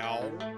Meow.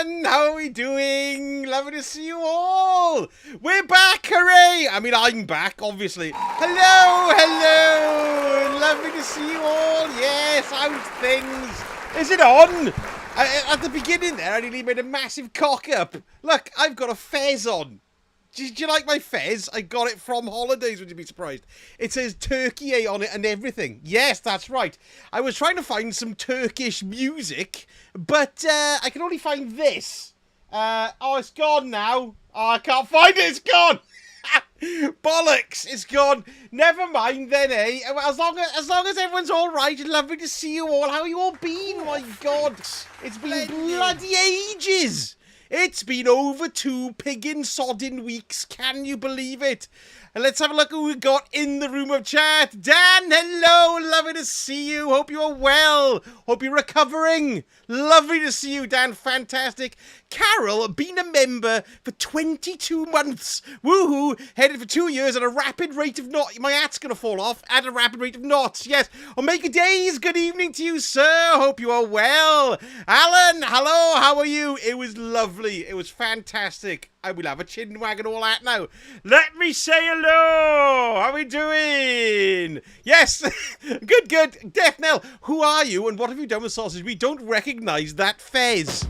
everyone! How are we doing? Lovely to see you all! We're back, hooray! I mean, I'm back, obviously. Hello! Lovely to see you all! Yes, how's things? Is it on? At the beginning there, I nearly made a massive cock up. Look, I've got a fez on. Do you like my fez? I got it from holidays, would you be surprised? It says Turkey on it and everything. Yes, that's right. I was trying to find some Turkish music, but I can only find this. Oh, it's gone now. Oh, I can't find it. It's gone. Bollocks. It's gone. Never mind then, eh? As long as everyone's all right, lovely to see you all. How are you all been? My God. It's been bloody ages. It's been over 2 piggin' sodding weeks. Can you believe it? And let's have a look who we got in the room of chat. Dan, hello. Lovely to see you. Hope you are well. Hope you're recovering. Lovely to see you, Dan. Fantastic. Carol, been a member for 22 months. Woohoo. Headed for 2 years at a rapid rate of knots. My hat's going to fall off at a rapid rate of knots. Yes. Omega Days, good evening to you, sir. Hope you are well. Alan, hello. How are you? It was lovely. It was fantastic. I will have a chin wag and all that now. Let me say hello. How are we doing? Yes. Good. Death Knell, who are you and what have you done with sausage? We don't recognise that fez.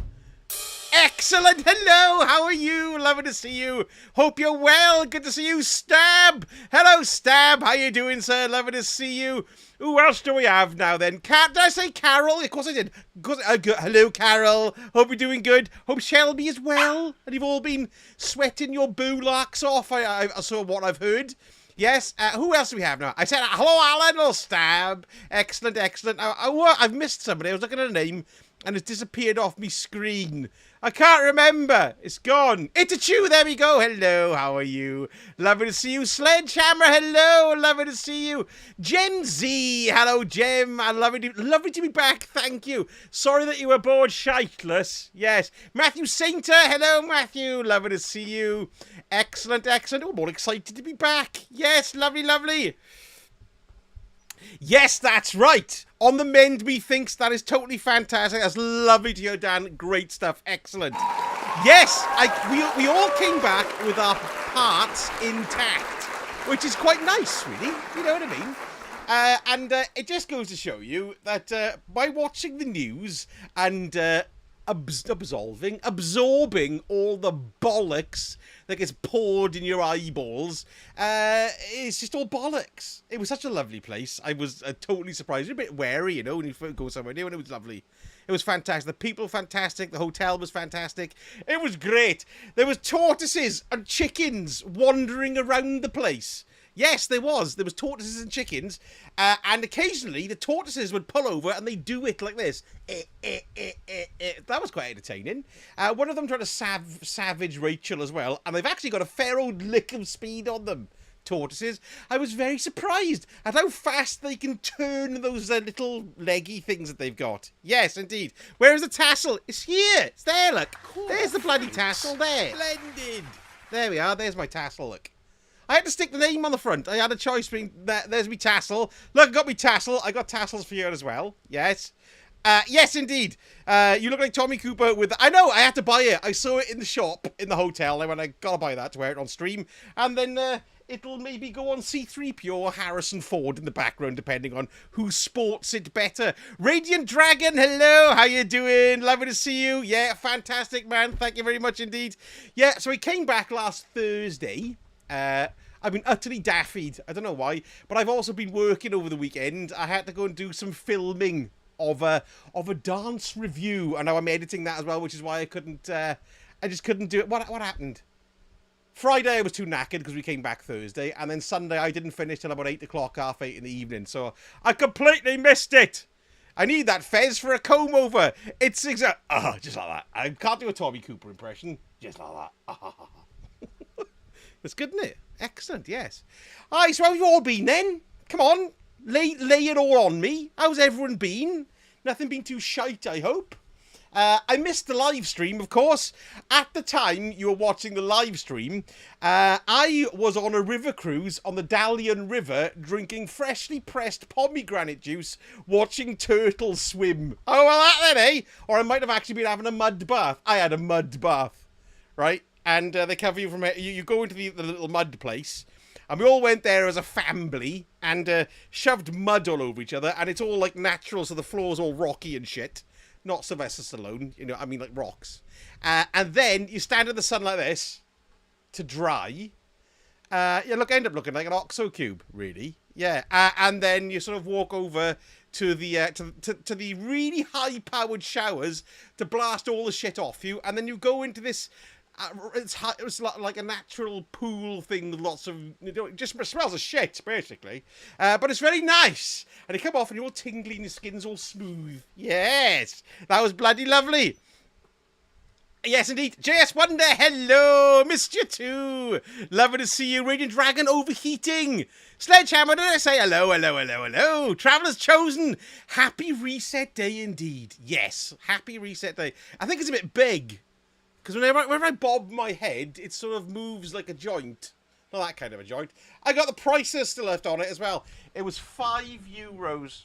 Excellent. Hello. How are you? Lovely to see you. Hope you're well. Good to see you. Stab. Hello, Stab. How you doing, sir? Lovely to see you. Who else do we have now then? Did I say Carol? Of course I did. Hello, Carol. Hope you're doing good. Hope Shelby is well. And you've all been sweating your boolocks off. I saw what I've heard. Yes. Who else do we have now? I said, hello, Alan. Or Stab. Excellent. I've missed somebody. I was looking at a name and it's disappeared off me screen. I can't remember. It's gone. Itachu, there we go. Hello, how are you? Lovely to see you. Sledgehammer, hello. Lovely to see you. Gem Z, hello, Gem. Lovely to be back. Thank you. Sorry that you were bored shiteless. Yes. Matthew Sainter, hello, Matthew. Lovely to see you. Excellent. Oh, more excited to be back. Yes, lovely. Yes, that's right. On the mend, methinks that is totally fantastic. That's lovely to hear, Dan. Great stuff. Excellent. Yes, we all came back with our parts intact, which is quite nice, really. You know what I mean? And it just goes to show you that by watching the news and absorbing all the bollocks that gets poured in your eyeballs, it's just all bollocks. It was such a lovely place. I was totally surprised. You're a bit wary, you know, when you go somewhere new, and it was lovely. It was fantastic. The people were fantastic. The hotel was fantastic. It was great. There was tortoises and chickens wandering around the place. Yes, there was. There was tortoises and chickens, and occasionally the tortoises would pull over and they do it like this. That was quite entertaining. One of them tried to savage Rachel as well, and they've actually got a fair old lick of speed on them. Tortoises. I was very surprised at how fast they can turn those little leggy things that they've got. Yes, indeed. Where is the tassel? It's here. It's there, look. There's the bloody tassel there. Splendid. There we are. There's my tassel, look. I had to stick the name on the front. I had a choice between there's me tassel. Look, I got me tassel. I got tassels for you as well. Yes. Yes, indeed. You look like Tommy Cooper with... I know, I had to buy it. I saw it in the shop, in the hotel. I went, I gotta buy that to wear it on stream. And then it'll maybe go on C-3PO or Harrison Ford in the background, depending on who sports it better. Radiant Dragon, hello. How you doing? Lovely to see you. Yeah, fantastic, man. Thank you very much indeed. Yeah, so we came back last Thursday. I've been utterly daffied. I don't know why, but I've also been working over the weekend. I had to go and do some filming of a dance review, and now I'm editing that as well, which is why I couldn't. I just couldn't do it. What happened? Friday I was too knackered because we came back Thursday, and then Sunday I didn't finish till about 8 o'clock, half 8 in the evening. So I completely missed it. I need that fez for a comb over. It's just like that. I can't do a Tommy Cooper impression. Just like that. That's good, isn't it? Excellent, yes. Alright, so how have you all been then? Come on, lay it all on me. How's everyone been? Nothing been too shite, I hope. I missed the live stream, of course. At the time you were watching the live stream, I was on a river cruise on the Dalian River, drinking freshly pressed pomegranate juice, watching turtles swim. Oh, well, that then, eh? Or I might have actually been having a mud bath. I had a mud bath, right? And they cover you from... You go into the little mud place, and we all went there as a family, and shoved mud all over each other, and it's all, like, natural, so the floor's all rocky and shit. Not Sylvester Stallone, you know, I mean like rocks. And then you stand in the sun like this to dry. You end up looking like an OXO cube, really. Yeah. And then you sort of walk over to the to the really high-powered showers to blast all the shit off you. And then you go into this... it's like a natural pool thing with lots of... it just smells of shit, basically. But it's very nice. And you come off and you're all tingly and your skin's all smooth. Yes. That was bloody lovely. Yes, indeed. JS Wonder, hello. Missed you too. Lovely to see you. Radiant Dragon overheating. Sledgehammer, did I say hello, hello, hello, hello? Traveller's Chosen. Happy reset day indeed. Yes, happy reset day. I think it's a bit big. Because whenever I bob my head, it sort of moves like a joint. Not that kind of a joint. I got the prices still left on it as well. It was €5.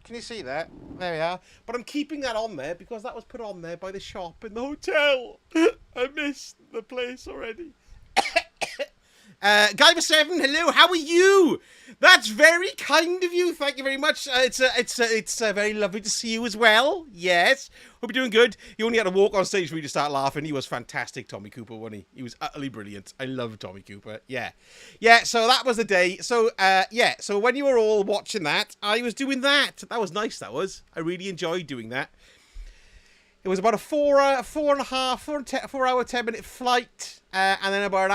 Can you see that? There we are. But I'm keeping that on there because that was put on there by the shop in the hotel. I missed the place already. Guyver7, hello, how are you? That's very kind of you. Thank you very much. It's very lovely to see you as well. Yes. Hope you're doing good. You only had to walk on stage for me to start laughing. He was fantastic, Tommy Cooper, wasn't he? He was utterly brilliant. I love Tommy Cooper. Yeah. Yeah, so that was the day. So, yeah. So when you were all watching that, I was doing that. That was nice, that was. I really enjoyed doing that. It was about a 4 hour, 10-minute flight, and then about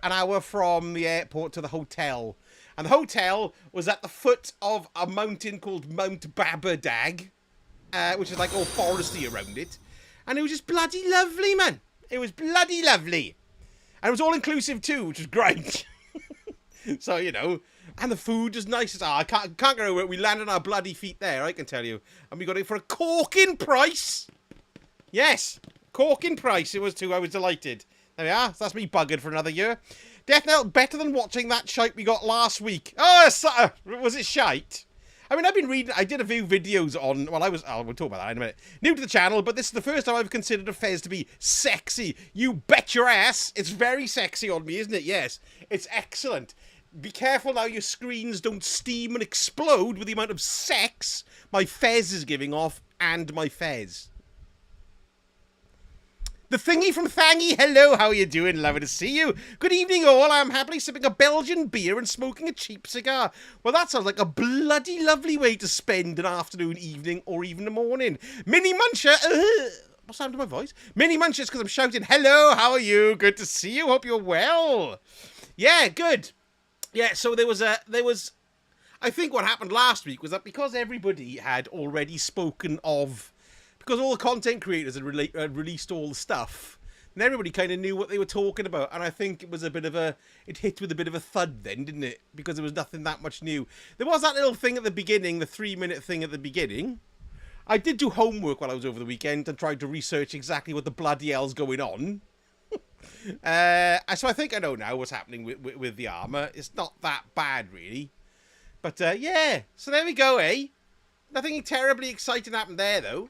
an hour from the airport to the hotel. And the hotel was at the foot of a mountain called Mount Babadag, which is like all foresty around it. And it was just bloody lovely, man. It was bloody lovely. And it was all inclusive too, which was great. So, you know, and the food was nice. I can't get over it. We landed on our bloody feet there, I can tell you. And we got it for a corking price. Yes, corking price it was too. I was delighted. There we are. So that's me buggered for another year. Death Knell, better than watching that shite we got last week. Oh, was it shite? I mean, I've been reading... I did a few videos on... Well, we'll talk about that in a minute. New to the channel, but this is the first time I've considered a fez to be sexy. You bet your ass. It's very sexy on me, isn't it? Yes. It's excellent. Be careful now your screens don't steam and explode with the amount of sex my fez is giving off and my fez. The Thingy from Thangy, hello, how are you doing? Lovely to see you. Good evening all, I'm happily sipping a Belgian beer and smoking a cheap cigar. Well, that sounds like a bloody lovely way to spend an afternoon, evening, or even a morning. Mini Muncher, what's happened to my voice? Mini Munchers, because I'm shouting, hello, how are you? Good to see you, hope you're well. Yeah, good. Yeah, so there was, I think what happened last week was that because everybody had already spoken of... Because all the content creators had released all the stuff, and everybody kind of knew what they were talking about. And I think it was a bit of a... It hit with a bit of a thud then, didn't it? Because there was nothing that much new. There was that little thing at the beginning, the 3-minute thing at the beginning. I did do homework while I was over the weekend and tried to research exactly what the bloody hell's going on. So I think I know now what's happening with the armour. It's not that bad, really. But, yeah. So there we go, eh? Nothing terribly exciting happened there, though.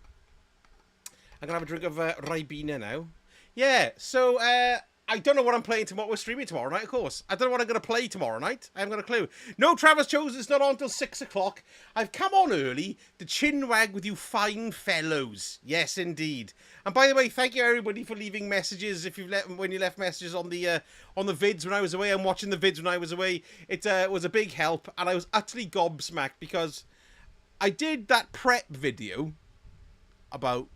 I'm going to have a drink of Ribena now. Yeah, so I don't know what I'm playing tomorrow. We're streaming tomorrow night, of course. I don't know what I'm going to play tomorrow night. I haven't got a clue. No, Travis Chosen, it's not on until 6 o'clock. I've come on early to chinwag with you fine fellows. Yes, indeed. And by the way, thank you everybody for leaving messages. If you've when you left messages on the vids when I was away. I'm watching the vids when I was away. It was a big help, and I was utterly gobsmacked because I did that prep video about...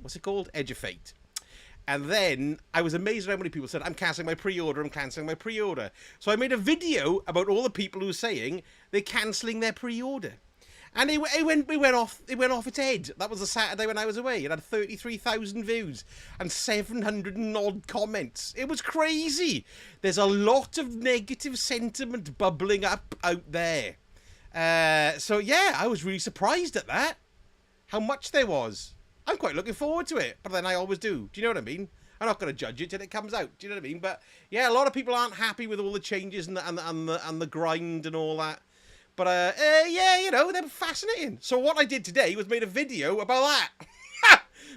what's it called? Edge of Fate. And then I was amazed at how many people said, I'm cancelling my pre-order, I'm cancelling my pre-order. So I made a video about all the people who were saying they're cancelling their pre-order. And it went off its head. That was a Saturday when I was away. It had 33,000 views and 700 and odd comments. It was crazy. There's a lot of negative sentiment bubbling up out there. So yeah, I was really surprised at that. How much there was. I'm quite looking forward to it, but then I always do. Do you know what I mean? I'm not going to judge it till it comes out. Do you know what I mean? But yeah, a lot of people aren't happy with all the changes and the grind and all that. But yeah, you know, they're fascinating. So what I did today was made a video about that.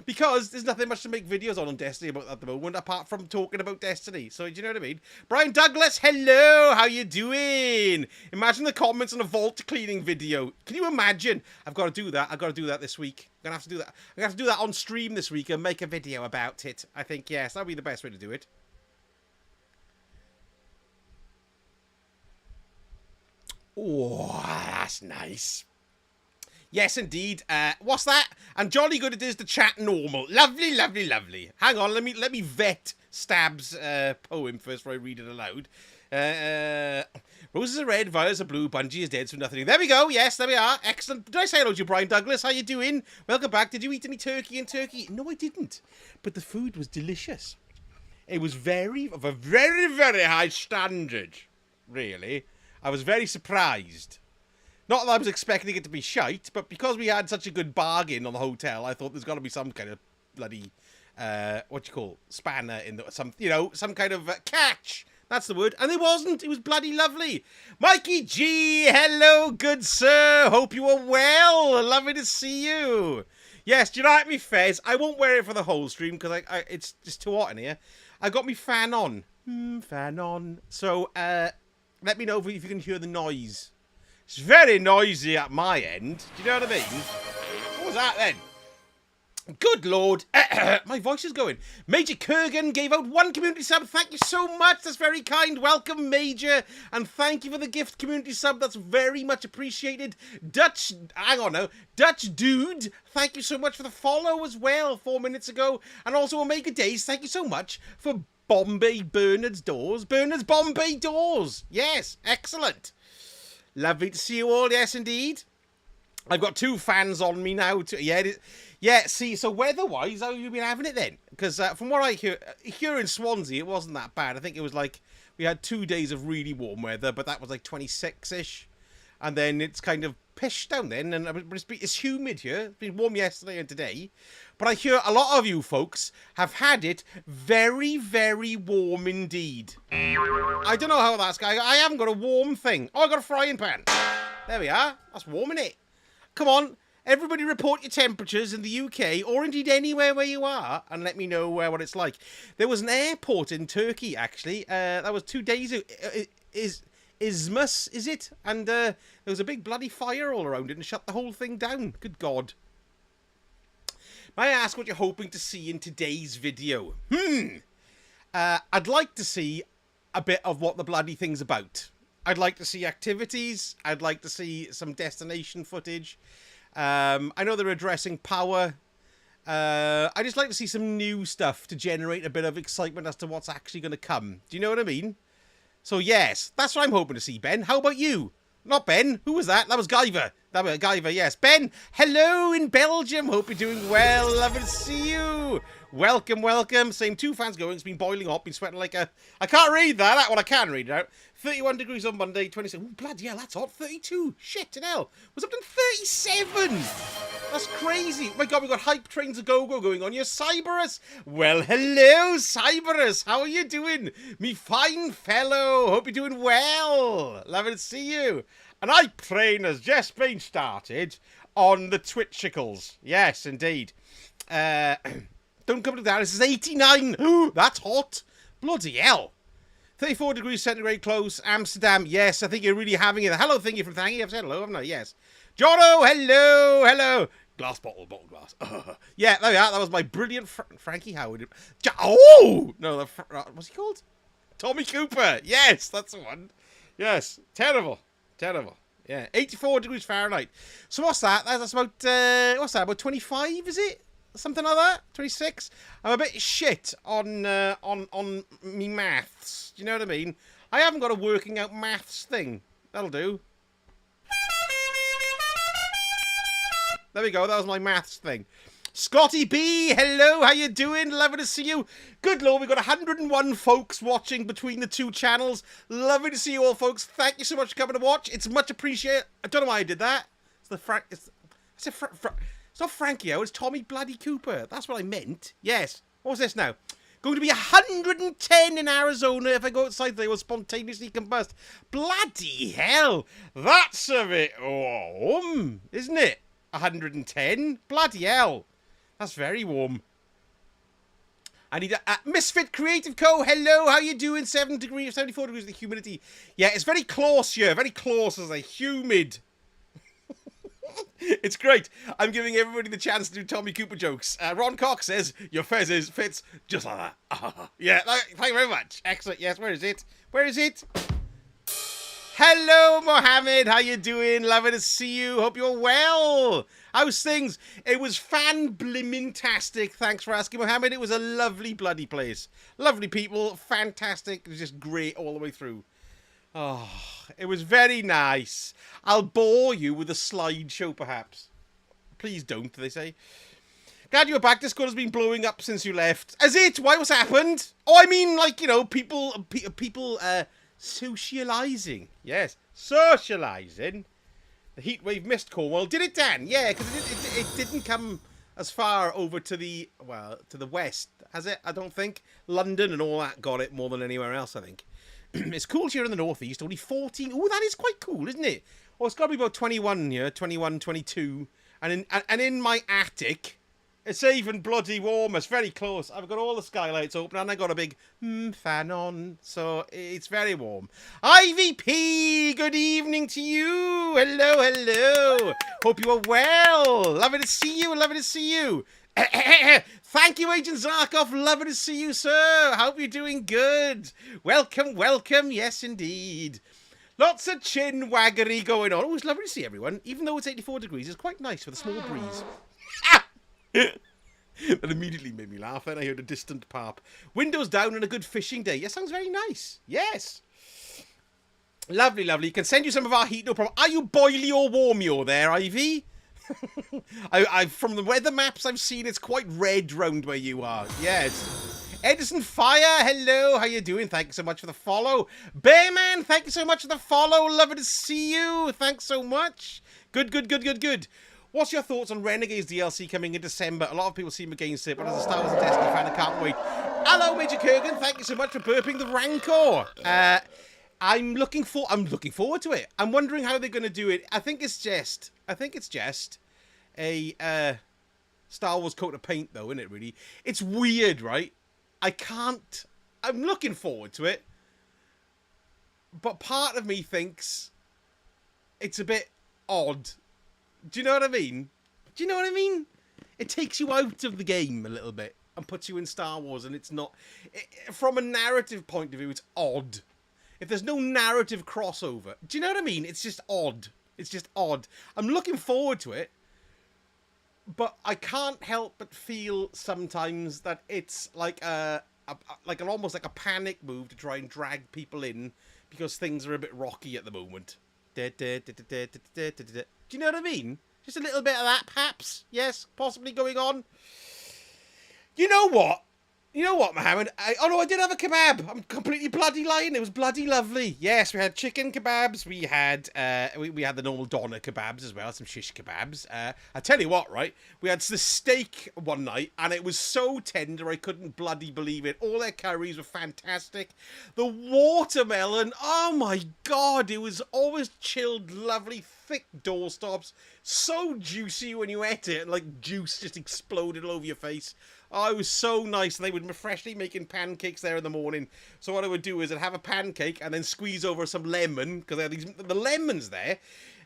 Because there's nothing much to make videos on Destiny about at the moment, apart from talking about Destiny. So, do you know what I mean? Brian Douglas, hello! How you doing? Imagine the comments on a vault cleaning video. Can you imagine? I've got to do that. I've got to do that this week. I'm going to have to do that. I'm going to have to do that on stream this week and make a video about it. I think, yes, that would be the best way to do it. Oh, that's nice. Yes, indeed. What's that? And jolly good it is to chat normal. Lovely, lovely, lovely. Hang on, let me vet Stab's poem first before I read it aloud. Roses are red, violets are blue, Bungie is dead, so nothing. There we go. Yes, there we are. Excellent. Did I say hello to you, Brian Douglas? How you doing? Welcome back. Did you eat any turkey in Turkey? No, I didn't. But the food was delicious. It was of a very, very high standard, really. I was very surprised. Not that I was expecting it to be shite, but because we had such a good bargain on the hotel, I thought there's got to be some kind of bloody, spanner in the, some kind of catch. That's the word. And it wasn't. It was bloody lovely. Mikey G, hello, good sir. Hope you are well. Lovely to see you. Yes, do you like me fez? I won't wear it for the whole stream because it's just too hot in here. I got me fan on. Fan on. So, let me know if you can hear the noise. It's very noisy at my end. Do you know what I mean? What was that then? Good Lord. My voice is going. Major Kurgan gave out 1 community sub. Thank you so much. That's very kind. Welcome, Major. And thank you for the gift community sub. That's very much appreciated. Dutch Dude. Thank you so much for the follow as well 4 minutes ago. And also Omega Days. Thank you so much for Bombay Bernard's Doors. Bernard's Bombay Doors. Yes. Excellent. Lovely to see you all, yes indeed. I've got 2 fans on me now. Yeah, see, so weather-wise, how have you been having it then? Because from what I hear, here in Swansea, it wasn't that bad. I think it was like, we had 2 days of really warm weather, but that was like 26-ish. And then it's kind of pished down then, and it's humid here. It's been warm yesterday and today. But I hear a lot of you folks have had it very, very warm indeed. I don't know how that's going. I haven't got a warm thing. Oh, I got a frying pan. There we are. That's warm, isn't it? Come on. Everybody report your temperatures in the UK, or indeed anywhere where you are, and let me know what it's like. There was an airport in Turkey, actually. That was 2 days ago. Ismus, is it? And there was a big bloody fire all around it and shut the whole thing down. Good God. May I ask what you're hoping to see in today's video? I'd like to see a bit of what the bloody thing's about. I'd like to see activities. I'd like to see some destination footage. I know they're addressing power. I just like to see some new stuff to generate a bit of excitement as to what's actually going to come. Do you know what I mean? So yes, that's what I'm hoping to see, Ben. How about you? Not Ben. Who was that? That was Guyver. That was Guyver, yes. Ben, hello in Belgium. Hope you're doing well. Lovely to see you. Welcome, welcome. Same 2 fans going. It's been boiling hot. Been sweating like a... I can't read that. That one I can read it out. 31 degrees on Monday. 27. Oh, bloody hell, that's hot. 32. Shit, hell. Was up to 37. That's crazy. Oh my God, we've got hype trains of go-go going on. You're Cyberus. Well, hello, Cyberus. How are you doing? Me fine fellow. Hope you're doing well. Lovely to see you. And hype train has just been started on the Twitchicles. Yes, indeed. Don't come to that. This is 89. Ooh, that's hot. Bloody hell. 34 degrees centigrade close. Amsterdam. Yes, I think you're really having it. Hello, thingy from Thangy. I've said hello, haven't I? Yes. Jono, hello, hello. Glass bottle glass. Yeah, there we are. That was my brilliant Frankie Howard. Oh! No, what's he called? Tommy Cooper. Yes, that's the one. Yes. Terrible. Terrible. Yeah. 84 degrees Fahrenheit. So what's that? That's about, what's that? About 25, is it? Something like that? 26? I'm a bit shit on me maths. Do you know what I mean? I haven't got a working out maths thing. That'll do. There we go. That was my maths thing. Scotty B, hello. How you doing? Lovely to see you. Good Lord, we've got 101 folks watching between the 2 channels. Lovely to see you all, folks. Thank you so much for coming to watch. It's much appreciated. I don't know why I did that. It's the It's not Frankie O, it's Tommy bloody Cooper. That's what I meant. Yes. What was this now? Going to be 110 in Arizona if I go outside. They will spontaneously combust. Bloody hell. That's a bit warm, isn't it? 110? Bloody hell. That's very warm. I need a Misfit Creative Co. Hello, how you doing? 74 degrees the humidity. Yeah, it's very close here. Very close as a humid. It's great. I'm giving everybody the chance to do Tommy Cooper jokes. Ron Cox says, your fez fits just like that. Yeah, thank you very much. Excellent. Yes, where is it? Where is it? Hello, Mohammed. How you doing? Lovely to see you. Hope you're well. How's things? It was fan-blimmin-tastic. Thanks for asking, Mohammed. It was a lovely bloody place. Lovely people. Fantastic. It was just great all the way through. Oh, it was very nice. I'll bore you with a slideshow, perhaps. Please don't, they say. Glad you're back. Discord has been blowing up since you left. Has it? Why? What's happened? Oh, I mean, like, you know, people socialising. Yes, socialising. The heatwave missed Cornwall. Did it, Dan? Yeah, because it didn't come as far over to the, well, to the west, has it? I don't think. London and all that got it more than anywhere else, I think. It's cool here in the northeast, only 14. Oh, that is quite cool, isn't it? Oh, it's got to be about 21 here, 21, 22. And in my attic, it's even bloody warm. It's very close. I've got all the skylights open and I got a big fan on. So it's very warm. IVP, good evening to you. Hello, hello. Hope you are well. Lovely to see you. Lovely to see you. Thank you, Agent Zarkov. Lovely to see you, sir. Hope you're doing good. Welcome, welcome. Yes, indeed. Lots of chin waggery going on. Oh, it's lovely to see everyone. Even though it's 84 degrees, it's quite nice with a small breeze. That immediately made me laugh. Then I heard a distant pop. Windows down and a good fishing day. Yeah, sounds very nice. Yes. Lovely, lovely. You can send you some of our heat, no problem. Are you boily or warm you're there, Ivy? From the weather maps I've seen, it's quite red round where you are. Yes. Edison Fire, hello. How you doing? Thank you so much for the follow. Bearman, thank you so much for the follow. Lovely to see you. Thanks so much. Good, good, good, good, good. What's your thoughts on Renegades DLC coming in December? A lot of people seem against it, but as a Star Wars and Destiny fan, I can't wait. Hello, Major Kurgan. Thank you so much for burping the Rancor. I'm looking forward to it. I'm wondering how they're going to do it. I think it's just a Star Wars coat of paint, though, isn't it? Really, it's weird, right? I'm looking forward to it, but part of me thinks it's a bit odd. Do you know what I mean? Do you know what I mean? It takes you out of the game a little bit and puts you in Star Wars, and it's not... from a narrative point of view, it's odd. If there's no narrative crossover... Do you know what I mean? It's just odd. It's just odd. I'm looking forward to it, but I can't help but feel sometimes that it's like almost like a panic move to try and drag people in because things are a bit rocky at the moment. Do you know what I mean? Just a little bit of that, perhaps. Yes, possibly going on. You know what? You know what, Mohammed? Oh no, I did have a kebab. I'm completely bloody lying. It was bloody lovely. Yes, we had chicken kebabs. We had we had the normal doner kebabs as well, some shish kebabs. I tell you what, right? We had the steak one night, and it was so tender I couldn't bloody believe it. All their curries were fantastic. The watermelon, oh my god, it was always chilled, lovely, thick doorstops. So juicy when you ate it, like juice just exploded all over your face. Oh, it was so nice. And they were freshly making pancakes there in the morning. So what I would do is I'd have a pancake and then squeeze over some lemon, because they had the lemons there.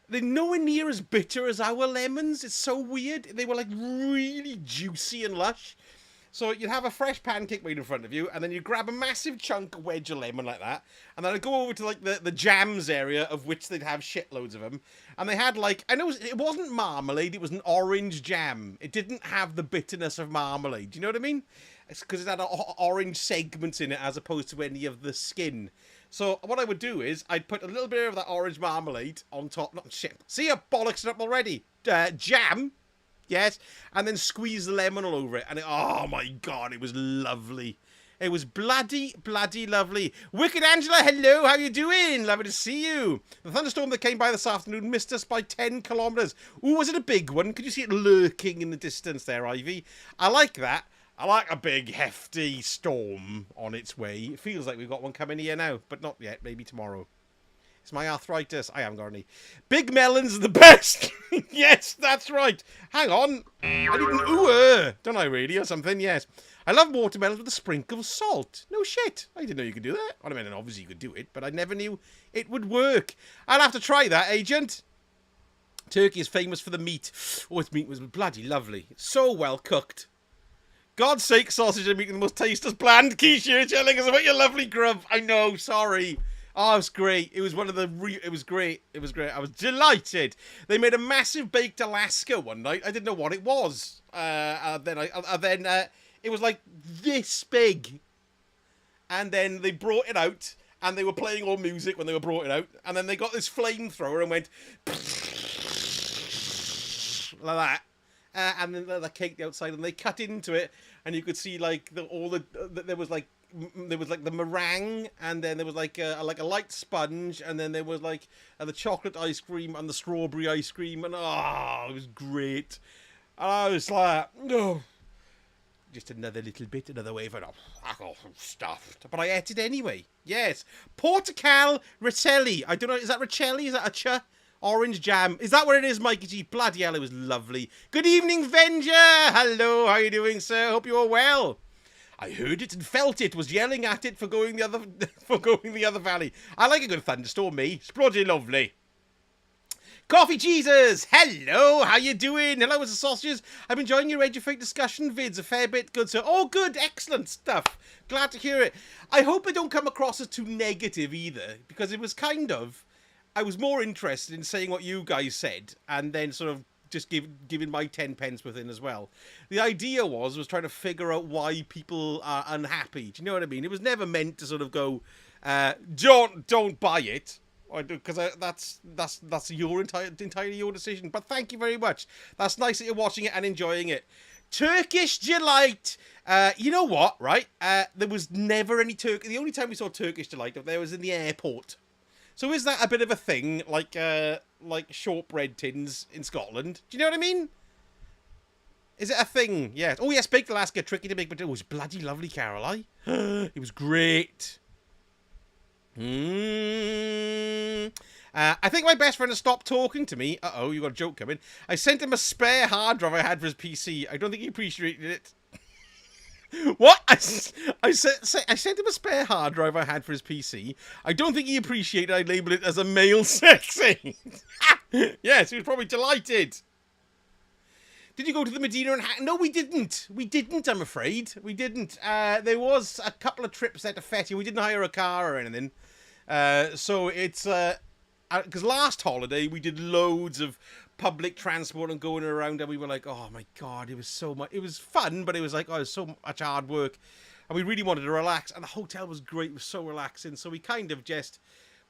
They're nowhere near as bitter as our lemons. It's so weird. They were like really juicy and lush. So you'd have a fresh pancake made in front of you, and then you grab a massive chunk of wedge of lemon like that, and then I'd go over to like the jams area, of which they'd have shitloads of them, and they had like, I know it wasn't marmalade, it was an orange jam. It didn't have the bitterness of marmalade. Do you know what I mean? It's because it had orange segments in it as opposed to any of the skin. So what I would do is I'd put a little bit of that orange marmalade on top. Not shit. See, I bollocks it up already. Jam. Yes, and then squeeze the lemon all over it, and oh my god, it was lovely. It was bloody lovely. Wicked Angela, hello, how you doing? Lovely to see you. The thunderstorm that came by this afternoon missed us by 10 kilometres. Ooh, was it a big one? Could you see it lurking in the distance there, Ivy? I like that. I like a big, hefty storm on its way. It feels like we've got one coming here now, but not yet. Maybe tomorrow. It's my arthritis. I haven't got any. Big melons are the best. Yes, that's right. Hang on. I didn't don't I really, or something? Yes. I love watermelons with a sprinkle of salt. No shit. I didn't know you could do that. I mean, obviously you could do it, but I never knew it would work. I'll have to try that, Agent. Turkey is famous for the meat. Oh, its meat was bloody lovely. So well cooked. God's sake, sausage and meat are the most tasteless bland. Keisha, you're telling us about your lovely grub. I know, sorry. Oh, it was great. It was one of the... It was great. It was great. I was delighted. They made a massive baked Alaska one night. I didn't know what it was. Then it was like this big. And then they brought it out. And they were playing all music when they were brought it out. And then they got this flamethrower and went... like that. And then they caked the outside and they cut into it. And you could see like there was like the meringue, and then there was like a light sponge, and then there was like the chocolate ice cream and the strawberry ice cream, and it was great. And I was like, oh, just another little bit, another wafer, stuffed. But I ate it anyway. Yes, Portugal Riccelli. I don't know, is that Riccelli? Is that a cha? Orange jam. Is that what it is, Mikey G? Bloody hell, it was lovely. Good evening, Venger. Hello, how are you doing, sir? Hope you are well. I heard it and felt it. Was yelling at it for going the other valley. I like a good thunderstorm, me. It's bloody lovely. Coffee Jesus. Hello, how you doing? Hello, Mr. Sausages. I'm enjoying your Edufate discussion vids a fair bit. Good, sir. Oh, good. Excellent stuff. Glad to hear it. I hope I don't come across as too negative either, because it was kind of... I was more interested in saying what you guys said and then sort of just giving my 10 pence within as well. The idea was trying to figure out why people are unhappy. Do you know what I mean? It was never meant to sort of go, don't buy it, because that's your entirely your decision. But thank you very much. That's nice that you're watching it and enjoying it. Turkish delight. You know what? Right? There was never any Turkey. The only time we saw Turkish delight up there was in the airport. So is that a bit of a thing, like shortbread tins in Scotland? Do you know what I mean? Is it a thing? Yes. Oh, yes, baked Alaska, tricky to make, but it was bloody lovely, Caroline. It was great. I think my best friend has stopped talking to me. Uh-oh, you got a joke coming. I sent him a spare hard drive I had for his PC. I don't think he appreciated it. What? I sent him a spare hard drive I had for his PC. I don't think he appreciated I labelled it as a male sexy. Yes, he was probably delighted. Did you go to the Medina and No, we didn't. We didn't, I'm afraid. We didn't. There was a couple of trips there to Fetty. We didn't hire a car or anything. So it's... Because last holiday, we did loads of public transport and going around, and we were like, oh my God, it was so much... It was fun, but it was like, oh, it was so much hard work. And we really wanted to relax, and the hotel was great. It was so relaxing. So we kind of just...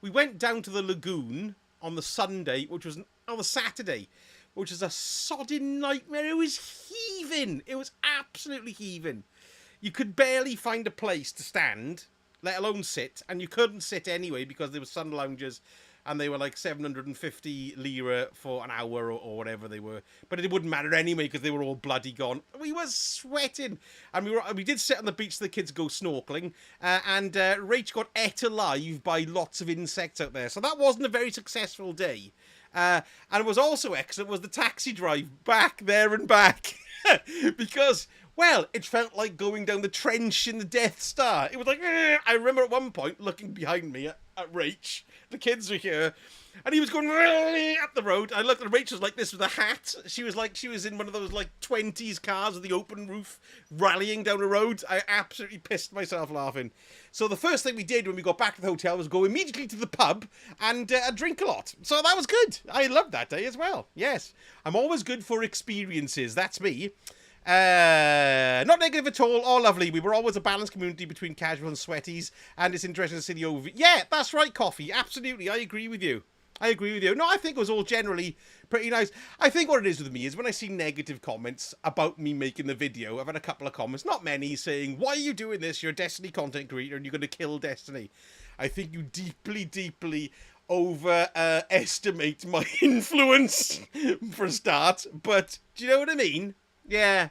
We went down to the lagoon on the Sunday, which was... On the Saturday, which is a sodding nightmare. It was heaving. It was absolutely heaving. You could barely find a place to stand, let alone sit, and you couldn't sit anyway because there were sun lounges, and they were like 750 lira for an hour or whatever they were. But it wouldn't matter anyway because they were all bloody gone. We were sweating, and we did sit on the beach. The kids go snorkeling, and Rach got ate alive by lots of insects out there. So that wasn't a very successful day. And it was also excellent was the taxi drive back there and back. Because, well, it felt like going down the trench in the Death Star. It was like, I remember at one point looking behind me at Rach. The kids were here. And he was going up the road. I looked at Rach was like this with a hat. She was in one of those like 20s cars with the open roof rallying down the road. I absolutely pissed myself laughing. So the first thing we did when we got back to the hotel was go immediately to the pub and drink a lot. So that was good. I loved that day as well. Yes. I'm always good for experiences. That's me. Not negative at all, or lovely. We were always a balanced community between casual and sweaties, and it's interesting to see the overview. Yeah, that's right, Coffee. Absolutely, I agree with you. I agree with you. No, I think it was all generally pretty nice. I think what it is with me is when I see negative comments about me making the video, I've had a couple of comments, not many, saying, why are you doing this? You're a Destiny content creator and you're going to kill Destiny. I think you deeply, deeply overestimate my influence for a start. But do you know what I mean? Yeah.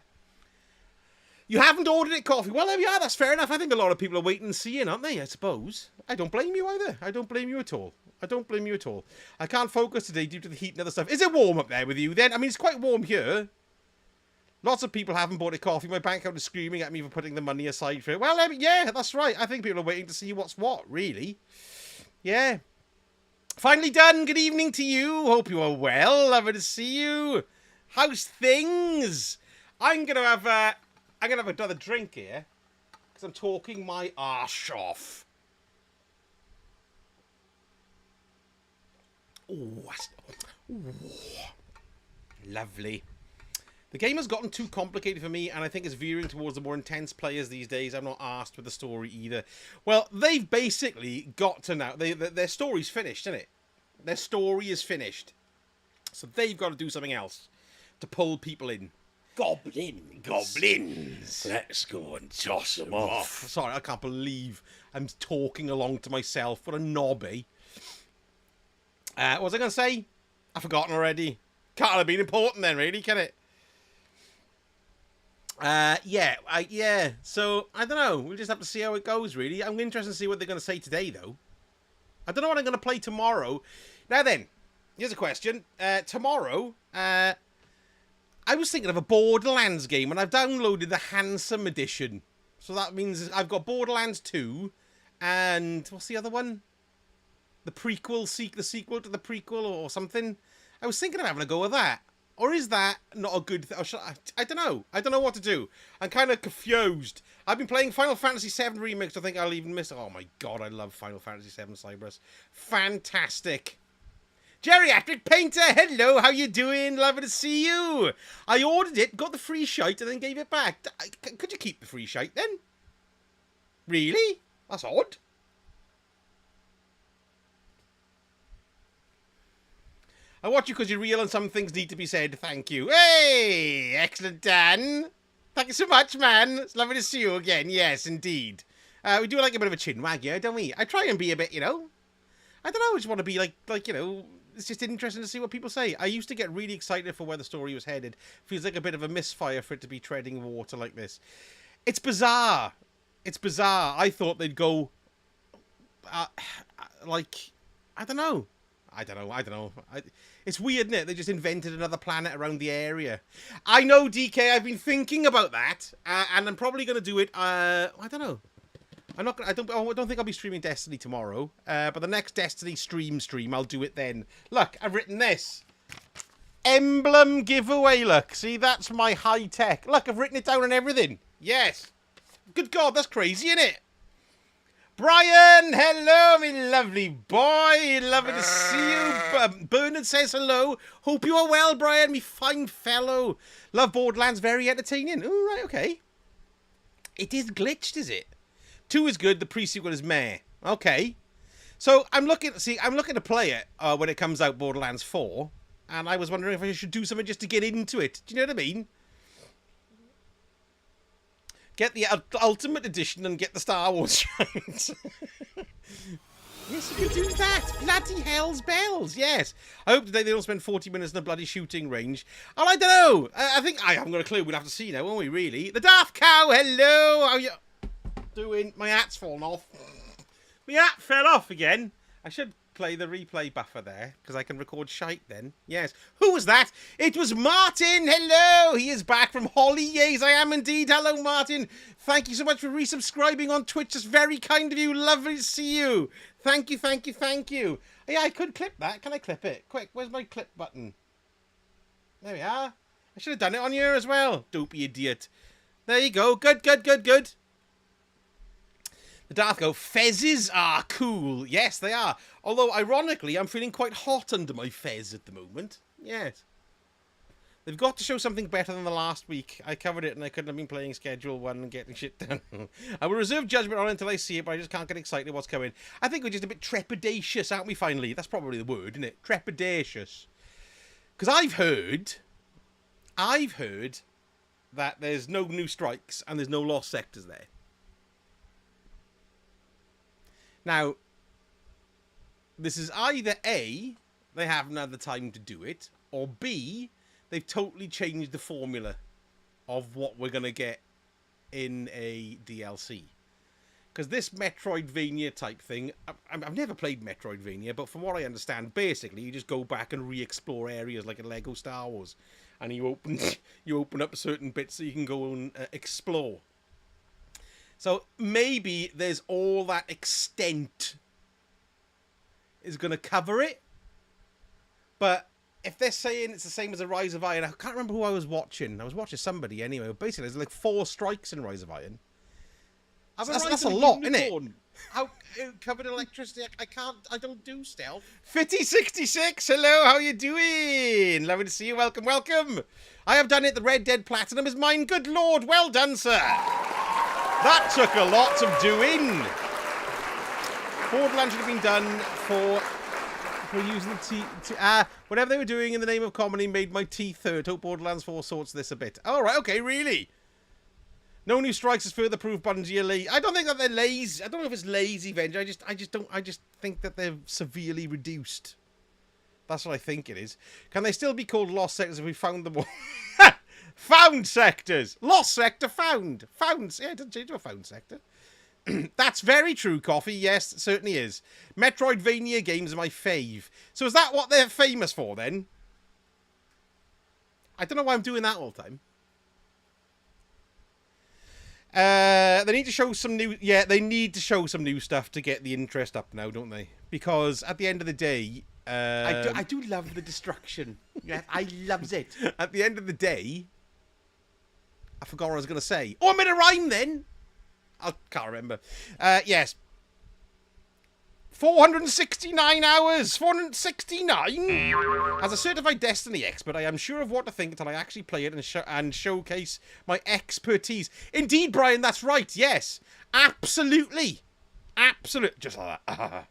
You haven't ordered it coffee. Well, yeah, that's fair enough. I think a lot of people are waiting and seeing, aren't they? I suppose. I don't blame you either. I don't blame you at all. I don't blame you at all. I can't focus today due to the heat and other stuff. Is it warm up there with you then? I mean, it's quite warm here. Lots of people haven't bought a coffee. My bank account is screaming at me for putting the money aside for it. Well, yeah, that's right. I think people are waiting to see what's what, really. Yeah. Finally done. Good evening to you. Hope you are well. Lovely to see you. How's things? I'm gonna have another drink here because I'm talking my arse off. Ooh, lovely. The game has gotten too complicated for me, and I think it's veering towards the more intense players these days. I'm not arsed with the story either. Well, they've basically got to now. Their story's finished, isn't it? Their story is finished. So they've got to do something else to pull people in. Goblins. Let's go and toss them off. Sorry, I can't believe I'm talking along to myself. What a knobby. What was I going to say? I've forgotten already. Can't have been important then, really, can it? Yeah. So, I don't know. We'll just have to see how it goes, really. I'm interested to see what they're going to say today, though. I don't know what I'm going to play tomorrow. Now then, here's a question. Tomorrow, I was thinking of a Borderlands game, and I've downloaded the Handsome Edition. So that means I've got Borderlands 2, and what's the other one? The prequel, the sequel to the prequel or something. I was thinking of having a go at that. Or is that not a good thing? I don't know. I don't know what to do. I'm kind of confused. I've been playing Final Fantasy VII Remix. I think I'll even miss it. Oh my god, I love Final Fantasy VII Cyberus. Fantastic. Geriatric Painter, hello, how you doing? Lovely to see you. I ordered it, got the free shite, and then gave it back. Could you keep the free shite then? Really? That's odd. I watch you because you're real and some things need to be said. Thank you. Hey! Excellent, Dan. Thank you so much, man. It's lovely to see you again. Yes, indeed. We do like a bit of a chinwag here, don't we? I try and be a bit, you know. I don't know. I just want to be like, you know, it's just interesting to see what people say. I used to get really excited for where the story was headed. Feels like a bit of a misfire for it to be treading water like this. It's bizarre. It's bizarre. I thought they'd go, like, I don't know. It's weird, isn't it? They just invented another planet around the area. I know, DK. I've been thinking about that, and I'm probably going to do it. I don't know. I don't think I'll be streaming Destiny tomorrow. But the next Destiny stream, I'll do it then. Look, I've written this emblem giveaway. Look, see, that's my high tech. Look, I've written it down and everything. Yes. Good God, that's crazy, isn't it? Brian, hello, my lovely boy. Lovely to see you. Bernard says hello. Hope you are well, Brian, me fine fellow. Love Borderlands, very entertaining. Oh, right, okay. It is glitched, is it? 2 is good, the pre-sequel is meh. Okay. So, I'm looking to play it when it comes out, Borderlands 4. And I was wondering if I should do something just to get into it. Do you know what I mean? Get the Ultimate Edition and get the Star Wars shines. Yes, you can do that. Bloody hell's bells. Yes. I hope today they don't spend 40 minutes in a bloody shooting range. Oh, I don't know. I think I haven't got a clue. We'll have to see now, won't we, really? The Daft Cow, hello. How you doing? My hat's fallen off. My hat fell off again. I should play the replay buffer there because I can record shite then. Yes. Who was that? It was Martin. Hello. He is back from Holi. Yes, I am indeed. Hello, Martin. Thank you so much for resubscribing on Twitch. That's very kind of you. Lovely to see you. Thank you, thank you, thank you. Yeah, I could clip that. Can I clip it? Quick, where's my clip button? There we are. I should have done it on here as well. Dopey idiot. There you go. Good, good, good, good. The Darth go, fezzes are cool. Yes, they are. Although, ironically, I'm feeling quite hot under my fez at the moment. Yes. They've got to show something better than the last week. I covered it and I couldn't have been playing Schedule 1 and getting shit done. I will reserve judgment on it until I see it, but I just can't get excited what's coming. I think we're just a bit trepidatious, aren't we, finally? That's probably the word, isn't it? Trepidatious. Because I've heard that there's no new strikes and there's no lost sectors there. Now, this is either A, they haven't had the time to do it, or B, they've totally changed the formula of what we're going to get in a DLC. Because this Metroidvania type thing, I've never played Metroidvania, but from what I understand, basically you just go back and re-explore areas like in Lego Star Wars, and you open up certain bits so you can go and explore. So maybe there's all that extent is going to cover it, but if they're saying it's the same as a Rise of Iron, I can't remember who I was watching. I was watching somebody anyway. Basically, there's like 4 strikes in Rise of Iron. That's a lot, isn't it? How covered in electricity? I don't do stealth. Fitty66, hello, how you doing? Lovely to see you. Welcome, welcome. I have done it. The Red Dead Platinum is mine. Good Lord, well done, sir. That took a lot of doing. Borderlands should have been done for using the teeth. Whatever they were doing in the name of comedy made my teeth hurt. Hope Borderlands 4 sorts this a bit. All right, okay, really. No new strikes is further proof Bungie are lazy. I don't think that they're lazy. I don't know if it's lazy, Venture. I just think that they're severely reduced. That's what I think it is. Can they still be called lost sectors if we found them all? Found sectors. Lost sector found. Found. Yeah, it doesn't change to a found sector. That's very true, Coffee. Yes, it certainly is. Metroidvania games are my fave. So is that what they're famous for, then? I don't know why I'm doing that all the time. They need to show some new... Yeah, they need to show some new stuff to get the interest up now, don't they? Because at the end of the day... I do love the destruction. Yeah, I loves it. At the end of the day... I forgot what I was going to say. Oh, I made a rhyme then! I can't remember. Yes. 469 hours! 469! As a certified Destiny expert, I am sure of what to think until I actually play it and showcase my expertise. Indeed, Brian, that's right. Yes. Absolutely. Absolute. Just like that.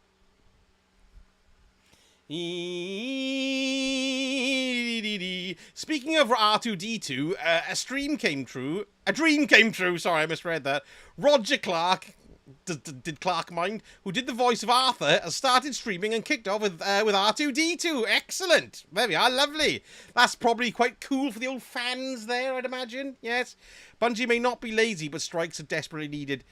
Speaking of R2-D2, a dream came true. Sorry, I misread that. Roger Clark, did Clark mind, who did the voice of Arthur, has started streaming and kicked off with R2-D2. Excellent. There we are. Lovely. That's probably quite cool for the old fans there, I'd imagine. Yes. Bungie may not be lazy, but strikes are desperately needed.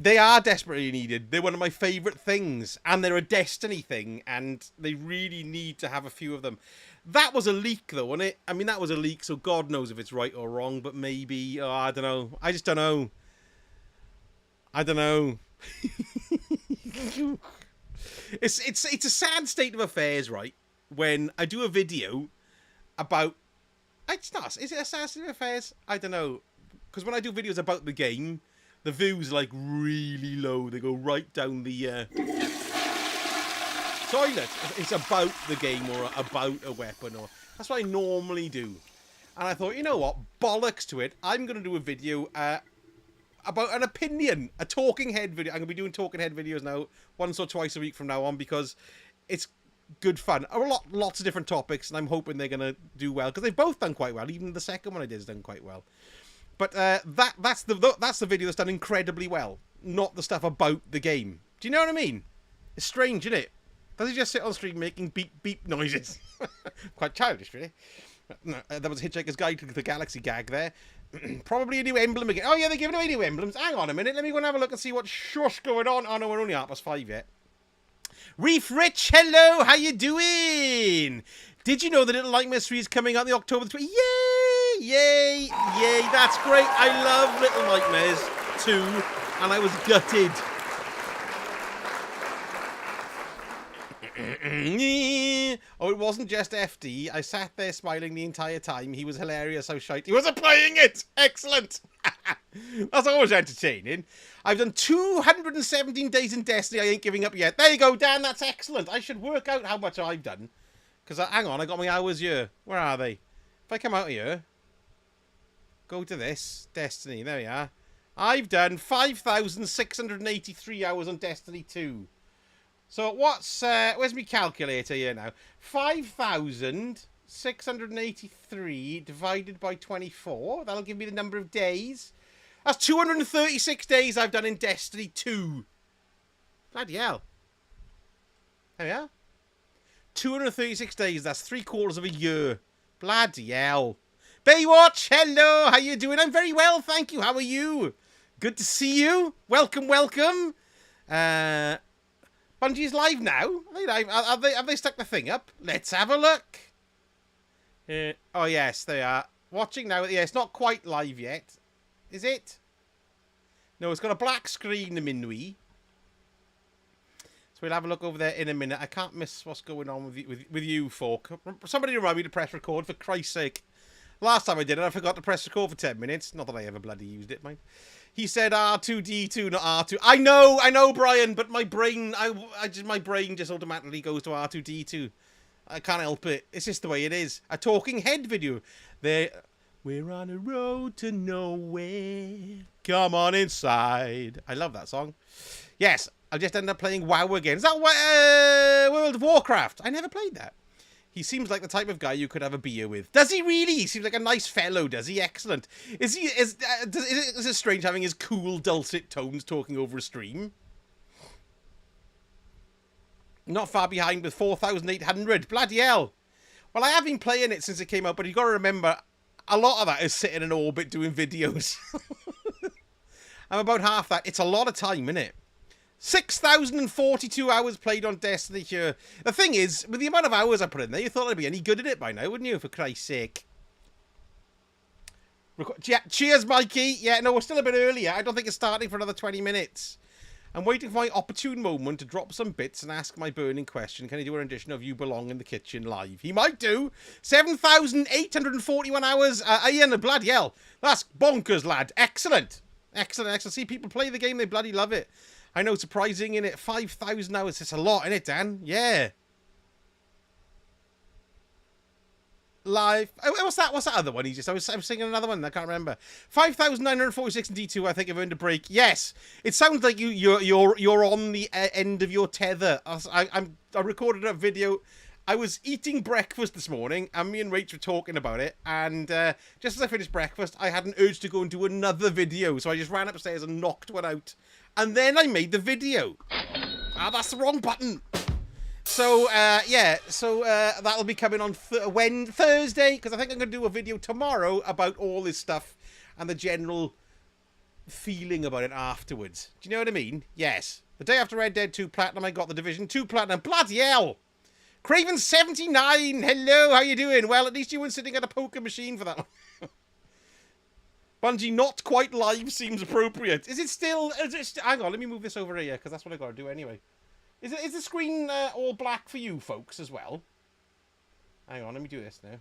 They are desperately needed. They're one of my favourite things. And they're a Destiny thing. And they really need to have a few of them. That was a leak, though, wasn't it? I mean, that was a leak, so God knows if it's right or wrong. But maybe... Oh, I don't know. I just don't know. I don't know. It's a sad state of affairs, right? When I do a video about... It's not. Is it a sad state of affairs? I don't know. Because when I do videos about the game... The views are like really low. They go right down the toilet. It's about the game or about a weapon. Or that's what I normally do. And I thought, you know what? Bollocks to it. I'm going to do a video about an opinion. A talking head video. I'm going to be doing talking head videos now. Once or twice a week from now on. Because it's good fun. Lots of different topics. And I'm hoping they're going to do well. Because they've both done quite well. Even the second one I did has done quite well. But that's the video that's done incredibly well, not the stuff about the game. Do you know what I mean? It's strange, isn't it? Does he just sit on stream making beep beep noises? Quite childish, really. That was Hitchhiker's Guide to the Galaxy gag there. Probably a new emblem again. Oh yeah, they're giving away new emblems. Hang on a minute, let me go and have a look and see what shush going on. Oh no, we're only 5 yet. Reef Rich, hello, how you doing? Did you know that Little Nightmares 3 is coming out in the October 20th? Yay! Yay! Yay! That's great. I love Little Nightmares 2, and I was gutted. Oh, it wasn't just FD. I sat there smiling the entire time. He was hilarious. How shite. He wasn't playing it. Excellent. That's always entertaining. I've done 217 days in Destiny. I ain't giving up yet. There you go, Dan. That's excellent. I should work out how much I've done. Because, hang on, I got my hours here. Where are they? If I come out here, go to this, Destiny, there we are. I've done 5,683 hours on Destiny 2. So what's, where's my calculator here now? 5,683 divided by 24. That'll give me the number of days. That's 236 days I've done in Destiny 2. Bloody hell. There we are. 236 days, that's 3/4 of a year. Bloody hell. Baywatch, hello, how you doing? I'm very well, thank you. How are you? Good to see you. Welcome, welcome. Bungie's live now. Are they live? Have they stuck the thing up? Let's have a look. Oh, yes, they are. Watching now. Yeah, it's not quite live yet. Is it? No, it's got a black screen, the Minui. So we'll have a look over there in a minute. I can't miss what's going on with you folk. Somebody remind me to press record, for Christ's sake. Last time I did it, I forgot to press record for 10 minutes. Not that I ever bloody used it, mind. He said R2D2, not R2. I know, Brian, but my brain, my brain just automatically goes to R2D2. I can't help it. It's just the way it is. A talking head video. We're on a road to nowhere. Come on inside. I love that song. Yes, I just ended up playing WoW again. Is that World of Warcraft? I never played that. He seems like the type of guy you could have a beer with. Does he really? He seems like a nice fellow, does he? Excellent. Is it strange having his cool, dulcet tones talking over a stream? Not far behind with 4,800. Bloody hell. Well, I have been playing it since it came out, but you've got to remember, a lot of that is sitting in orbit doing videos. I'm about half that. It's a lot of time, isn't it? 6,042 hours played on Destiny here. The thing is, with the amount of hours I put in there, you thought I'd be any good at it by now, wouldn't you? For Christ's sake. Cheers, Mikey. Yeah, no, we're still a bit earlier. I don't think it's starting for another 20 minutes. I'm waiting for my opportune moment to drop some bits and ask my burning question. Can he do a rendition of You Belong in the Kitchen live? He might do. 7,841 hours. Ian, bloody hell. That's bonkers, lad. Excellent. Excellent, excellent. See, people play the game, they bloody love it. I know, surprising, innit? 5,000 hours. It's a lot, innit, Dan? Yeah. Live. What's that? What's that other one? I was singing another one. I can't remember. 5,946 in D2. I think I've earned a break. Yes. It sounds like you're on the end of your tether. I recorded a video. I was eating breakfast this morning, and me and Rach were talking about it. And just as I finished breakfast, I had an urge to go and do another video, so I just ran upstairs and knocked one out. And then I made the video. Ah, that's the wrong button. So, yeah, so that'll be coming on Thursday, because I think I'm going to do a video tomorrow about all this stuff and the general feeling about it afterwards. Do you know what I mean? Yes. The day after Red Dead 2 Platinum, I got the Division 2 Platinum. Bloody hell! Craven79, hello, how you doing? Well, at least you weren't sitting at a poker machine for that one. Bungie not quite live seems appropriate. Is it still... hang on, let me move this over here, because that's what I've got to do anyway. Is the screen all black for you folks as well? Hang on, let me do this now.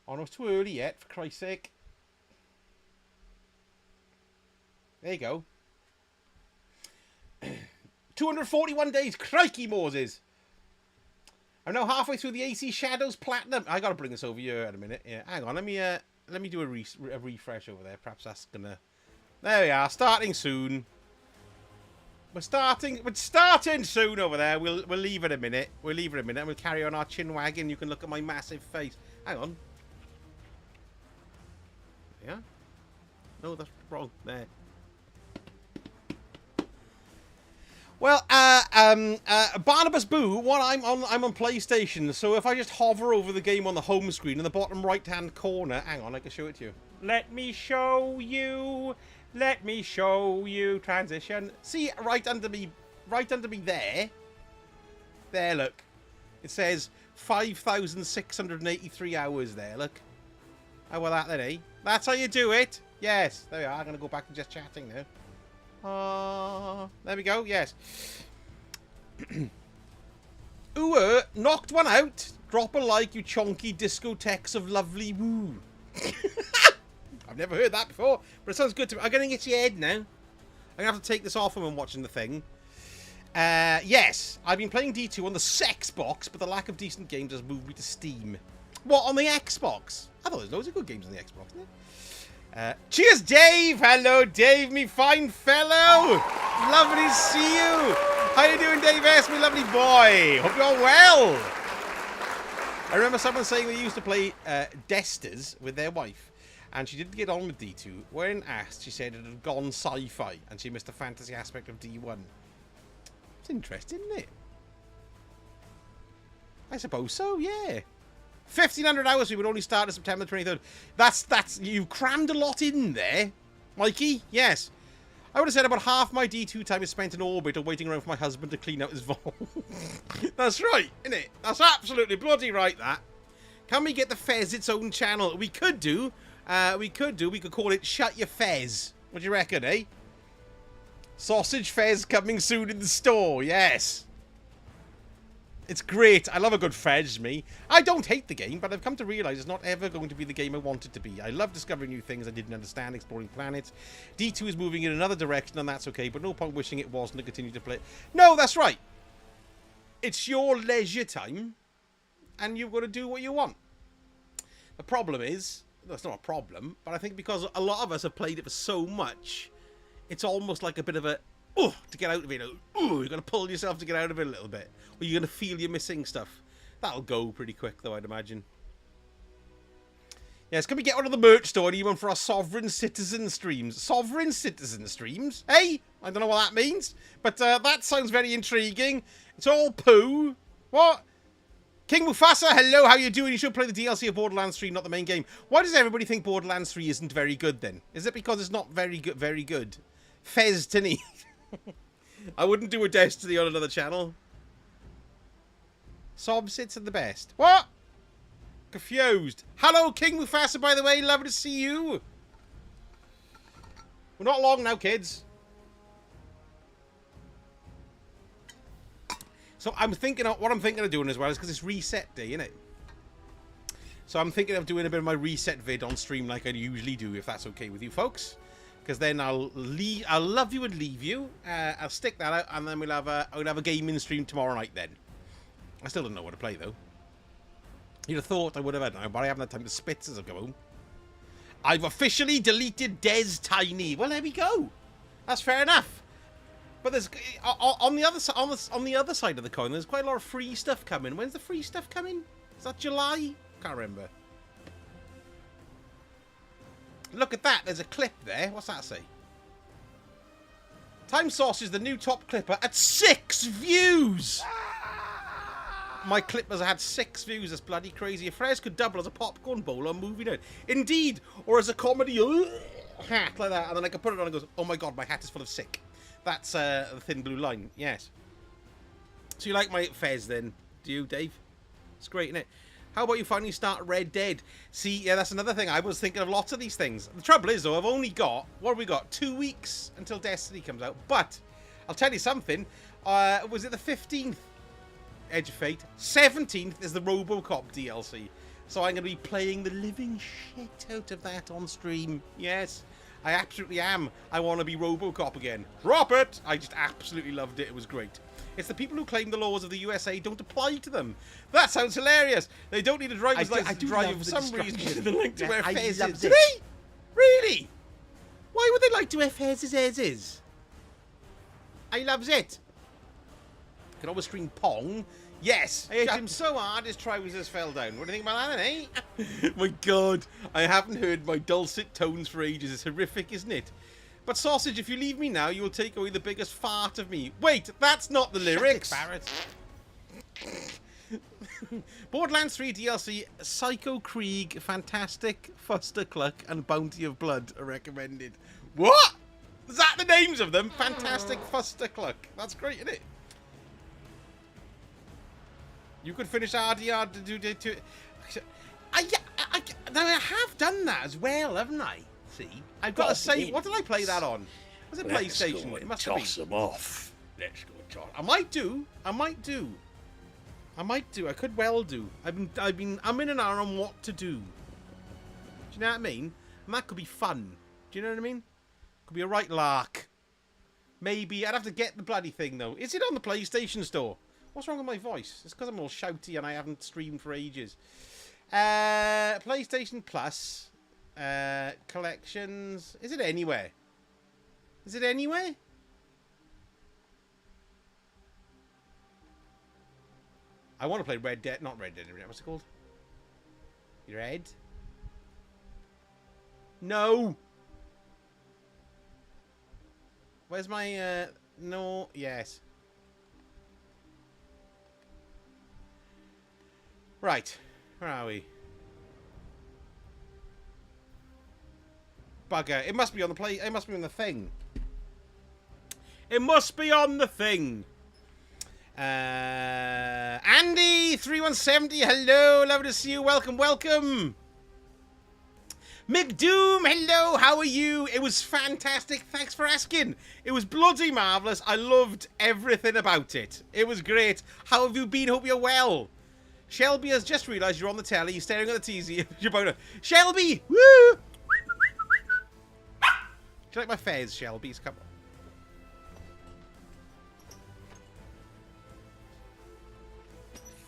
Oh, no, it's too early yet, for Christ's sake. There you go. 241 days. Crikey, Moses. I'm now halfway through the AC Shadows Platinum. I got to bring this over here in a minute. Yeah, hang on, let me do a refresh over there. Perhaps that's gonna... There we are, starting soon. We're starting soon over there. We'll leave it a minute. We'll leave it a minute and we'll carry on our chin wagging. You can look at my massive face. Hang on. Yeah? No, that's wrong. There. Well, Barnabas Boo, I'm on PlayStation, so if I just hover over the game on the home screen in the bottom right-hand corner, hang on, I can show it to you. Let me show you. Let me show you. Transition. See, right under me there. There, look. It says 5,683 hours there, look. How about that then, eh? That's how you do it. Yes, there we are. I'm going to go back to just chatting now. There we go, yes. Ooh, knocked one out. Drop a like, you chonky discotheques of lovely woo. I've never heard that before, but it sounds good to me. I'm getting itchy head now. I'm going to have to take this off when I'm watching the thing. Yes, I've been playing D2 on the sex box, but the lack of decent games has moved me to Steam. What, on the Xbox? I thought there was loads of good games on the Xbox, isn't there? Cheers, Dave! Hello, Dave, me fine fellow! Lovely to see you! How you doing, Dave S, me lovely boy? Hope you're all well! I remember someone saying they used to play Desters with their wife, and she didn't get on with D2. When asked, she said it had gone sci-fi, and she missed the fantasy aspect of D1. It's interesting, isn't it? I suppose so, yeah. 1,500 hours, we would only start on September 23rd. That's, you crammed a lot in there, Mikey, yes. I would have said about half my D2 time is spent in orbit or waiting around for my husband to clean out his vault. That's right, isn't it? That's absolutely bloody right, that. Can we get the Fez its own channel? We could do. We could call it Shut Your Fez. What do you reckon, eh? Sausage Fez coming soon in the store, yes. It's great. I love a good Fez, me. I don't hate the game, but I've come to realise it's not ever going to be the game I want it to be. I love discovering new things I didn't understand, exploring planets. D2 is moving in another direction, and that's okay, but no point wishing it wasn't to continue to play it. No, that's right. It's your leisure time, and you've got to do what you want. The problem is, well, it's not a problem, but I think because a lot of us have played it for so much, it's almost like a bit of a, to get out of it. You've got to pull yourself to get out of it a little bit. Or you're going to feel you're missing stuff. That'll go pretty quick, though, I'd imagine. Yes, can we get one of the merch store and even for our Sovereign Citizen streams? Sovereign Citizen streams? Hey? I don't know what that means. But that sounds very intriguing. It's all poo. What? King Mufasa, hello, how you doing? You should play the DLC of Borderlands 3, not the main game. Why does everybody think Borderlands 3 isn't very good, then? Is it because it's not very good? Very good? Fez to me. I wouldn't do a Destiny on another channel. Sob sits at the best. What? Confused. Hello, King Mufasa, by the way. Lovely to see you. We're not long now, kids. So I'm thinking of, what I'm thinking of doing as well is because it's reset day, isn't it? So I'm thinking of doing a bit of my reset vid on stream like I usually do, if that's okay with you folks. Because then I'll love you and leave you. I'll stick that out, and then we'll have a gaming stream tomorrow night. Then I still don't know what to play though. You'd have thought I would have had now, but I haven't had time to spit since I've come home. I've officially deleted Des Tiny. Well, there we go. That's fair enough. But there's on the other side of the coin, there's quite a lot of free stuff coming. When's the free stuff coming? Is that July? Can't remember. Look at that. There's a clip there. What's that say? Time Sauce is the new top clipper at 6 views. My clippers had 6 views. That's bloody crazy. If Frez could double as a popcorn bowl on movie night. Indeed. Or as a comedy hat like that. And then I could put it on and goes, oh my god, my hat is full of sick. That's the thin blue line. Yes. So you like my Fez then? Do you, Dave? It's great, isn't it? How about you finally start Red Dead? See, yeah, that's another thing. I was thinking of lots of these things. The trouble is, though, I've only got, what have we got? 2 weeks until Destiny comes out. But I'll tell you something. Was it the 15th? Edge of Fate. 17th is the RoboCop DLC. So I'm going to be playing the living shit out of that on stream. Yes, I absolutely am. I want to be RoboCop again. Drop it! I just absolutely loved it. It was great. It's the people who claim the laws of the USA don't apply to them. That sounds hilarious. They don't need a driver's license to drive for some reason. The link to where Fez is. Do they? Really? Why would they like to wear Fez's is? I loves it. You can always stream Pong. Yes. I hit him so hard his trousers fell down. What do you think about that, eh? My God. I haven't heard my dulcet tones for ages. It's horrific, isn't it? But Sausage, if you leave me now, you will take away the biggest fart of me. Wait, that's not the lyrics. Shut it, Barrett. Borderlands 3 DLC, Psycho Krieg, Fantastic, Fuster Cluck, and Bounty of Blood are recommended. What? Is that the names of them? Fantastic, Fuster Cluck. That's great, isn't it? You could finish RDR to do... I have done that as well, haven't I? See, I've got to say, what did I play that on? Was it PlayStation? It must have been. Toss them off. Let's go and toss. I might do. I could well do. I'm in an hour on what to do. Do you know what I mean? And that could be fun. Do you know what I mean? Could be a right lark. Maybe I'd have to get the bloody thing though. Is it on the PlayStation Store? What's wrong with my voice? It's because I'm all shouty and I haven't streamed for ages. PlayStation Plus. Collections. Is it anywhere? Is it anywhere? I want to play Red Dead. Not Red Dead. What's it called? Red? No. Where's my, no, yes. Right. Where are we? Bugger. It must be on the play. It must be on the thing. It must be on the thing. Andy 3170. Hello. Love to see you. Welcome. Welcome. McDoom. Hello. How are you? It was fantastic. Thanks for asking. It was bloody marvellous. I loved everything about it. It was great. How have you been? Hope you're well. Shelby has just realised you're on the telly. You're staring at the TV. You're about to... Shelby! Woo! Do you like my fez, Shelby? Come on.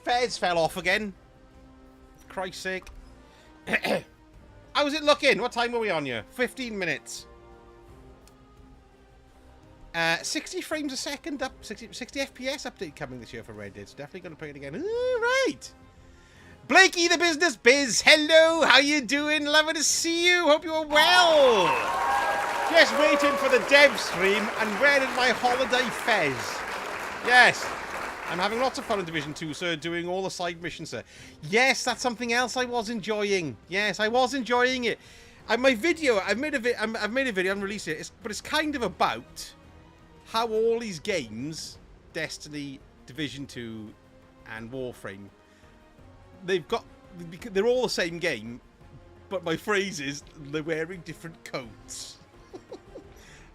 Fez fell off again. For Christ's sake. How was it looking? What time were we on here? 15 minutes. 60 frames a second up, 60 FPS update coming this year for Red Dead. So definitely going to play it again. All right. Blakey the Business Biz. Hello. How you doing? Lovely to see you. Hope you are well. Just waiting for the Devstream and wearing my holiday fez. Yes. I'm having lots of fun in Division 2, sir, doing all the side missions, sir. Yes, that's something else I was enjoying. Yes, I was enjoying it. My video, I've made a video, I haven't released it, but it's kind of about how all these games, Destiny, Division 2, and Warframe, they're all the same game, but my phrase is, they're wearing different coats.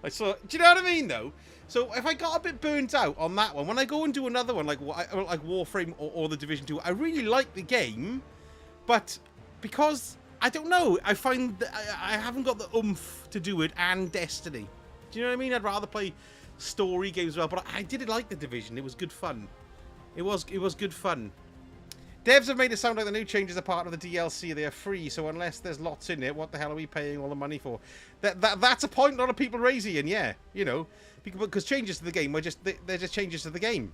Do you know what I mean, though? So if I got a bit burnt out on that one, when I go and do another one, like Warframe or the Division 2, I really like the game, but because, I don't know, I find that I haven't got the oomph to do it and Destiny. Do you know what I mean? I'd rather play story games as well, but I did like the Division. It was good fun. It was good fun. Devs have made it sound like the new changes are part of the DLC. They are free, so unless there's lots in it, what the hell are we paying all the money for? That's a point a lot of people raising, and yeah, you know, because changes to the game they're just changes to the game.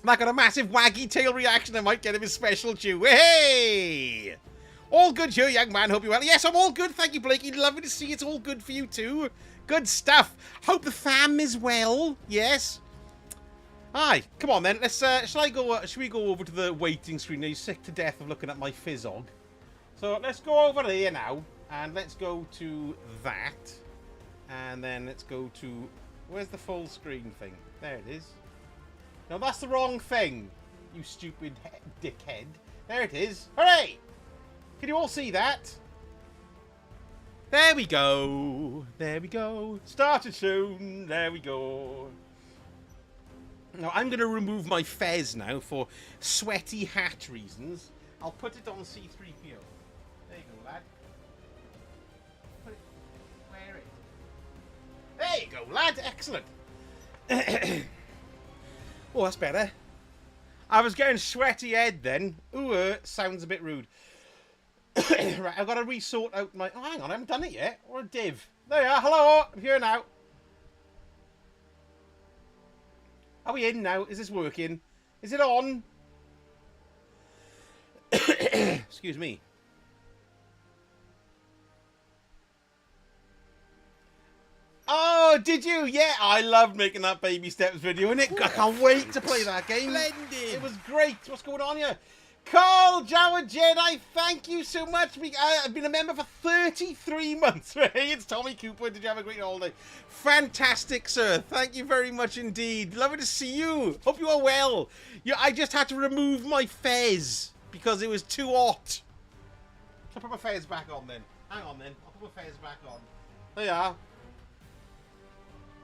Like on a massive waggy tail reaction, I might get him his special chew. Hey! All good here, young man. Hope you're well. Yes, I'm all good. Thank you, Blakey. Lovely to see it's all good for you too. Good stuff. Hope the fam is well. Yes. Aye, come on then. Let's. Should we go over to the waiting screen? Now, you're sick to death of looking at my fizzog. So let's go over here now, and let's go to that, and then let's go to where's the full screen thing? There it is. No, that's the wrong thing. You stupid dickhead. There it is. Hooray! Can you all see that? There we go. There we go. Started soon. There we go. Now, I'm going to remove my fez now for sweaty hat reasons. I'll put it on C3PO. There you go, lad. Put it, wear it. There you go, lad. Excellent. Oh, that's better. I was getting sweaty head then. Ooh, sounds a bit rude. Right, I've got to resort out my... Oh, hang on, I haven't done it yet. Or a div. There you are. Hello, I'm here now. Are we in now? Is this working? Is it on? Excuse me. Oh, did you? Yeah, I loved making that baby steps video, and I can't wait to play that game. Splendid. It was great. What's going on here? Carl Jawa Jedi, thank you so much. I've been a member for 33 months. Hey, it's Tommy Cooper. Did you have a great holiday? Fantastic, sir. Thank you very much indeed. Lovely to see you. Hope you are well. Yeah, I just had to remove my fez because it was too hot. I'll put my fez back on then. Hang on then. I'll put my fez back on. There you are.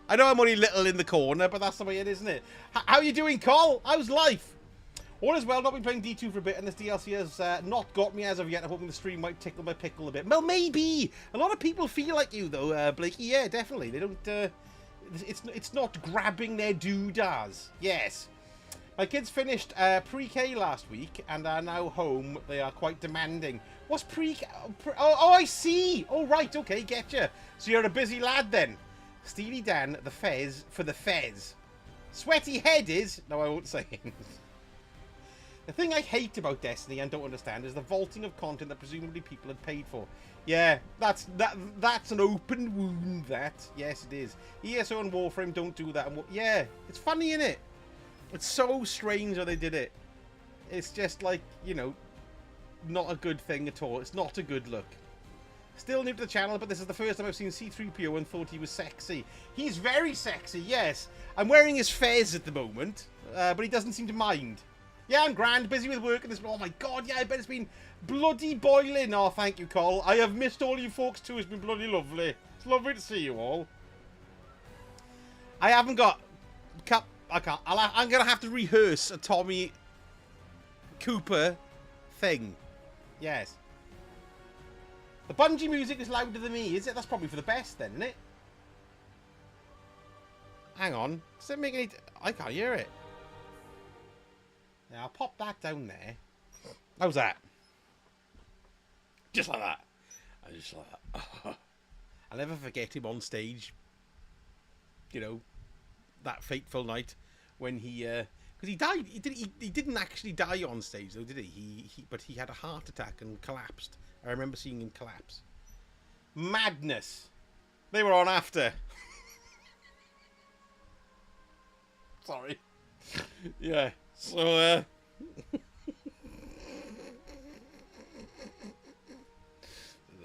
I know I'm only little in the corner, but that's the way it is, isn't it? How you doing, Carl? How's life? All is well, not been playing D2 for a bit, and this DLC has not got me as of yet. I'm hoping the stream might tickle my pickle a bit. Well, maybe. A lot of people feel like you, though, Blakey. Yeah, definitely. They don't... it's not grabbing their doodahs. Yes. My kids finished pre-K last week and are now home. They are quite demanding. What's pre-K? Oh, I see. Oh, right. Okay, getcha. So you're a busy lad then. Steely Dan, the Fez for the Fez. Sweaty head is... No, I won't say it. The thing I hate about Destiny and don't understand is the vaulting of content that presumably people had paid for. Yeah, that's an open wound, that. Yes, it is. ESO and Warframe don't do that. And yeah, it's funny, innit? It's so strange how they did it. It's just like, you know, not a good thing at all. It's not a good look. Still new to the channel, but this is the first time I've seen C-3PO and thought he was sexy. He's very sexy, yes. I'm wearing his fez at the moment, but he doesn't seem to mind. Yeah, I'm grand, busy with work and this. Oh my god, yeah, I bet it's been bloody boiling. Oh, thank you, Cole. I have missed all you folks too. It's been bloody lovely. It's lovely to see you all. I haven't got... I can't. I'm going to have to rehearse a Tommy Cooper thing. Yes. The Bungie music is louder than me, is it? That's probably for the best then, isn't it? Hang on. Does it make any... I can't hear it. Yeah, I'll pop that down there. How's that? Just like that. Just like that. I'll never forget him on stage. You know, that fateful night when he... Because he died. He didn't actually die on stage, though, did he? But he had a heart attack and collapsed. I remember seeing him collapse. Madness. They were on after. Sorry. Yeah. So, a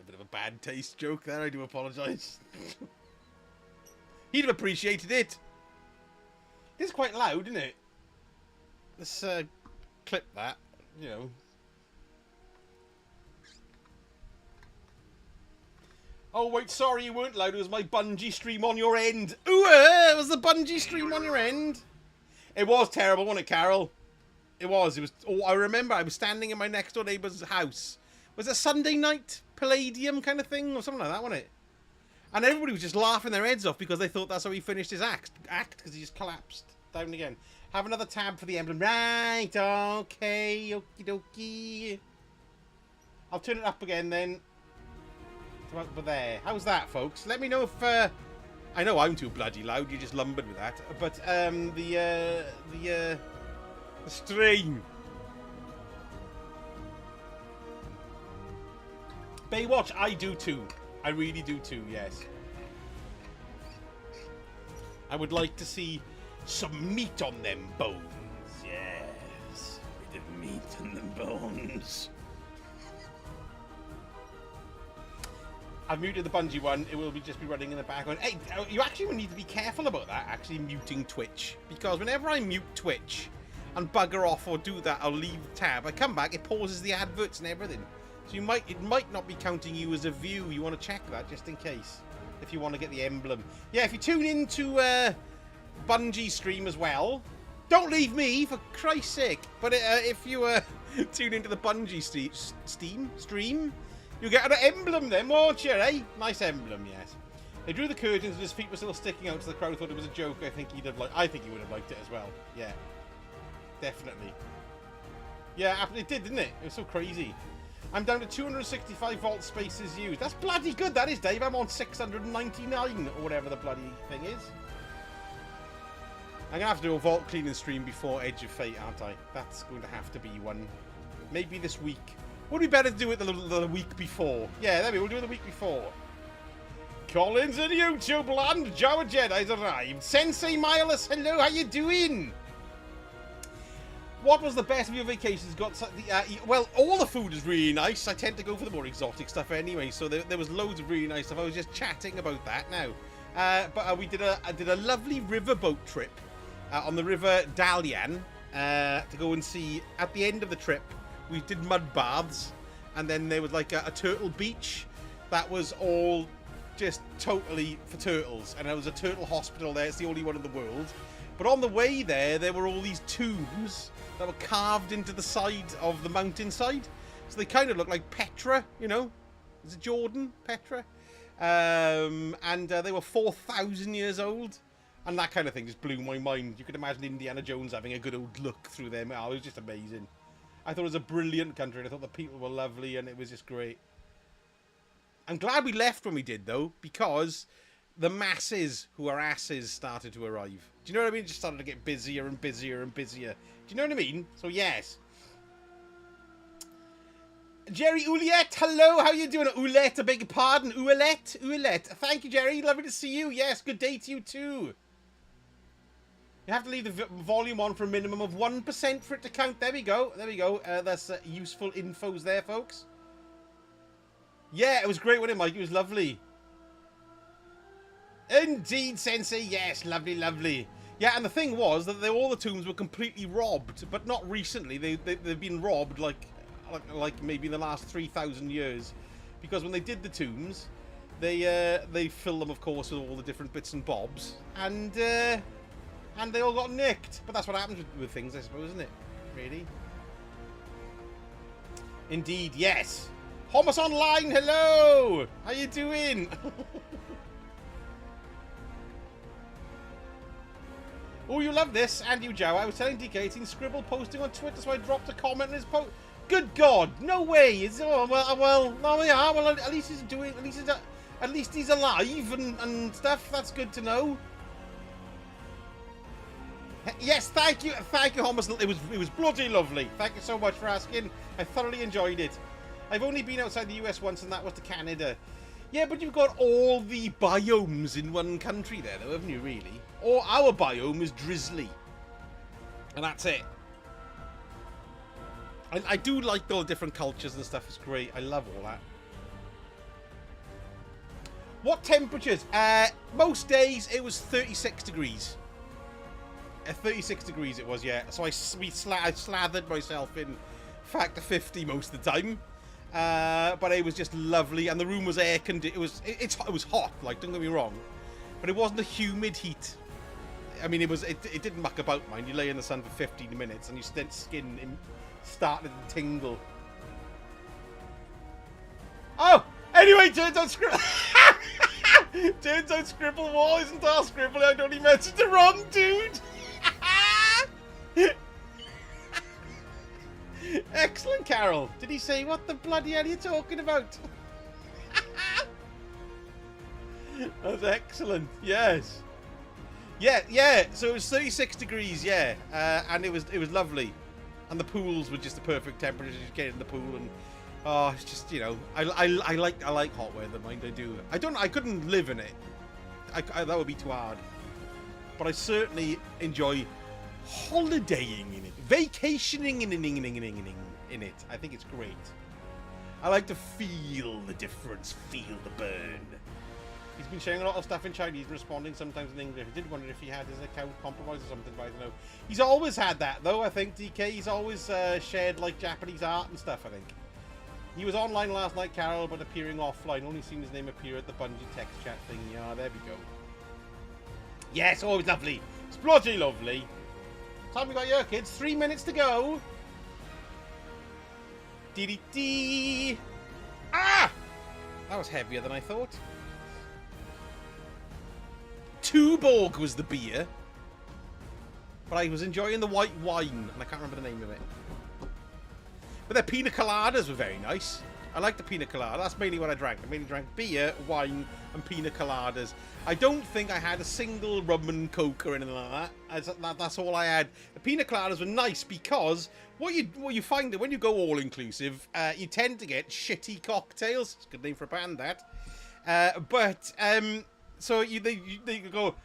bit of a bad taste joke there. I do apologise. He'd have appreciated it. It's quite loud, isn't it? Let's clip that, you know. Oh, wait, sorry, you weren't loud. It was my Bungie stream on your end. Ooh, it was the Bungie stream on your end. It was terrible, wasn't it, Carol? It was. Oh, I remember I was standing in my next door neighbour's house. Was it a Sunday night Palladium kind of thing? Or something like that, wasn't it? And everybody was just laughing their heads off because they thought that's how he finished his act because he just collapsed down again. Have another tab for the emblem. Right, okay, okie dokie. I'll turn it up again then. But there. How's that, folks? Let me know if... I know I'm too bloody loud. You just lumbered with that. But the stream. Baywatch, I do too. I really do too, yes. I would like to see some meat on them bones. Yes. A bit of meat on them bones. I've muted the Bungie one. It will just be running in the background. Hey, you actually need to be careful about that, actually muting Twitch. Because whenever I mute Twitch and bugger off or do that, I'll leave the tab. I come back, it pauses the adverts and everything. So it might not be counting you as a view. You want to check that just in case. If you want to get the emblem. Yeah, if you tune into Bungie stream as well, don't leave me, for Christ's sake. But if you tune into the Bungie stream, you get an emblem then, won't you, eh? Nice emblem, yes. They drew the curtains and his feet were still sticking out, so the crowd thought it was a joke. I think he would have liked it as well. Yeah. Definitely. Yeah, it did, didn't it? It was so crazy. I'm down to 265 vault spaces used. That's bloody good, that is, Dave. I'm on 699, or whatever the bloody thing is. I'm going to have to do a vault cleaning stream before Edge of Fate, aren't I? That's going to have to be one. Maybe this week. Would be better to do it the week before. Yeah, there we go. We'll do it the week before. Collins in YouTube land. Jawa Jedi's arrived. Sensei Miles, hello. How you doing? What was the best of your vacations? Well, all the food is really nice. I tend to go for the more exotic stuff anyway. So there was loads of really nice stuff. I was just chatting about that now. But we did a lovely riverboat trip on the River Dalian to go and see. At the end of the trip, we did mud baths, and then there was like a turtle beach that was all just totally for turtles, and there was a turtle hospital there. It's the only one in the world. But on the way there were all these tombs that were carved into the side of the mountainside, so they kind of look like Petra, you know. Is it Jordan? Petra? And they were 4,000 years old. And that kind of thing just blew my mind. You could imagine Indiana Jones having a good old look through them. Oh, it was just amazing. I thought it was a brilliant country. And I thought the people were lovely, and it was just great. I'm glad we left when we did, though, because the masses who are asses started to arrive. Do you know what I mean? It just started to get busier and busier and busier. Do you know what I mean? So, yes. Jerry Ouellette, hello, how you doing? Ouellette, I beg your pardon. Ouellette. Thank you, Jerry. Lovely to see you. Yes, good day to you, too. You have to leave the volume on for a minimum of 1% for it to count. There we go. That's useful infos there, folks. Yeah, it was great with him, Mike. It was lovely. Indeed, Sensei. Yes, lovely. Yeah, and the thing was that all the tombs were completely robbed, but not recently. They've been robbed like maybe in the last 3,000 years, because when they did the tombs, they filled them, of course, with all the different bits and bobs, and they all got nicked. But that's what happens with things, I suppose, isn't it? Really? Indeed, yes. Homos Online, hello! How you doing? Oh, you love this, and you, Joe. I was telling DK, it's in Scribble posting on Twitter, so I dropped a comment in his post. Good God, no way! Well, no, yeah. Well, at least he's doing. At least he's alive and stuff. That's good to know. Yes, thank you, Homos. It was bloody lovely. Thank you so much for asking. I thoroughly enjoyed it. I've only been outside the US once, and that was to Canada. Yeah, but you've got all the biomes in one country there, though, haven't you, really? Or our biome is drizzly. And that's it. I do like all the different cultures and stuff. It's great. I love all that. What temperatures? Most days, it was 36 degrees. 36 degrees it was, yeah. So I slathered myself in factor 50 most of the time. But it was just lovely, and the room was air conditioned. It was hot, like, don't get me wrong, but it wasn't a humid heat. I mean, it didn't muck about, mind. You lay in the sun for 15 minutes and your skin started to tingle. Oh, anyway, turns out Scribble Wall isn't our Scribble. I only mentioned the wrong dude. Excellent, Carol. Did he say, what the bloody hell are you talking about? That's excellent. Yes. Yeah. So it was 36 degrees, yeah. And it was lovely. And the pools were just the perfect temperature to get in the pool, and oh, it's just, you know, I like hot weather, mind. I do. I couldn't live in it. That would be too hard. But I certainly enjoy holidaying in it, vacationing in it. I think it's great. I like to feel the difference, feel the burn. He's been sharing a lot of stuff in Chinese and responding sometimes in English. I did wonder if he had his account compromised or something, but I don't know. He's always had that, though, I think, DK. He's always shared, like, Japanese art and stuff, I think. He was online last night, Carol, but appearing offline. Only seen his name appear at the Bungie text chat thing. Yeah, there we go. Yes, always lovely. It's bloody lovely. Time we got your kids. 3 minutes to go. Dee-dee-dee. Ah! That was heavier than I thought. Tuborg was the beer. But I was enjoying the white wine, and I can't remember the name of it. But their pina coladas were very nice. I like the pina colada. That's mainly what I drank. I mainly drank beer, wine, and pina coladas. I don't think I had a single rum and coke or anything like that. That's all I had. The pina coladas were nice because what you find that when you go all inclusive, you tend to get shitty cocktails. It's a good name for a band, that. So they go.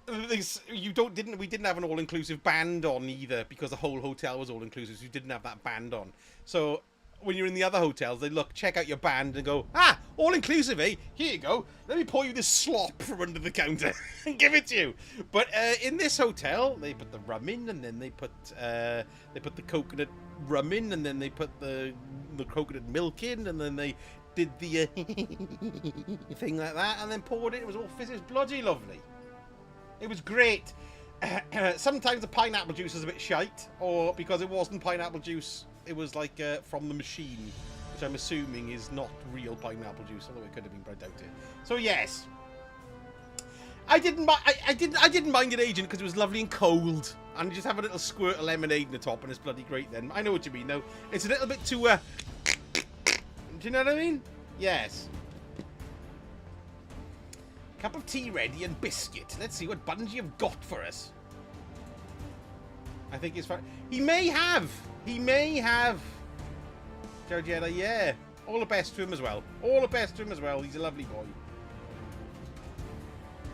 We didn't have an all-inclusive band on either, because the whole hotel was all-inclusive, so you didn't have that band on. So when you're in the other hotels, they check out your band and go, ah, all-inclusive, eh? Here you go. Let me pour you this slop from under the counter and give it to you. But in this hotel, they put the rum in, and then they put the coconut rum in, and then they put the coconut milk in, and then they did the thing like that, and then poured it. It was all fizzy. It was bloody lovely. It was great. Sometimes the pineapple juice was a bit shite, or because it wasn't pineapple juice, it was like from the machine, which I'm assuming is not real pineapple juice, although it could have been, but I doubt it. So yes. I didn't mind it aging because it was lovely and cold, and you just have a little squirt of lemonade in the top, and it's bloody great. Then I know what you mean. Though it's a little bit too. Do you know what I mean? Yes. Cup of tea ready and biscuit. Let's see what Bungie have got for us. I think it's fine. He may have. Joe Jedi, yeah. All the best to him as well. All the best to him as well. He's a lovely boy.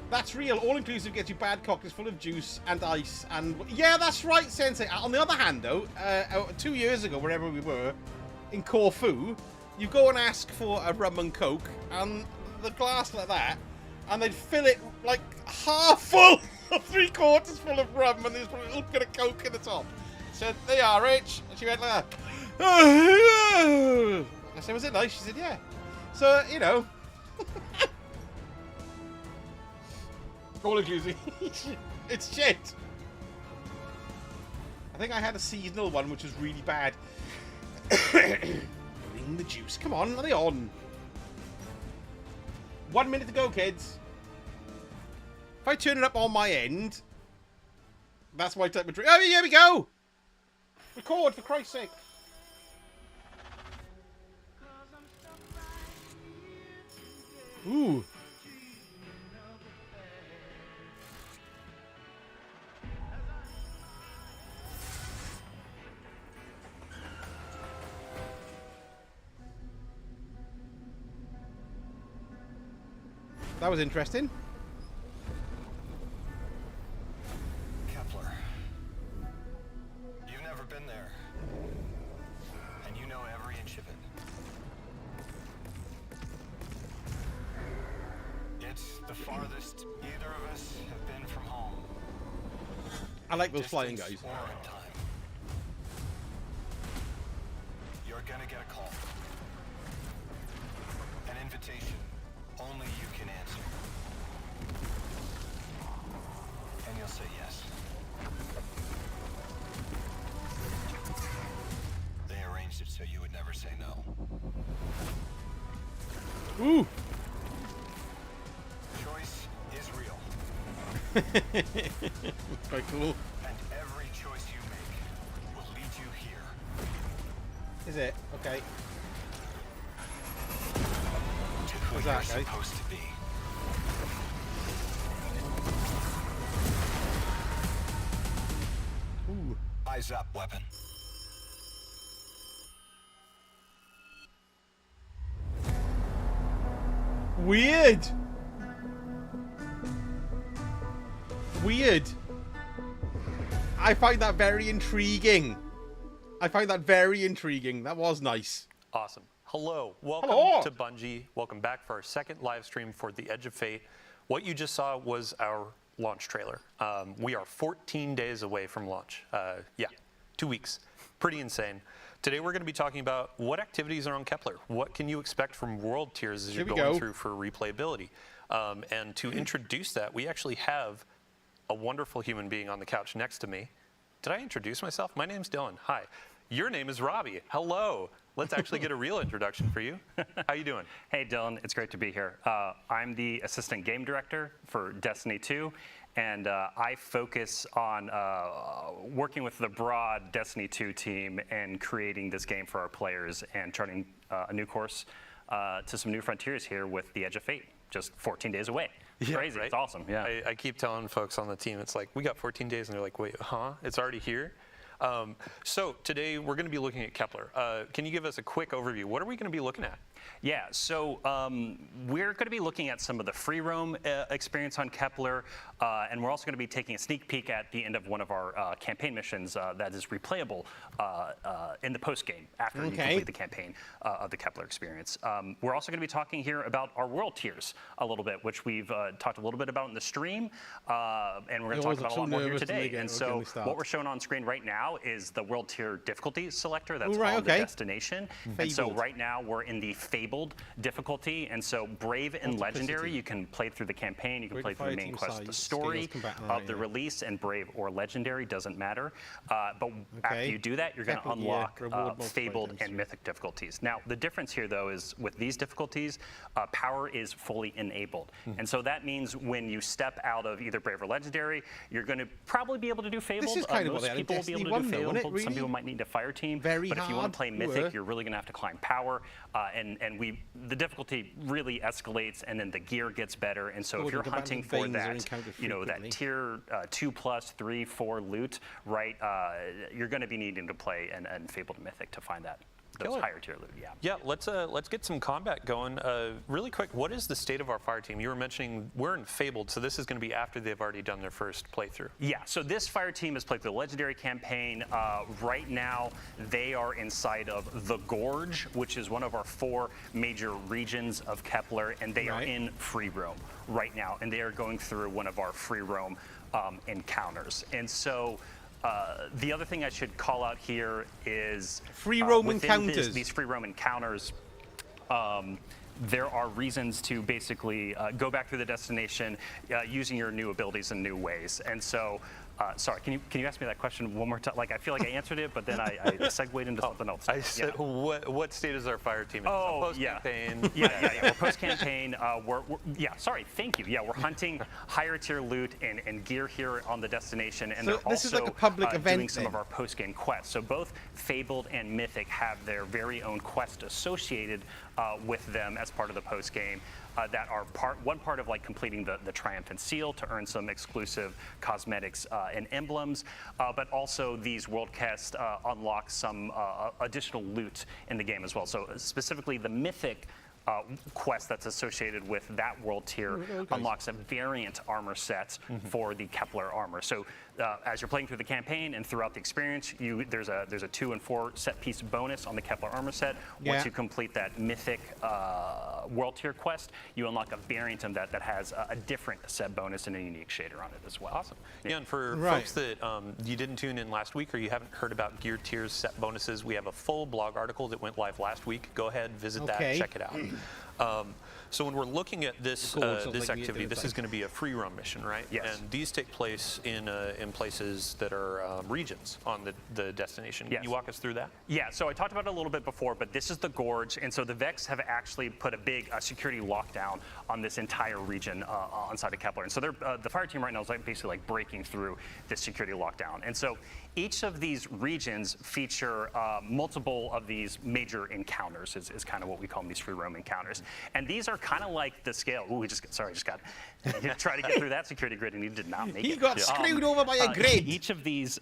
That's real. All-inclusive gets you bad cocktails full of juice and ice. And yeah, that's right, Sensei. On the other hand, though, 2 years ago, wherever we were, in Corfu, you go and ask for a rum and coke, and the glass like that, and they'd fill it like half full, or 3/4 full of rum, and there's a little bit of coke in the top. So they are rich. And she went like that. I said, was it nice? She said, yeah. So, you know. All inclusive. It's shit. I think I had a seasonal one, which was really bad. Bring the juice. Come on, are they on? 1 minute to go, kids. If I turn it up on my end, that's my type of drink. Oh, here we go. Record, for Christ's sake. Ooh. That was interesting. Kepler. You've never been there. And you know every inch of it. It's the farthest either of us have been from home. I like those flying guys. Distance or in time. You're gonna get a call. An invitation. Only you can answer. And you'll say yes. They arranged it so you would never say no. Ooh. Choice is real. Quite cool. And every choice you make will lead you here. Is it? Okay. To who What's you're that, guys? supposed to be. Ooh. Eyes up, weapon. Weird. Weird. I find that very intriguing. That was nice. Awesome. Hello. Welcome Hello. to Bungie. Welcome back for our second live stream for The Edge of Fate. What you just saw was our launch trailer. We are 14 days away from launch. 2 weeks. Pretty insane. Today we're going to be talking about what activities are on Kepler. What can you expect from world tiers as you're going through for replayability? And to introduce that, we actually have a wonderful human being on the couch next to me. Did I introduce myself? My name's Dylan. Hi. Your name is Robbie. Hello. Let's actually get a real introduction for you. How you doing? Hey, Dylan. It's great to be here. I'm the assistant game director for Destiny 2, and I focus on working with the broad Destiny 2 team and creating this game for our players and charting a new course to some new frontiers here with The Edge of Fate, just 14 days away. Yeah, Crazy. right? It's awesome. Yeah. I keep telling folks on the team, it's like, we got 14 days, and they're like, wait, huh? It's already here? So today we're going to be looking at Kepler. Can you give us a quick overview? What are we going to be looking at? Yeah, so we're going to be looking at some of the free roam experience on Kepler, and we're also going to be taking a sneak peek at the end of one of our campaign missions that is replayable in the post-game after you complete the campaign of the Kepler experience. We're also going to be talking here about our world tiers a little bit, which we've talked a little bit about in the stream, and we're going to talk about a lot more here today. And so what we're showing on screen right now now is the world tier difficulty selector that's right, on the okay. destination. And so Fabled. right now we're in the Fabled difficulty. And so Brave and Legendary, you can play through the campaign, you can play through the main quest, the story of the release, and Brave or Legendary, doesn't matter. But after you do that, you're going to Fabled, unlock reward Fabled multiplier and Mythic difficulties. Now, the difference here, though, is with these difficulties, power is fully enabled. And so that means when you step out of either Brave or Legendary, you're going to probably be able to do Fabled. This is kind of what Most they had in people will be able to Destiny 1 do though, Fabled. wasn't it, Some really? people might need a fire team. Very but if you want to play hard Mythic, work. you're really going to have to climb power. And the difficulty really escalates, and then the gear gets better. And so if you're hunting for that, that tier 2+, 3, 4 loot, right, you're going to be needing to play and Fabled Mythic to find that. Those higher tier loot, Yeah, let's get some combat going. Really quick, what is the state of our fire team? You were mentioning we're in Fabled, so this is going to be after they've already done their first playthrough. Yeah, so this fire team has played the Legendary campaign. Right now, they are inside of the Gorge, which is one of our 4 major regions of Kepler, and they are in free roam right now, and they are going through one of our free roam encounters. And so the other thing I should call out here is free roam within encounters. These free roam encounters, there are reasons to basically go back through the destination using your new abilities in new ways. And so, sorry, can you ask me that question one more time? Like, I feel like I answered it, but then I segued into something else. I said, what state is our fire team in? Post-campaign? Yeah, we're post-campaign. Sorry, thank you. Yeah, we're hunting higher tier loot and gear here on the destination, and So they're this is also like a public event doing some then? of our post-game quests. So both Fabled and Mythic have their very own quest associated with them as part of the post-game. That are one part of like completing the Triumphant Seal to earn some exclusive cosmetics and emblems, but also these world quests unlock some additional loot in the game as well. So specifically the Mythic quest that's associated with that world tier unlocks a variant armor set for the Kepler armor. So as you're playing through the campaign and throughout the experience, there's a 2 and 4 set piece bonus on the Kepler armor set. Once you complete that Mythic world tier quest, you unlock a variant of that has a different set bonus and a unique shader on it as well. Awesome. Yeah, and for folks that you didn't tune in last week or you haven't heard about gear tiers set bonuses, we have a full blog article that went live last week. Go ahead, visit that, check it out. So when we're looking at this this activity, this is going to be a free roam mission, right? Yes. And these take place in places that are regions on the destination. Yes. Can you walk us through that? Yeah, so I talked about it a little bit before, but this is the Gorge, and so the Vex have actually put a big security lockdown on this entire region on side of Kepler. And so the fire team right now is basically like breaking through this security lockdown. And so each of these regions feature multiple of these major encounters, is kind of what we call them, these free roam encounters. And these are kind of like the scale. Ooh, just got try to get through that security grid, and he did not make it. He got screwed over by a grid. Each of these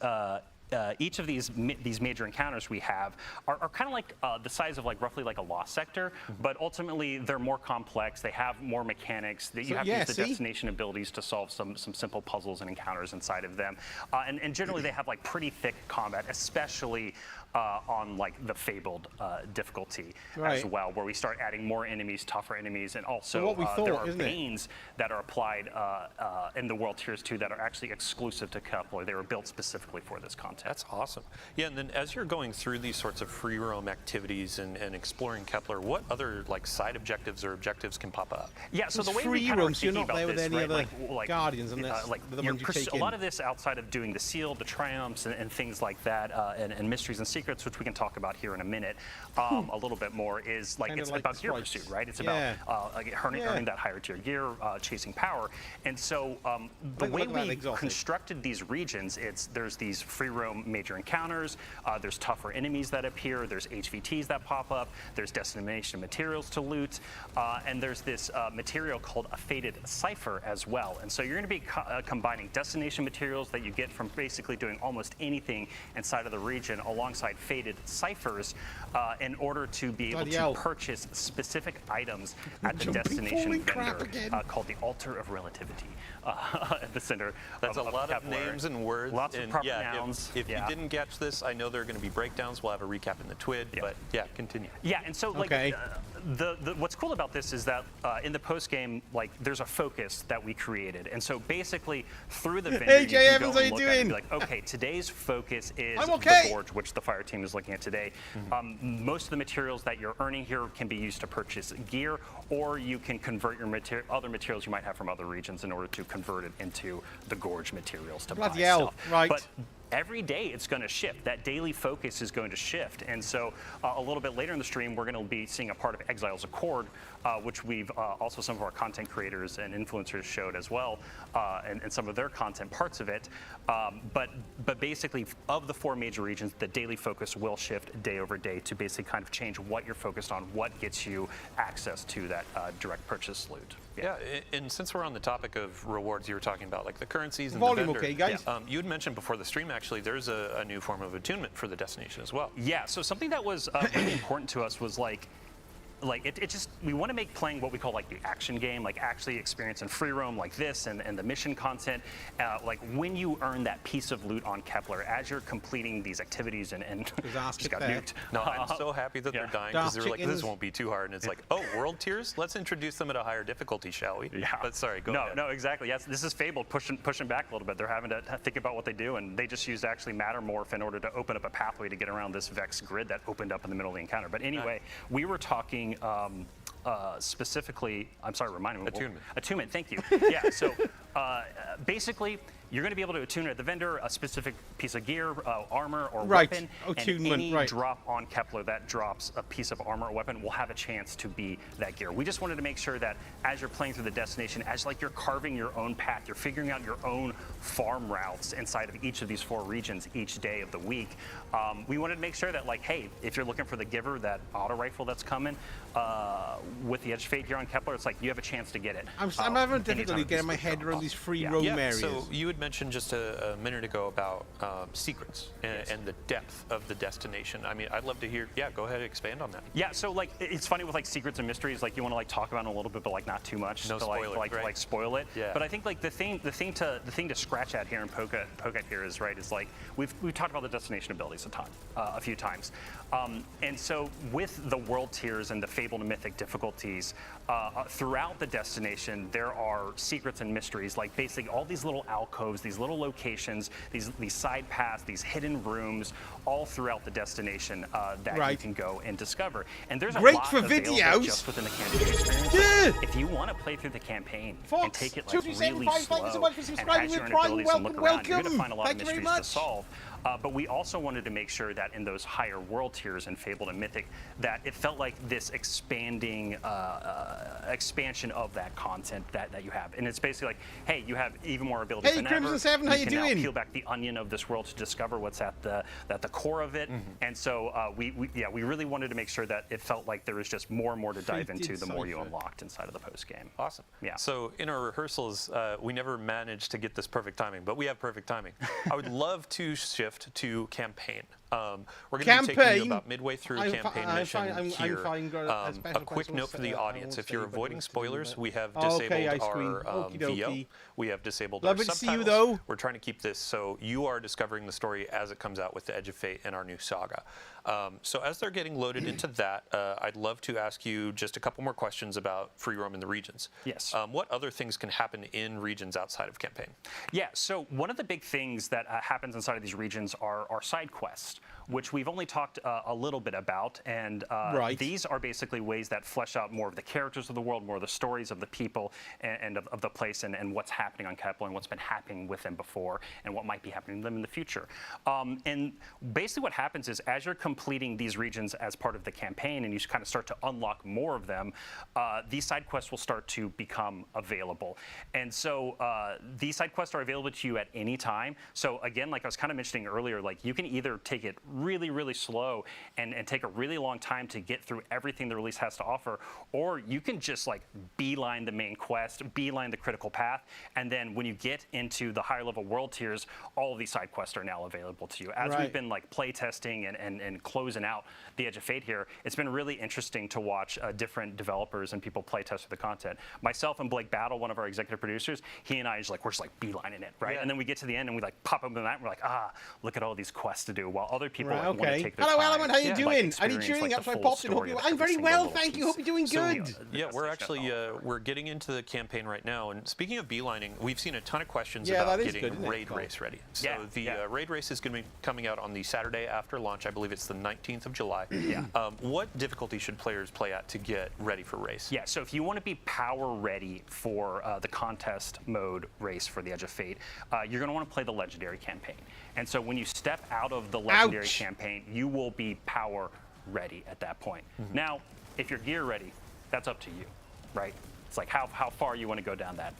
major encounters we have are kind of like the size of like roughly like a lost sector, but ultimately they're more complex. They have more mechanics. That you have to use the destination abilities to solve some simple puzzles and encounters inside of them. And generally they have like pretty thick combat, especially on like the Fabled difficulty as well, where we start adding more enemies, tougher enemies, and also there are banes that are applied in the World Tiers 2 that are actually exclusive to Kepler. They were built specifically for this content. That's awesome. Yeah, and then as you're going through these sorts of free roam activities and exploring Kepler, what other like side objectives or objectives can pop up? Yeah, so the way free we kind of roam, so you're not there with any other like Guardians, unless the ones you take a lot of this outside of doing the Seal, the Triumphs, and things like that, and Mysteries and Secrets, which we can talk about here in a minute, a little bit more, is like it's about gear pursuit, right? It's about earning that higher tier gear, chasing power, and so the way we constructed these regions, there's these free roam major encounters, there's tougher enemies that appear, there's HVTs that pop up, there's destination materials to loot, and there's this material called a Fated Cipher as well. And so you're going to be combining destination materials that you get from basically doing almost anything inside of the region alongside Fated Ciphers in order to be able to purchase specific items at the destination vendor called the Altar of Relativity at the center. That's of a lot of Kepler. names and words. Lots of proper nouns. If you didn't catch this, I know there are going to be breakdowns. We'll have a recap in the TWID, but yeah, continue. Yeah, and so like what's cool about this is that in the post game, like there's a focus that we created, and so basically through the vendor, Hey, you Jay can Evans, go how and you look at it and doing? be like, okay, today's focus is I'm okay. the gorge, which the fire team is looking at today. Most of the materials that you're earning here can be used to purchase gear, or you can convert your other materials you might have from other regions in order to convert it into the gorge materials to Bloody buy hell, stuff. right. But every day it's going to shift. That daily focus is going to shift. And so a little bit later in the stream, we're going to be seeing a part of Exile's Accord, which we've also some of our content creators and influencers showed as well, and some of their content parts of it. But basically, of the 4 major regions, the daily focus will shift day over day to basically kind of change what you're focused on, what gets you access to that direct purchase loot. Yeah, and since we're on the topic of rewards, you were talking about like the currencies and Volume, the vendor. okay, guys? You had mentioned before the stream, actually, there's a new form of attunement for the destination as well. Yeah, so something that was really important to us was like it just, we want to make playing what we call like the action game, like actually experiencing free roam like this and the mission content, like when you earn that piece of loot on Kepler as you're completing these activities and just got nuked. No, I'm so happy that they're dying because they're like, this chickens. won't be too hard. And it's like, oh, world tiers? Let's introduce them at a higher difficulty, shall we? Yeah. But sorry, go ahead. No, exactly. Yes, this is Fabled pushing back a little bit. They're having to think about what they do, and they just used actually matter morph in order to open up a pathway to get around this Vex grid that opened up in the middle of the encounter. But anyway, we were talking specifically, I'm sorry, remind me. Attunement. Attunement, thank you. Yeah, so basically, you're going to be able to attune at the vendor a specific piece of gear, armor, or Right. weapon. Attunement, and any right. drop on Kepler that drops a piece of armor or weapon will have a chance to be that gear. We just wanted to make sure that as you're playing through the destination, as like you're carving your own path, you're figuring out your own farm routes inside of each of these 4 regions each day of the week. We wanted to make sure that, like, hey, if you're looking for the Giver, that auto rifle that's coming with the Edge of Fate here on Kepler, it's like you have a chance to get it. I'm having anytime difficulty this getting my week. head around these free Yeah. roam Yeah, areas. so you had mentioned just a minute ago about secrets and the depth of the destination. I mean, I'd love to hear, go ahead and expand on that. Yeah, so like it's funny with like secrets and mysteries, like you want to like talk about it a little bit, but like not too much No to spoilers, right? like spoil it. Yeah. But I think like the thing to scratch at here and poke at here is right is like we've talked about the destination abilities a few times, and so with the world tiers and the fabled and mythic difficulties throughout the destination, there are secrets and mysteries, like basically all these little alcoves, these little locations, these side paths, these hidden rooms, all throughout the destination that you Right. can go and discover. And there's Great a lot for available videos. just within the campaign experience. Yeah. If you want to play through the campaign and Fox, take it like 2275, really thank you so slow much for and subscribing as with you're in Prime. abilities and look around, you're going Welcome. to find a lot Thank of you very mysteries much. to solve. But we also wanted to make sure that in those higher world tiers in Fabled and Mythic, that it felt like this expanding expansion of that content that you have. And it's basically like, hey, you have even more abilities Hey, than Crimson ever. Seven, how you can now doing? peel back the onion of this world to discover what's at the core of it. And so we really wanted to make sure that it felt like there was just more and more to dive Fated into the more you Cypher. unlocked inside of the post game. Awesome. Yeah. So in our rehearsals, we never managed to get this perfect timing, but we have perfect timing. I would love to shift to campaign. We're going to be taking you about midway through campaign mission here. A quick note for the audience: if you're avoiding spoilers, we have disabled our VO. We have disabled our Lovely to subtitles. see you, though. We're trying to keep this so you are discovering the story as it comes out with the Edge of Fate and our new saga. So as they're getting loaded into that, I'd love to ask you just a couple more questions about free roam in the regions. Yes. What other things can happen in regions outside of campaign? Yeah, so one of the big things that happens inside of these regions are side quests, which we've only talked a little bit about, and Right. these are basically ways that flesh out more of the characters of the world, more of the stories of the people and of the place, and what's happening on Kepler and what's been happening with them before and what might be happening to them in the future. And basically what happens is as you're completing these regions as part of the campaign and you kind of start to unlock more of them, these side quests will start to become available. And so these side quests are available to you at any time. So again, like I was kind of mentioning earlier, like you can either take it really, really slow and take a really long time to get through everything the release has to offer, or you can just like beeline the main quest, beeline the critical path, and then when you get into the higher level world tiers, all of these side quests are now available to you. As Right. we've been like play testing and closing out the Edge of Fate here, it's been really interesting to watch different developers and people play test for the content. Myself and Blake Battle, one of our executive producers, he and I we're just like beelining it, right? Yeah. And then we get to the end and we like pop open that and we're like, look at all these quests to do, while other people Right, want to okay. take the Hello, time Element. How you to, doing? like, I need experience, cheering like, up, the so I full popped in. story of I'm every very single well, little thank you. piece. Hope you're doing So, good. Yeah, we're Destination actually Holi. we're getting into the campaign right now. And speaking of beelining, we've seen a ton of questions Yeah, about that is getting good, isn't it, raid Cole? race ready. So Yeah, the yeah. raid race is going to be coming out on the Saturday after launch. I believe it's the 19th of July. Yeah. What difficulty should players play at to get ready for race? Yeah, so if you want to be power ready for the contest mode race for the Edge of Fate, you're going to want to play the Legendary campaign. And so when you step out of the Legendary Ouch. campaign, you will be power ready at that point. Now, if you're gear ready, that's up to you, right? It's like how far you want to go down that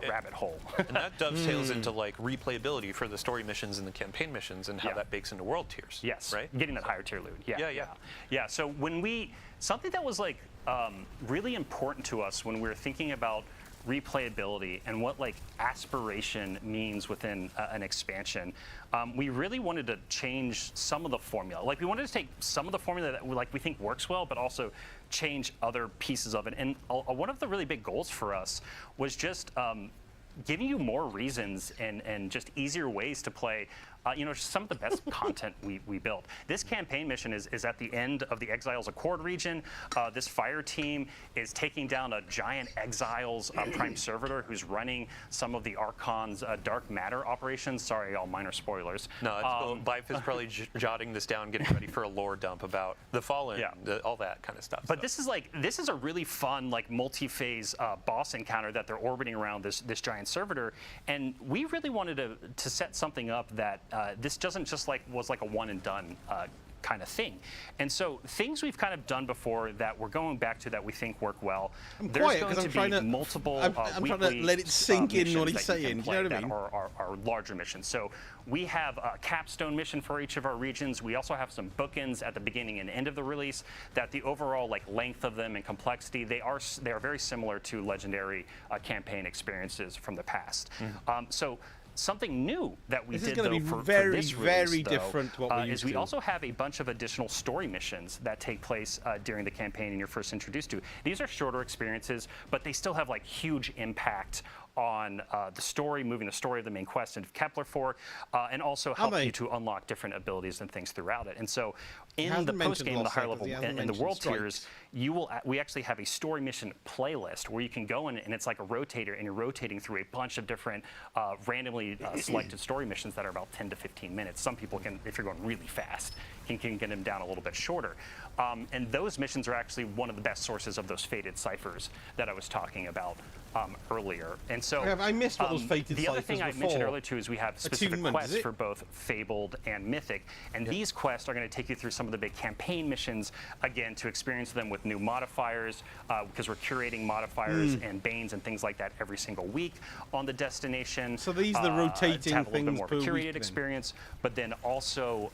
rabbit hole. And that dovetails into like replayability for the story missions and the campaign missions and how Yeah. that bakes into world tiers. Yes, Right? getting that higher tier loot. Yeah. Yeah, so something that was like really important to us when we were thinking about replayability and what like aspiration means within an expansion, we really wanted to change some of the formula. Like we wanted to take some of the formula that we think works well, but also change other pieces of it. And one of the really big goals for us was just giving you more reasons and just easier ways to play just some of the best content we built. This campaign mission is at the end of the Exiles Accord region. This fire team is taking down a giant Exiles prime servitor who's running some of the Archon's dark matter operations. Sorry, all minor spoilers. No, it's cool. Bife is probably jotting this down, getting ready for a lore dump about the Fallen, all that kind of stuff. But this is a really fun like multi-phase boss encounter that they're orbiting around this giant servitor, and we really wanted to set something up that this doesn't just was like a one and done kind of thing. And so things we've kind of done before that we're going back to that we think work well. I'm There's quiet going because to I'm trying be to. multiple I'm trying to weekly, let it sink in what missions he's that you saying. can Do you know play what I mean? that are larger missions. So we have a capstone mission for each of our regions. We also have some bookends at the beginning and end of the release that the overall like length of them and complexity, they are very similar to legendary campaign experiences from the past. So something new that we This is did gonna though be for very, this very release, though, different to what we is used we to. also have a bunch of additional story missions that take place during the campaign and you're first introduced to. These are shorter experiences, but they still have like huge impact on the story, moving the story of the main quest into Kepler for, and also help you to unlock different abilities and things throughout it. And so in the post game, the higher level, and the world tiers, we actually have a story mission playlist where you can go in and it's like a rotator and you're rotating through a bunch of different randomly selected story missions that are about 10 to 15 minutes. Some people can, if you're going really fast, can get them down a little bit shorter. And those missions are actually one of the best sources of those fated ciphers that I was talking about earlier. And so I missed what those fated the other ciphers thing I were mentioned for. earlier too is we have specific Attunement, is quests it? for both Fabled and Mythic, and these quests are going to take you through some of the big campaign missions, again, to experience them with new modifiers, because we're curating modifiers and banes and things like that every single week on the destination. So these are the rotating to have a little bit things more of per a week curated then? experience, but then also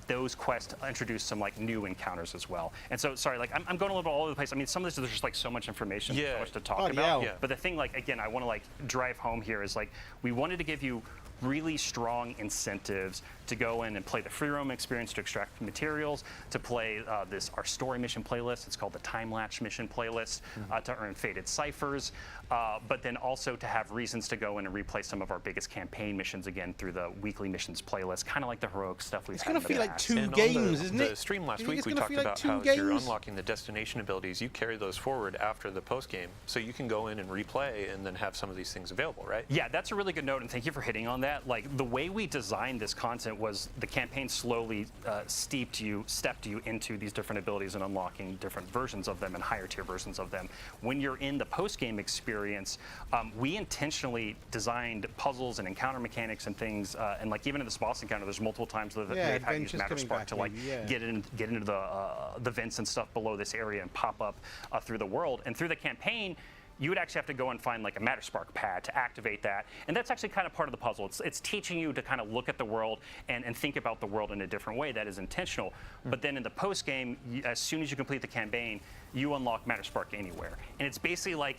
those quests introduce some like new encounters as well. And so, sorry, like I'm going a little all over the place. I mean, some of this there's just like so much information, so much to talk Bloody about. hell. Yeah. But the thing, like, again, I want to like drive home here is like we wanted to give you really strong incentives to go in and play the free roam experience to extract materials, to play our story mission playlist. It's called the Time Latch mission playlist, to earn fated ciphers, but then also to have reasons to go in and replay some of our biggest campaign missions again through the weekly missions playlist, kind of like the heroic stuff we've It's had gonna in the feel like past. two And games, on isn't the it? stream last Do you think week, it's we gonna talked feel like about two how you're games? unlocking the destination abilities. You carry those forward after the post game, so you can go in and replay and then have some of these things available, right? Yeah, that's a really good note, and thank you for hitting on that. Like the way we designed this content was the campaign slowly stepped you into these different abilities and unlocking different versions of them and higher tier versions of them. When you're in the post-game experience, we intentionally designed puzzles and encounter mechanics and things, and like even in this boss encounter, there's multiple times that they've had to use adventures coming Matterspark back to like maybe, yeah. get into the vents and stuff below this area and pop up through the world. And through the campaign, you would actually have to go and find like a Matterspark pad to activate that. And that's actually kind of part of the puzzle. It's teaching you to kind of look at the world and think about the world in a different way that is intentional. But then in the post game, as soon as you complete the campaign, you unlock Matterspark anywhere. And it's basically like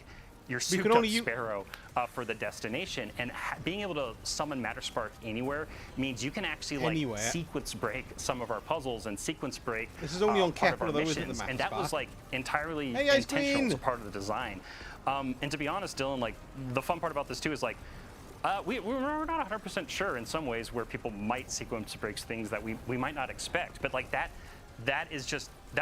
your souped up Sparrow for the destination. And being able to summon Matterspark anywhere means you can actually like sequence break some of our puzzles and sequence break This is only on part of our Kepler though, isn't it, missions. the And that was Matterspark? like entirely Hey, Ice intentional Queen! as a part of the design. And to be honest, Dylan, like the fun part about this too is like We're not 100% sure in some ways where people might sequence breaks things that we might not expect, but like that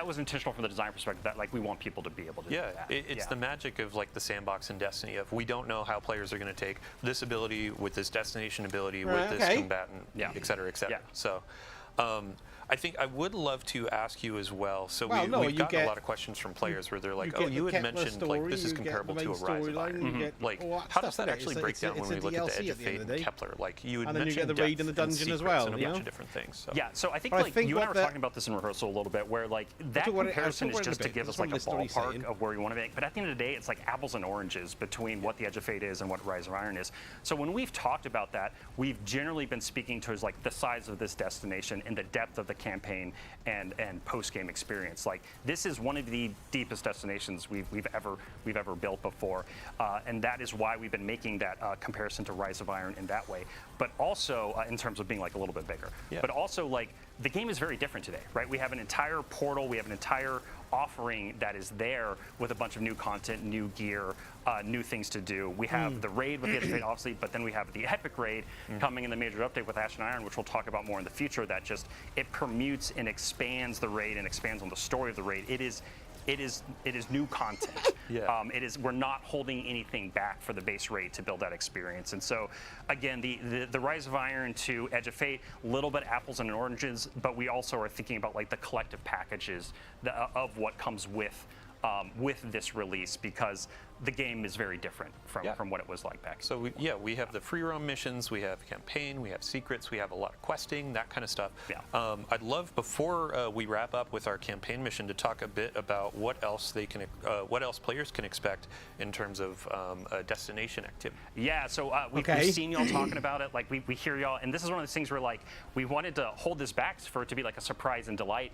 was intentional from the design perspective, that like we want people to be able to do that. It's the magic of like the sandbox in Destiny of we don't know how players are going to take this ability with this destination ability with this combatant, et cetera, et cetera. Yeah. So I think I would love to ask you as well. So Well, we've gotten a lot of questions from players where they're like, "Oh, you had mentioned like this is comparable to a Rise of Iron." Like, how does that actually break down when we look at the Edge of Fate and Kepler? Like, you had And then you mentioned get the raid in the depth and dungeon as secrets well, and a you bunch know? of different things. So. Yeah, so I think But I like think you and I what were the- talking about this in rehearsal a little bit, where like that what it- comparison I'll is talk just about to it give a us bit. like a That's what the story's ballpark saying. of where we want to make. But at the end of the day, it's like apples and oranges between what the Edge of Fate is and what Rise of Iron is. So when we've talked about that, we've generally been speaking towards like the size of this destination and the depth of the campaign and post-game experience. Like this is one of the deepest destinations we've ever built before, and that is why we've been making that comparison to Rise of Iron in that way. But also in terms of being like a little bit bigger. Yeah. But also like the game is very different today, right? We have an entire portal, we have an entire offering that is there with a bunch of new content, new gear, new things to do. We have the raid with the Edge of Fate, obviously, but then we have the epic raid coming in the major update with Ash and Iron, which we'll talk about more in the future. That just it permutes and expands the raid and expands on the story of the raid. It is new content. Yeah. We're not holding anything back for the base raid to build that experience. And so, again, the Rise of Iron to Edge of Fate, a little bit apples and oranges, but we also are thinking about like the collective packages of what comes with this release, because the game is very different from what it was like back. So we have the free roam missions, we have campaign, we have secrets, we have a lot of questing, that kind of stuff. Yeah. I'd love before we wrap up with our campaign mission to talk a bit about what else players can expect in terms of destination activity. Yeah, so we've seen y'all talking about it. Like we hear y'all, and this is one of those things where like we wanted to hold this back for it to be like a surprise and delight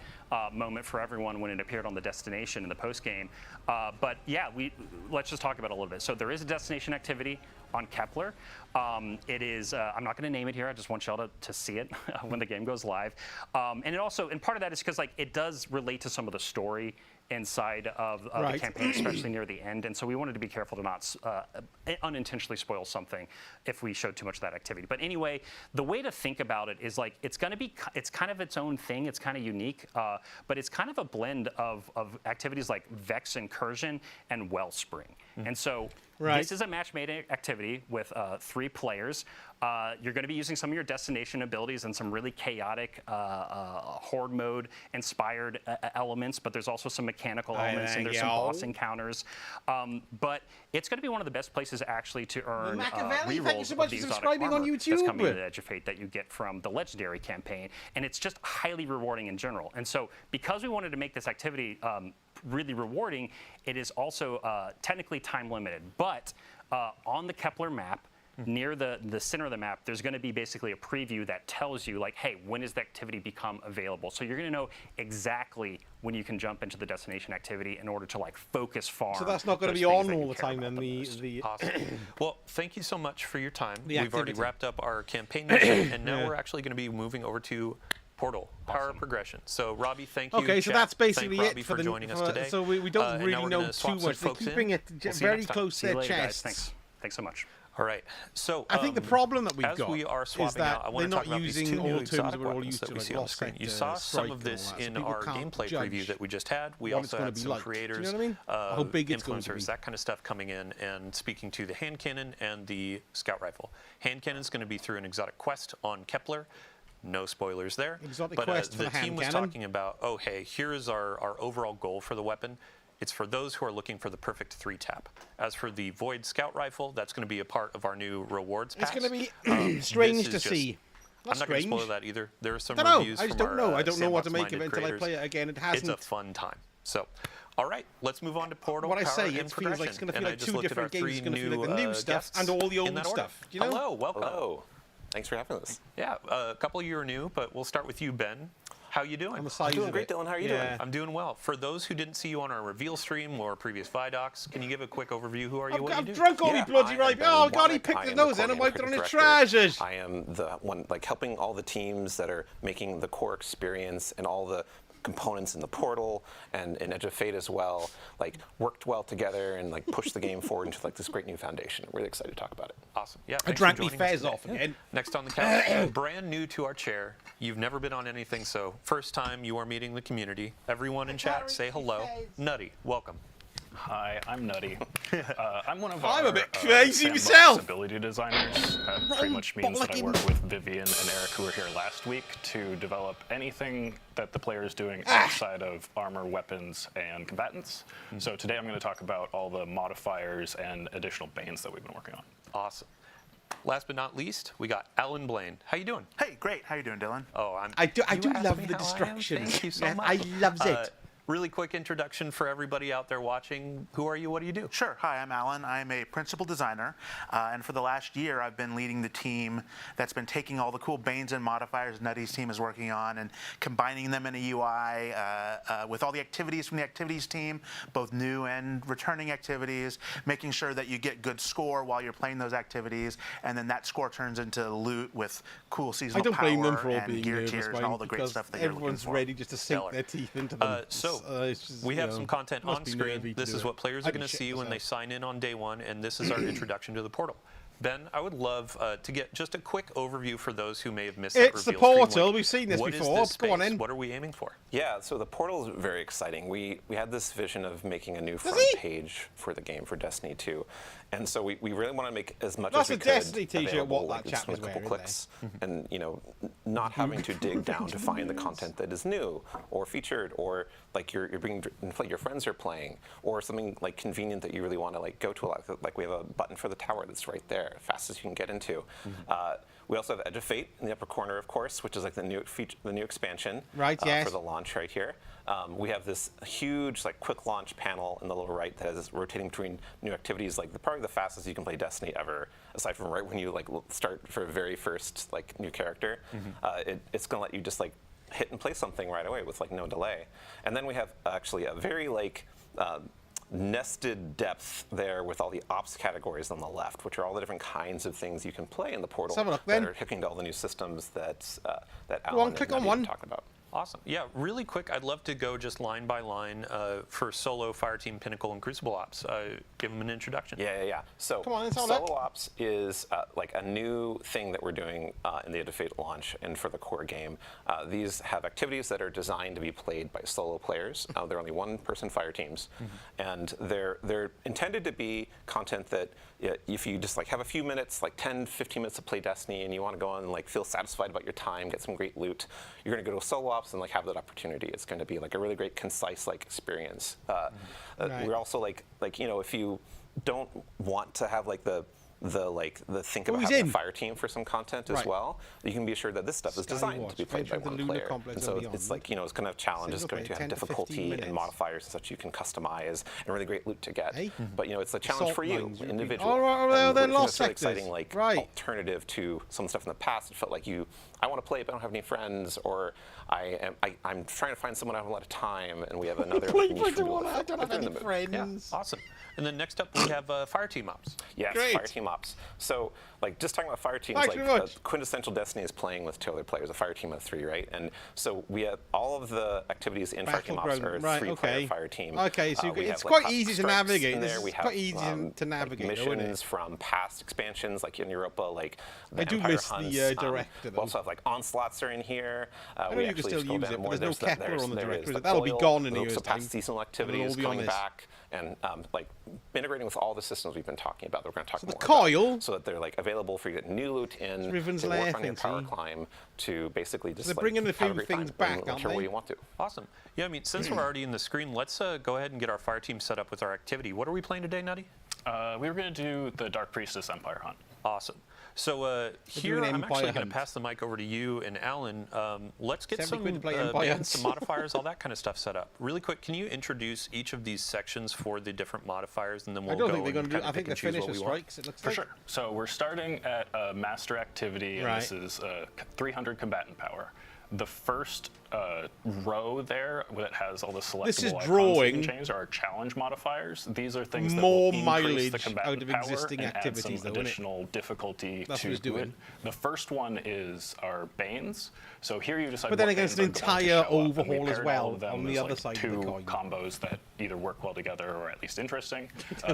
moment for everyone when it appeared on the destination in the post game. But yeah, let's just talk about it a little bit. So there is a destination activity on Kepler. It is, I'm not going to name it here. I just want y'all to see it when the game goes live. And it also, and part of that is because like it does relate to some of the story inside of the campaign, especially near the end. And so we wanted to be careful to not unintentionally spoil something if we showed too much of that activity. But anyway, the way to think about it is like it's kind of its own thing. It's kind of unique, but it's kind of a blend of activities like Vex Incursion and Wellspring. And so this is a match-made activity with 3 players. You're going to be using some of your destination abilities and some really chaotic horde mode inspired elements, but there's also some mechanical elements and there's some boss encounters. But it's going to be one of the best places actually to earn Machiavelli, rerolls thank you so much of the for exotic subscribing on armor that's YouTube. coming to the Edge of Fate that you get from the Legendary campaign, and it's just highly rewarding in general. And so because we wanted to make this activity really rewarding, it is also technically time limited, but on the Kepler map, near the center of the map, there's going to be basically a preview that tells you like, hey, when does the activity become available? So you're going to know exactly when you can jump into the destination activity in order to like focus farm. So that's not going to be on all the time then. Awesome. Well, thank you so much for your time. The We've already activity. wrapped up our campaign mission, and now we're actually going to be moving over to Portal, Power Progression. So, Robbie, thank you. Okay, so Chat. that's basically Thank it Robbie for the joining us today. So we don't And now really we're know gonna too swap some much. They're folks in. keeping it We'll see you very next time. close See to you their later, guys. chests. Thanks so much. All right. So I think the problem that we've as got we are is swapping that out, I want they're to talk not about these using 2 all new terms exotic that we're all weapons used that to, we like see on the Lost screen. You Sector, saw some Strike of and all this that, so in people our can't gameplay judge preview that we just had. We what also it's gonna had be some like. creators, Do you know what I mean? How big it's going to influencers, be. that kind of stuff coming in and speaking to the hand cannon and the scout rifle. Hand cannon is going to be through an exotic quest on Kepler. No spoilers there. Exotic but quest for the the hand team was cannon. talking about, oh, hey, here is our overall goal for the weapon. It's for those who are looking for the perfect 3-tap. As for the Void Scout Rifle, that's going to be a part of our new rewards pass. It's going to be strange this to is see. I'm not going to strange. spoil that either. There are some I don't know. reviews I just from don't know. our, I don't know what to make of sandbox-minded it until I creators. play it again. It It's hasn't. a fun time. So, all right, let's move on to Portal. What I Power say, and it feels like it's going to Progression. feel And I like just 2 looked at our different games. It's 3 going to feel like the new stuff guests and all the in old that order. stuff. Do you know? Hello, welcome. Hello. Thanks for having us. Yeah, a couple of you are new, but we'll start with you, Ben. How you doing? On the size I'm doing of great, it. Dylan. How are you Yeah. doing? I'm doing well. For those who didn't see you on our reveal stream or previous Vidocs, can you give a quick overview? Who are you? What do I've you do? drunk all Yeah, my bloody I am right. Ben Oh God, he Womack. picked I his am the nose in and coordinator wiped it on his creative director. trousers. I am the one like helping all the teams that are making the core experience and all the components in the portal and in Edge of Fate as well, like worked well together and like pushed the game forward into like this great new foundation. I'm really excited to talk about it. Awesome. Yeah. I thanks drank for me joining us fairs today. off again. Next on the couch, brand new to our chair. You've never been on anything, so first time you are meeting the community. Everyone in chat, say hello. Nutty, welcome. Hi, I'm Nutty. I'm one of I'm our a bit crazy sandbox myself. ability designers. Pretty much means that I work with Vivian and Eric, who were here last week, to develop anything that the player is doing outside of armor, weapons, and combatants. So today I'm going to talk about all the modifiers and additional banes that we've been working on. Awesome. Last but not least, we got Alan Blaine. How you doing? Hey, great. How you doing, Dylan? Oh, I do you asked love me the how I am? destruction. Thank you so Yeah, much. I loves it. Really quick introduction for everybody out there watching. Who are you? What do you do? Sure. Hi, I'm Alan. I'm a principal designer, and for the last year, I've been leading the team that's been taking all the cool banes and modifiers Nutty's team is working on and combining them in a UI with all the activities from the activities team, both new and returning activities, making sure that you get good score while you're playing those activities, and then that score turns into loot with cool seasonal I don't power blame them for all and being gear nervous, tiers and Wayne, all the great because stuff that you're looking everyone's for. ready just to sink Stellar. their teeth into them. It's just, we have some content must on be screen. nervy to This do is it. what players are I'd be going to shit see when they myself. sign in on day one, and this is our introduction to the portal. Ben, I would love to get just a quick overview for those who may have missed that It's the reveal stream. portal. Like, We've seen this what is before. this Go on space? in. What are we aiming for? Yeah, so the portal is very exciting. We had this vision of making a new front page for the game for Destiny 2. And so we really want to make as much That's as we a could Destiny t-shirt, available, what that just chap with is a couple wearing clicks, and not having to dig down to find the content that is new or featured, or like you're bringing like your friends are playing, or something like convenient that you really want to like go to. Like we have a button for the tower that's right there, fastest you can get into. We also have Edge of Fate in the upper corner, of course, which is like the new expansion yes. for the launch right here. We have this huge like quick launch panel in the lower right that is rotating between new activities, like probably the fastest you can play Destiny ever, aside from right when you like start for a very first like new character. It's gonna let you just like hit and play something right away with like no delay. And then we have actually a very like nested depth there with all the ops categories on the left, which are all the different kinds of things you can play in the portal Let's have a look, that then. are hooking to all the new systems that on, Alan click and on Nutty one. talked about. Awesome. Yeah, really quick, I'd love to go just line by line for Solo, Fireteam, Pinnacle, and Crucible Ops. Give them an introduction. Yeah. So Come on, let's have a Solo look. Ops is like a new thing that we're doing in the Edge of Fate launch and for the core game. These have activities that are designed to be played by solo players. They're only one-person fire teams, and they're intended to be content that if you just like have a few minutes, like 10, 15 minutes to play Destiny, and you want to go on and like feel satisfied about your time, get some great loot, you're going to go to Solo Ops and like have that opportunity. It's going to be like a really great, concise like experience. Right. We're also like if you don't want to have like the think about he's having in. a fire team for some content as Right. well, you can be assured that this stuff is designed to be Skywatch, played by Enter the one Lunar player. Complex And so and beyond. it's like it's going to have challenges, Single going to player, have 10 to 15 difficulty minutes. and modifiers and such you can customize and really great loot to get. Hey. But it's a challenge Assault for you, mines, individual. Oh, right, And they're we think lost it's really sectors. exciting, like Right. alternative to some stuff in the past. It felt like I want to play, but I don't have any friends, or I'm trying to find someone I have a lot of time, and we have another niche for people I don't have that are in any the mood. friends. Yeah, awesome. And then next up, we have Fireteam Ops. Yes, Great. fire team ops. So, like, just talking about fire teams, Thanks like, very much. quintessential Destiny is playing with two other players, a fire team of 3, right? And so we have all of the activities in fire team ops are a Right, 3-player okay. fire team. Okay, so we it's have, like, quite easy to strikes navigate. in This there. is We quite have, easy to navigate, like, though, isn't it? missions from past expansions, like in Europa, like the I do Empire miss the, Hunts. director, We also have like onslaughts are in here. know We you can actually still scroll use down it, but more. there's no Kepler on the there director, is is the it? That'll be coil, gone in a so year's past time. seasonal We'll activities all be coming honest. back, and like integrating with all the systems we've been talking about that we're going to talk the more coil- about, so that they're like available for you to get new loot in, Riven's to Lair work on your thing, power see? climb, to basically just they're like, bringing a have few great things time, back, and aren't whichever they? way you want to. Awesome. Yeah, I mean, since we're already in the screen, let's go ahead and get our fire team set up with our activity. What are we playing today, Nutty? We were going to do the Dark Priestess Empire Hunt. Awesome. So here, doing I'm Empire actually going Hunt. to pass the mic over to you and Alan. Let's get 70 some quid to play Empire bands, Hunt. some modifiers, all that kind of stuff set up. Really quick, can you introduce each of these sections for the different modifiers, and then we'll I don't go think they're and going to do. kind I of think pick they're and choose finished what with we want. strikes. It looks For like. sure. So we're starting at a master activity, and Right. this is 300 combatant power. The first row there that has all the selectable This is icons drawing you can change are our challenge modifiers. These are things more that will increase mileage the combatant out of power existing and activities, add though, some innit? additional difficulty That's to what it's doing. it. The first one is our Banes. So here you decide But then what again, it's Banes an are going to entire show up, and we overhaul as paired all well of them on the as, other like, side of two the coin. combos that either work well together or at least interesting.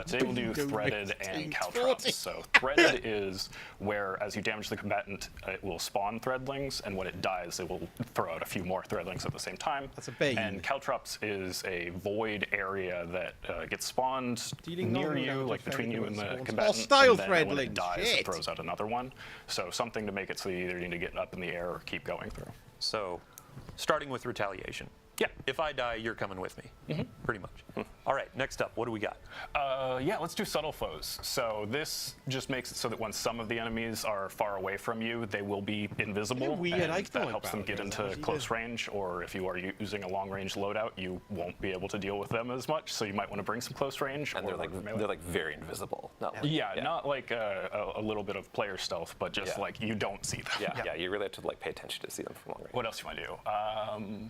Today we'll do Don't threaded make and it caltrops. 40. So threaded is where as you damage the combatant, it will spawn threadlings, and when it dies, it will throw out a few more threadlings at the same time. That's a bane. And caltrops is a void area that gets spawned Dealing near non-damage you, like effect between you and the spawns. combatant. Hostile and then when threadling, it dies, shit. it throws out another one. So something to make it so you either need to get up in the air or keep going through. So, starting with retaliation. Yeah. If I die, you're coming with me. Pretty much. All right, next up, what do we got? Yeah, let's do subtle foes. So this just makes it so that when some of the enemies are far away from you, they will be invisible. weird, and I don't that like helps them get battle into royales close either. range, or if you are using a long-range loadout, you won't be able to deal with them as much, so you might want to bring some close range. And or they're like very invisible. Not like, yeah, not like a little bit of player stealth, but just Yeah. like you don't see them. Yeah, you really have to like pay attention to see them from long range. What else do you want to do?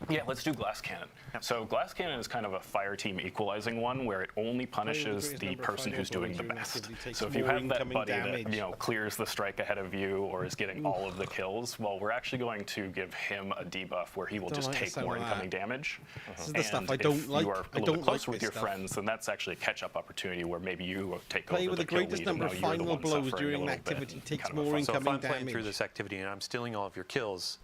Yeah, let's do Glass Cannon. So Glass Cannon is kind of a fire team equalizing one where it only punishes greatest the number of person final who's doing blows the during best. activity takes So if you more have that incoming buddy damage. that clears the strike ahead of you or is getting all of the kills, well, we're actually going to give him a debuff where he will Don't just like the take sound more of that. incoming damage. This is the stuff And I don't if like. you are I a little don't bit closer like with your this stuff. friends, then that's actually a catch-up opportunity where maybe you take Play over with the the kill greatest lead, number and of now you're the final one blows suffering a during an little bit activity and takes kind of a more fuss. So if incoming I'm playing through damage. this activity and I'm stealing all of your kills,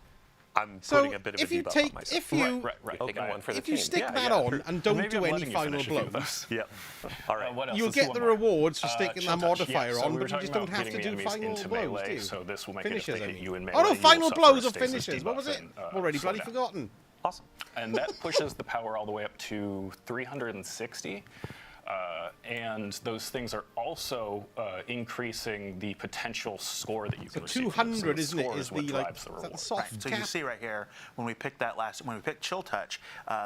I'm So putting a bit of if a you debuff take, on myself. if you, Right. Taking Okay. one for the if you team. stick Yeah, that yeah, on sure. and don't Maybe do I'm any letting you final finish a few of blows, those. Yep. All right. What else? you'll Let's do get one the more. rewards for sticking Chill that touch. modifier Yeah, so on, we were but you just talking don't about have to getting do enemies final into blows, melee, do you? so this will make it if Finishers, they I hit mean. you in Oh melee, no, you final will suffer blows a of stasis finishers. What debuff was it? and, Already slow bloody down. forgotten. Awesome. And that pushes the power all the way up to 360. And those things are also increasing the potential score that you can receive. 200, the isn't it? score Is what the like drives the is that the reward. soft So cap? you see right here, when we picked Chill Touch,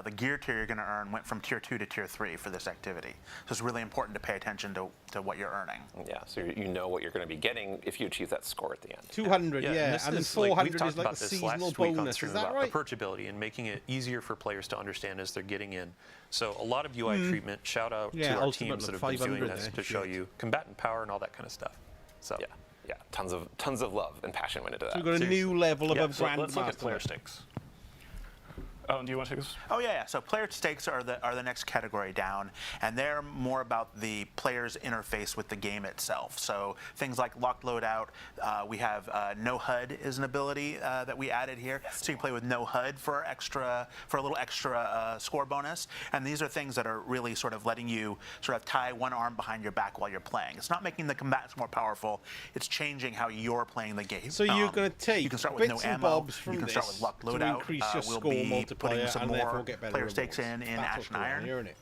the gear tier you're going to earn went from tier 2 to tier 3 for this activity. So it's really important to pay attention to what you're earning. Yeah, so you know what you're going to be getting if you achieve that score at the end. 200, yeah, this and then is, like, we've 400 talked is like about the this seasonal last week on bonus. stream Is that about right? approachability and making it easier for players to understand as they're getting in. So a lot of UI treatment. Shout out Yeah, to our ultimate teams that have been doing 500 this there, to show shit. you combatant power and all that kind of stuff. So Yeah, tons of love and passion went into that. So we've got a new level above So let's look at Grandmaster. player stakes. Oh, do you want to take this? Oh yeah. So player stakes are the next category down, and they're more about the player's interface with the game itself. So things like locked loadout. We have no HUD is an ability that we added here, so you can play with no HUD for a little extra score bonus. And these are things that are really sort of letting you sort of tie one arm behind your back while you're playing. It's not making the combatants more powerful. It's changing how you're playing the game. So you're going to take you can start with bits no and ammo. bobs from You can this start with locked to loadout. increase your We'll score be multiplier putting some and therefore more get better player stakes rewards. in That's Ash what's and going on Iron. here, isn't it?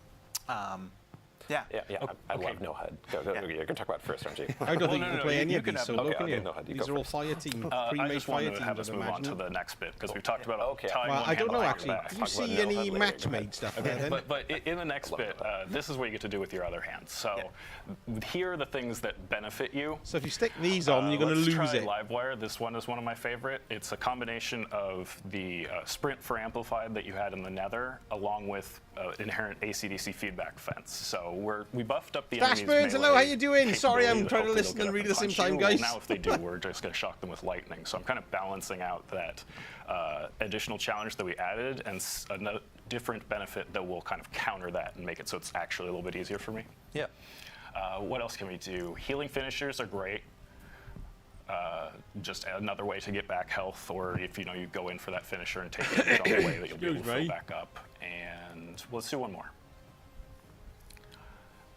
Yeah. Yeah, I love no HUD. Go, you're going to talk about it first, aren't you? I don't think no, you can no, play you- any you of can these have- solo, okay, can okay, you? no, you These go are all first. fire team, I pre-made just fire wanted to teams, have us I'd move on to imagine. the next bit because we've talked about Okay. tying Well, one I don't hand know behind actually. your back. Did you Talk about see no any HUD later. match-made stuff there then? But in the next bit, this is what you get to do with your other hand. So here are the things that benefit you. So if you stick these on, you're going to Let's lose try it. Livewire. This one is one of my favorite. It's a combination of the sprint for amplified that you had in the Nether, along with inherent ACDC feedback fence. So we buffed up the enemy's Dashbirds, hello, melee how you doing? Sorry, I'm capability, trying to hopefully listen they'll and get read up at the same punch you. time, Well, guys. now if they do, we're just going to shock them with lightning. So I'm kind of balancing out that additional challenge that we added and a different benefit that will kind of counter that and make it so it's actually a little bit easier for me. yeah. What else can we do? Healing finishers are great. Just another way to get back health, or if you go in for that finisher and take it on the way, that you'll be able to Excuse fill me. back up. And let's do one more.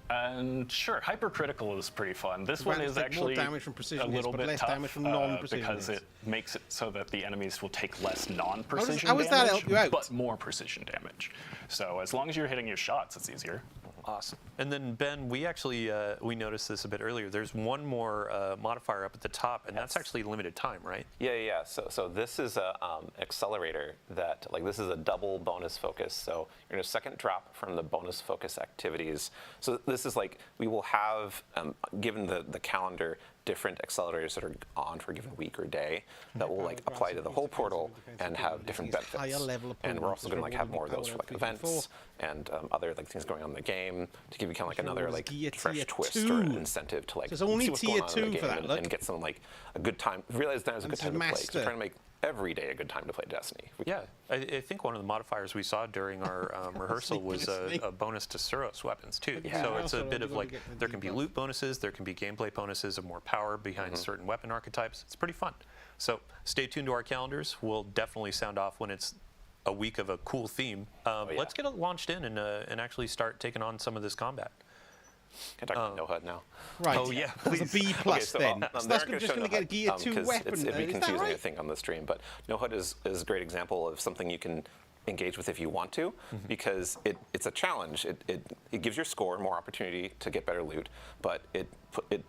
And sure, hypercritical is pretty fun. This one Advantage is take more actually damage from precision a hits, little but bit less tough damage from non-precision because hits. it makes it so that the enemies will take less non-precision how does that damage, help you out? but more precision damage. So as long as you're hitting your shots, it's easier. Awesome. And then Ben, we actually we noticed this a bit earlier. There's one more modifier up at the top, and that's actually limited time, right? Yeah. So this is a accelerator that this is a double bonus focus. So you're going to second drop from the bonus focus activities. So this is we will have given the calendar different accelerators that are on for a given week or day that will like apply to the whole portal and have different benefits. And we're also going to like have more of those for like events and other like things going on in the game to give you kind of like another like fresh twist or incentive to like see what's going on in the game and get some like a good time. Realize that was a good time to play. 'Cause we're trying to make every day a good time to play Destiny. Yeah, I think one of the modifiers we saw during our rehearsal was a bonus to Suros weapons too. Yeah. So it's a bit of like, there can be loot bonuses, there can be gameplay bonuses of more power behind certain weapon archetypes. It's pretty fun. So stay tuned to our calendars. We'll definitely sound off when it's a week of a cool theme. Let's get it launched in and actually start taking on some of this combat. Can I talk about No HUD now? Right. Oh, yeah, There's a B plus then. So that's just going to get a gear 2 weapon. It'd be Is that confusing, I right? think, on the stream. But No HUD is a great example of something you can engage with if you want to, because it's a challenge. It gives your score more opportunity to get better loot, but it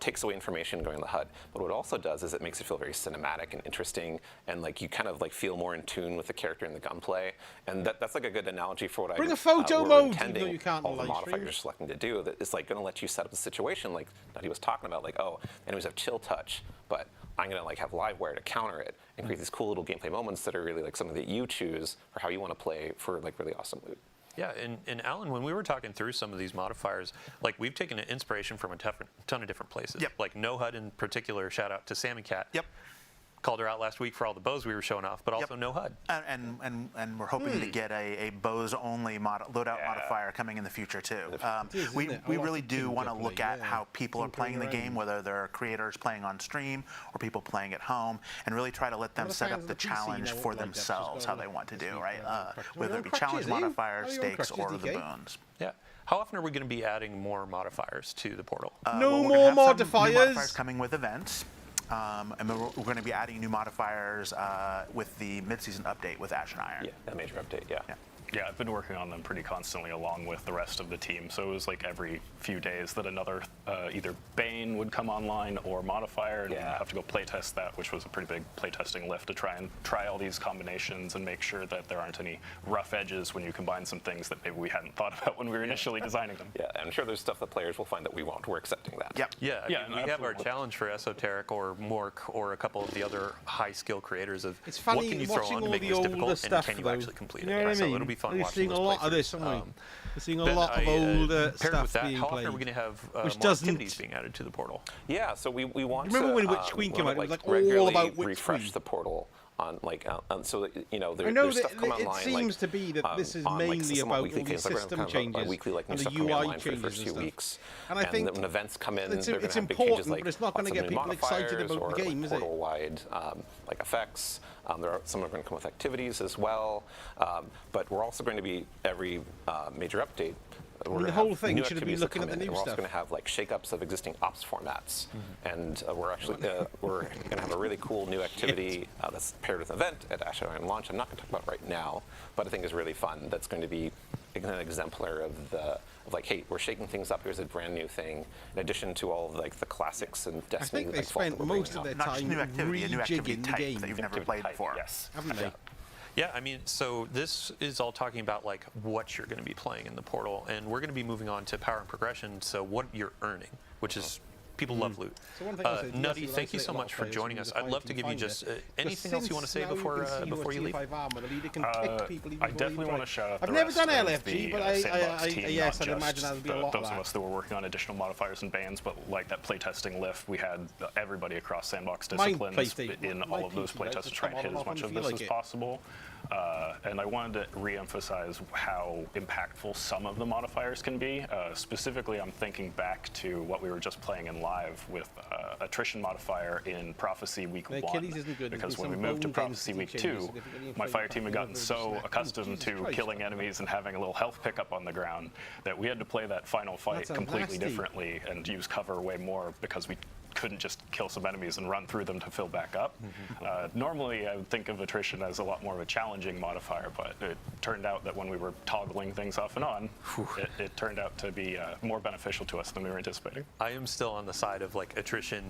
takes away information going on the HUD. But what it also does is it makes it feel very cinematic and interesting, and like you kind of like feel more in tune with the character and the gunplay. And that's like a good analogy for what Bring a photo mode, even though you can't all the live modifiers stream. you're selecting to do. That is like going to let you set up a situation like that he was talking about, like, oh, enemies have chill touch, but I'm going to like have live wire to counter it and create these cool little gameplay moments that are really like something that you choose for how you want to play for like really awesome loot. Yeah, and Alan, when we were talking through some of these modifiers, like we've taken an inspiration from a ton of different places. Yep. Like No HUD in particular, shout out to Sammy Cat. Yep. Called her out last week for all the bows we were showing off, but also No HUD. And we're hoping to get a bows only loadout modifier coming in the future too. We really do want to look at how people are playing the game, whether they're creators playing on stream or people playing at home, and really try to let them set up the challenge for themselves, how they want to do, right? Whether it be challenge modifiers, stakes, or the boons. Yeah. How often are we going to be adding more modifiers to the portal? No we're more gonna have some modifiers. new modifiers coming with events. And we're going to be adding new modifiers with the mid-season update with Ash and Iron. Yeah, that major update, yeah. Yeah, I've been working on them pretty constantly along with the rest of the team. So it was like every few days that another either Bane would come online or modifier, and we'd have to go playtest that, which was a pretty big playtesting lift to try all these combinations and make sure that there aren't any rough edges when you combine some things that maybe we hadn't thought about when we were initially designing them. Yeah, I'm sure there's stuff that players will find that we won't. We're accepting that. Yep. Yeah, I mean, we have our absolutely. challenge for Esoteric or Mork or a couple of the other high-skill creators of It's funny what can you throw watching on to all make the this older difficult, and stuff, can you though. actually complete You know it? what I So mean? it'll be fun We're watching seeing those a lot of playthroughs. this, aren't we? We're seeing a But lot of older paired stuff with that, being how often played. are we going to have Which more doesn't- activities being added to the portal? Yeah, so we want Remember to when Witch Queen came out? It was like all regularly about Witch refresh Queen. the portal on like so that, you know I know there's that stuff coming it online. seems to be that this is on, like, mainly somewhat about weekly all these things. Like, we're system kind of changes weekly like new and the stuff coming UI online for the first changes few and weeks. stuff. And I think then when events come in, it's they're going to have big important, changes like but it's not going to lots get of new people excited modifiers about or the game, like is it? portal-wide like effects. Some are going to come with activities as well, but we're also going to be every major update. We're the gonna whole have thing new should be activities that looking come at the in, new and we're also stuff. going to have like shakeups of existing ops formats, and we're actually we're going to have a really cool new activity that's paired with an event at Ash and Iron launch. I'm not going to talk about right now, but I think is really fun. That's going to be an exemplar of like, hey, we're shaking things up. Here's a brand new thing. In addition to all of like the classics and I Destiny. think they like, spent Vault most we're of their bringing Not just time new activity, a new activity rejigging the type game, that you've never Activity played type, before. Yes. haven't they? Yeah, I mean, so this is all talking about like what you're going to be playing in the portal, and we're going to be moving on to power and progression. So what you're earning, which is people love loot. So one thing I said, Nutty, yes, thank you I so like much for players joining who us. define I'd love to give you find just it. anything But else you want to say since now before you can see before what you leave. Tier 5 armor, the leader can pick people even I before definitely you want to shout out I've the never rest done of LFG, the but I Sandbox team, yes, not I'd imagine just that'd be a lot those of of us that. that were working on additional modifiers and bans, but like that playtesting lift, we had everybody across Sandbox Mine disciplines PlayStation, in my all of those PC, right, playtests to to try come and hit on as much and of feel this like as it. possible. And I wanted to re-emphasize how impactful some of the modifiers can be. Specifically, I'm thinking back to what we were just playing in live with attrition modifier in Prophecy Week The 1. Achilles isn't good. Because There's when we some moved to bone Prophecy density Week changes 2, significantly my in fire team had gotten Jesus so accustomed to Christ. killing enemies and having a little health pickup on the ground that we had to play that final fight That's a completely nasty. differently and use cover way more because we couldn't just kill some enemies and run through them to fill back up. Normally, I would think of attrition as a lot more of a challenging modifier, but it turned out that when we were toggling things off and on, it turned out to be more beneficial to us than we were anticipating. I am still on the side of like attrition.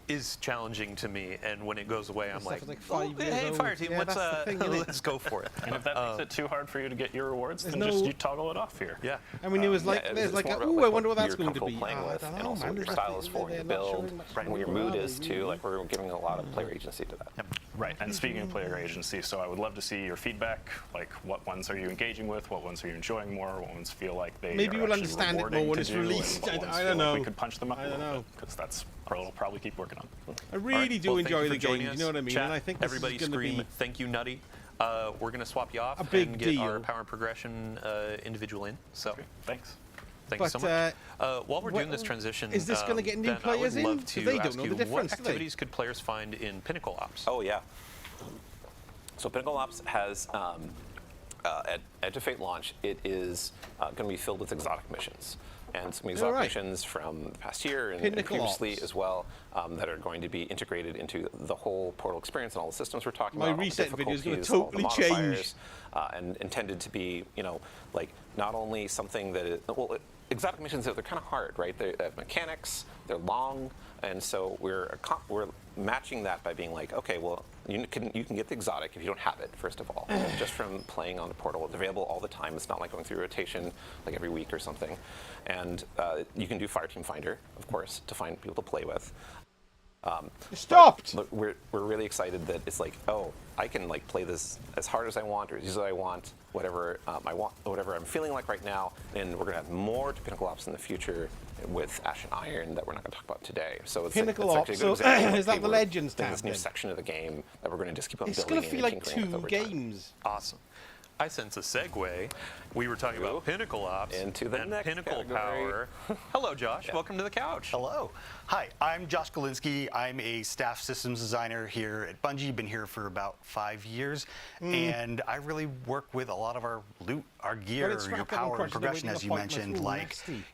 is challenging to me, and when it goes away, I'm like, stuff is like 5 years hey, old. Fireteam, Yeah, let's that's the thing, innit? let's go for it. And if that makes it too hard for you to get your rewards, then no- just you toggle it off here. Yeah. I mean, it was like, Yeah, there's it's like, more about, ooh, like, I wonder what that's you're going to comfortable be. playing I with, don't and know, also man, what your there's style is for, they're your not build, showing much and what your more, mood are is they, too. really? Like we're giving a lot of player agency to that. Right, and speaking of player agency, so I would love to see your feedback, like what ones are you engaging with, what ones are you enjoying more, what ones feel like they Maybe are we'll actually understand it more rewarding when to it's do, and released. what I ones don't feel like know. we could punch them up I a don't little know. bit, because that's what we'll probably keep working on. I really do Well, thank enjoy you the for joining game. us. You know what I mean? Chat, And I think this everybody is going to scream, be thank you, Nutty. We're going to swap you off a big and get our deal. power and progression individual in. So Okay, thanks. thank you so But, much. While we're what- doing this transition, is this gonna get new Ben, players I in? would love 'Cause to they don't ask know you, the difference, what do they? activities could players find in Pinnacle Ops? Oh yeah. So Pinnacle Ops has at Edge of Fate launch, it is going to be filled with exotic missions. And some exotic right. missions from the past year and Pinnacle previously Ops. as well that are going to be integrated into the whole Portal experience and all the systems we're talking My about. all the reset video is gonna difficulties, all the totally change. modifiers, and intended to be, like not only something that is, well, exotic missions, they're kind of hard, right? They have mechanics, they're long, and so we're matching that by being like, okay, well, you can get the exotic if you don't have it, first of all, just from playing on the Portal. It's available all the time. It's not like going through rotation like every week or something. And you can do Fireteam Finder, of course, to find people to play with. stopped. But we're really excited that it's like, oh, I can like play this as hard as I want or as easy as I want, whatever whatever I'm feeling like right now. And we're gonna have more to Pinnacle Ops in the future with Ash and Iron that we're not gonna talk about today. So it's Pinnacle like, it's actually a Ops, good so example of, is that okay, the we're Legends in tab this new then? section of the game that we're gonna just keep on It's building going to and feel like tinkering with 2 over time. games. Awesome. I sense a segue. We were talking Ooh. about Pinnacle Ops Into the and next Pinnacle category. Power. Hello, Josh. Welcome to the couch. Hello. Hi, I'm Josh Galinsky. I'm a staff systems designer here at Bungie. Been here for about 5 years, and I really work with a lot of our loot, our gear, it's your wrapped up in power and crushing the progression, waiting as you appointments. mentioned. Ooh, Like, nasty.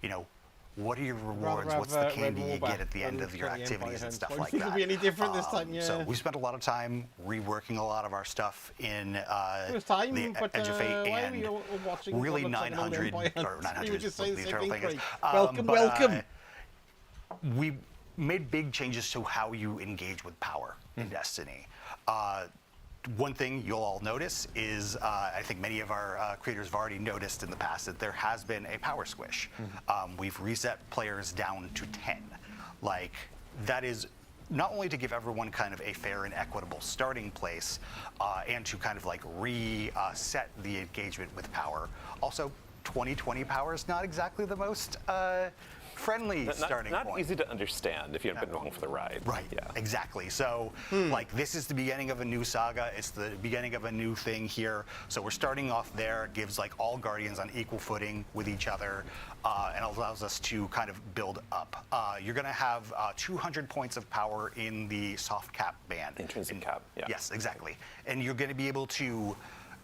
what are your rewards? have, What's the Red candy you Wallback get at the end than of your the Empire activities and Hunt. stuff Well, like you think that? it'll be any different this time, So yeah. we spent a lot of time reworking a lot of our stuff in First time, the but Edge of Fate why are and we all watching really what looks like an old 900 Empire or Hunt? 900 We were just saying the the eternal same thing thing, is. Craig. Welcome, welcome. We made big changes to how you engage with power in Destiny. One thing you'll all notice is, I think many of our creators have already noticed in the past, that there has been a power squish. We've reset players down to 10. Like, that is not only to give everyone kind of a fair and equitable starting place, and to kind of like reset the engagement with power. Also, 2020 power is not exactly the most friendly starting Not point. easy to understand if you haven't been along for the ride. Right, Yeah. exactly. So, like, this is the beginning of a new saga. It's the beginning of a new thing here. So we're starting off there. It gives, like, all Guardians on equal footing with each other, and allows us to kind of build up. You're going to have 200 points of power in the soft cap band. Intrinsic cap, yeah. Yes, exactly. And you're going to be able to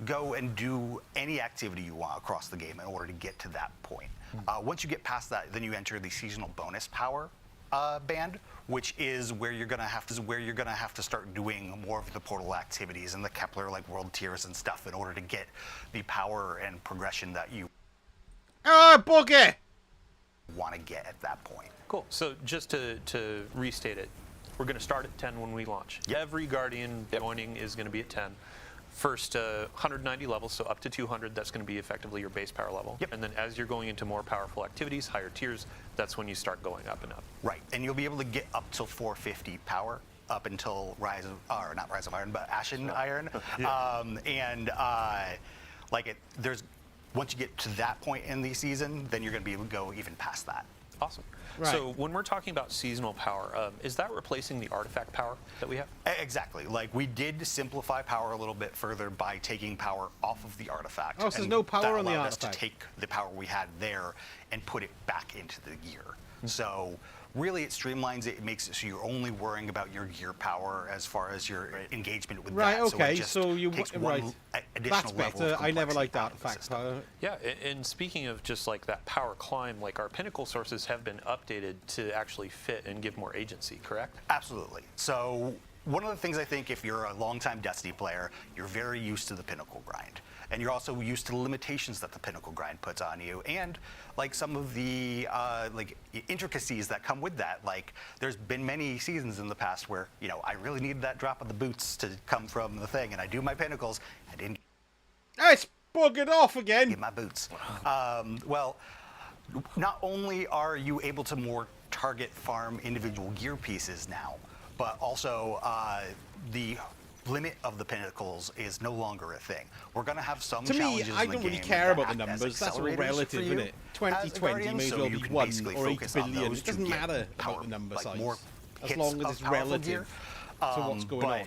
go and do any activity you want across the game in order to get to that point. Once you get past that, then you enter the seasonal bonus power band, which is where you're gonna have to start doing more of the Portal activities and the Kepler like world tiers and stuff in order to get the power and progression that you Ah, bugger! want to get at that point. Cool. So just to restate it, we're going to start at 10 when we launch. Yep. Every Guardian joining is going to be at 10. First 190 levels, so up to 200, that's going to be effectively your base power level. Yep. And then as you're going into more powerful activities, higher tiers, that's when you start going up and up. Right, and you'll be able to get up till 450 power up until not Rise of Iron, but Ashen Iron. Once you get to that point in the season, then you're going to be able to go even past that. Awesome. Right. So when we're talking about seasonal power, is that replacing the artifact power that we have? Exactly. Like, we did simplify power a little bit further by taking power off of the artifact. Oh, so there's and no power that on the allowed us to artifact. take the power we had there and put it back into the gear. So really, it streamlines it. It makes it so you're only worrying about your gear power as far as your engagement with Right, that. okay, it just so you takes right. one additional That's level better. of I never complexity liked out of the artifact system. power. Yeah, and speaking of just like that power climb, like our pinnacle sources have been updated to actually fit and give more agency, correct? Absolutely. So one of the things I think, if you're a longtime Destiny player, you're very used to the pinnacle grind. and you're also used to the limitations that the Pinnacle grind puts on you, and like some of the like intricacies that come with that. Like there's been many seasons in the past where I really needed that drop of the boots to come from the thing, and I do my Pinnacles. I didn't It's buggered off again. get my boots. Well, not only are you able to more target farm individual gear pieces now, but also the limit of the Pinnacles is no longer a thing. We're going to have some To me, challenges I in the don't really game care that about the act as numbers. That's all accelerators relative, for isn't you it? as a 2020 Guardian, may as so well you be can 1 basically or 8 focus on billion. those It to doesn't get matter power, about the number like size. more As hits long as of it's powerful relative gear. to what's going But on.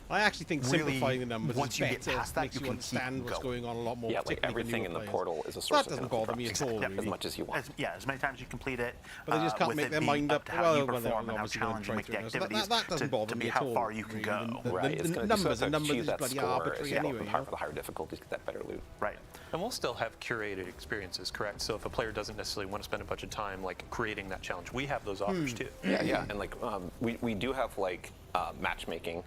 I actually think really, simplifying the numbers once is you better. get past that, Makes you you can keep understand what's going. going on a lot more. Yeah, like particularly for everything newer in the players. portal is a source That of doesn't penalty bother me drops. at all, As really. much as you want. As many times as you complete it. But they just can't with make it their being mind up. to how Well, you they're perform and how obviously gonna challenging you try make the to. So activities that doesn't bother to me be at how all, far you can really. go. Right, it's The going to numbers, the numbers achieve is that bloody score arbitrary as you go anyway. up with the higher difficulties, get that better loot. Right. And we'll still have curated experiences, correct? So if a player doesn't necessarily want to spend a bunch of time like creating that challenge, we have those offers too. Yeah, and like we do have like matchmaking,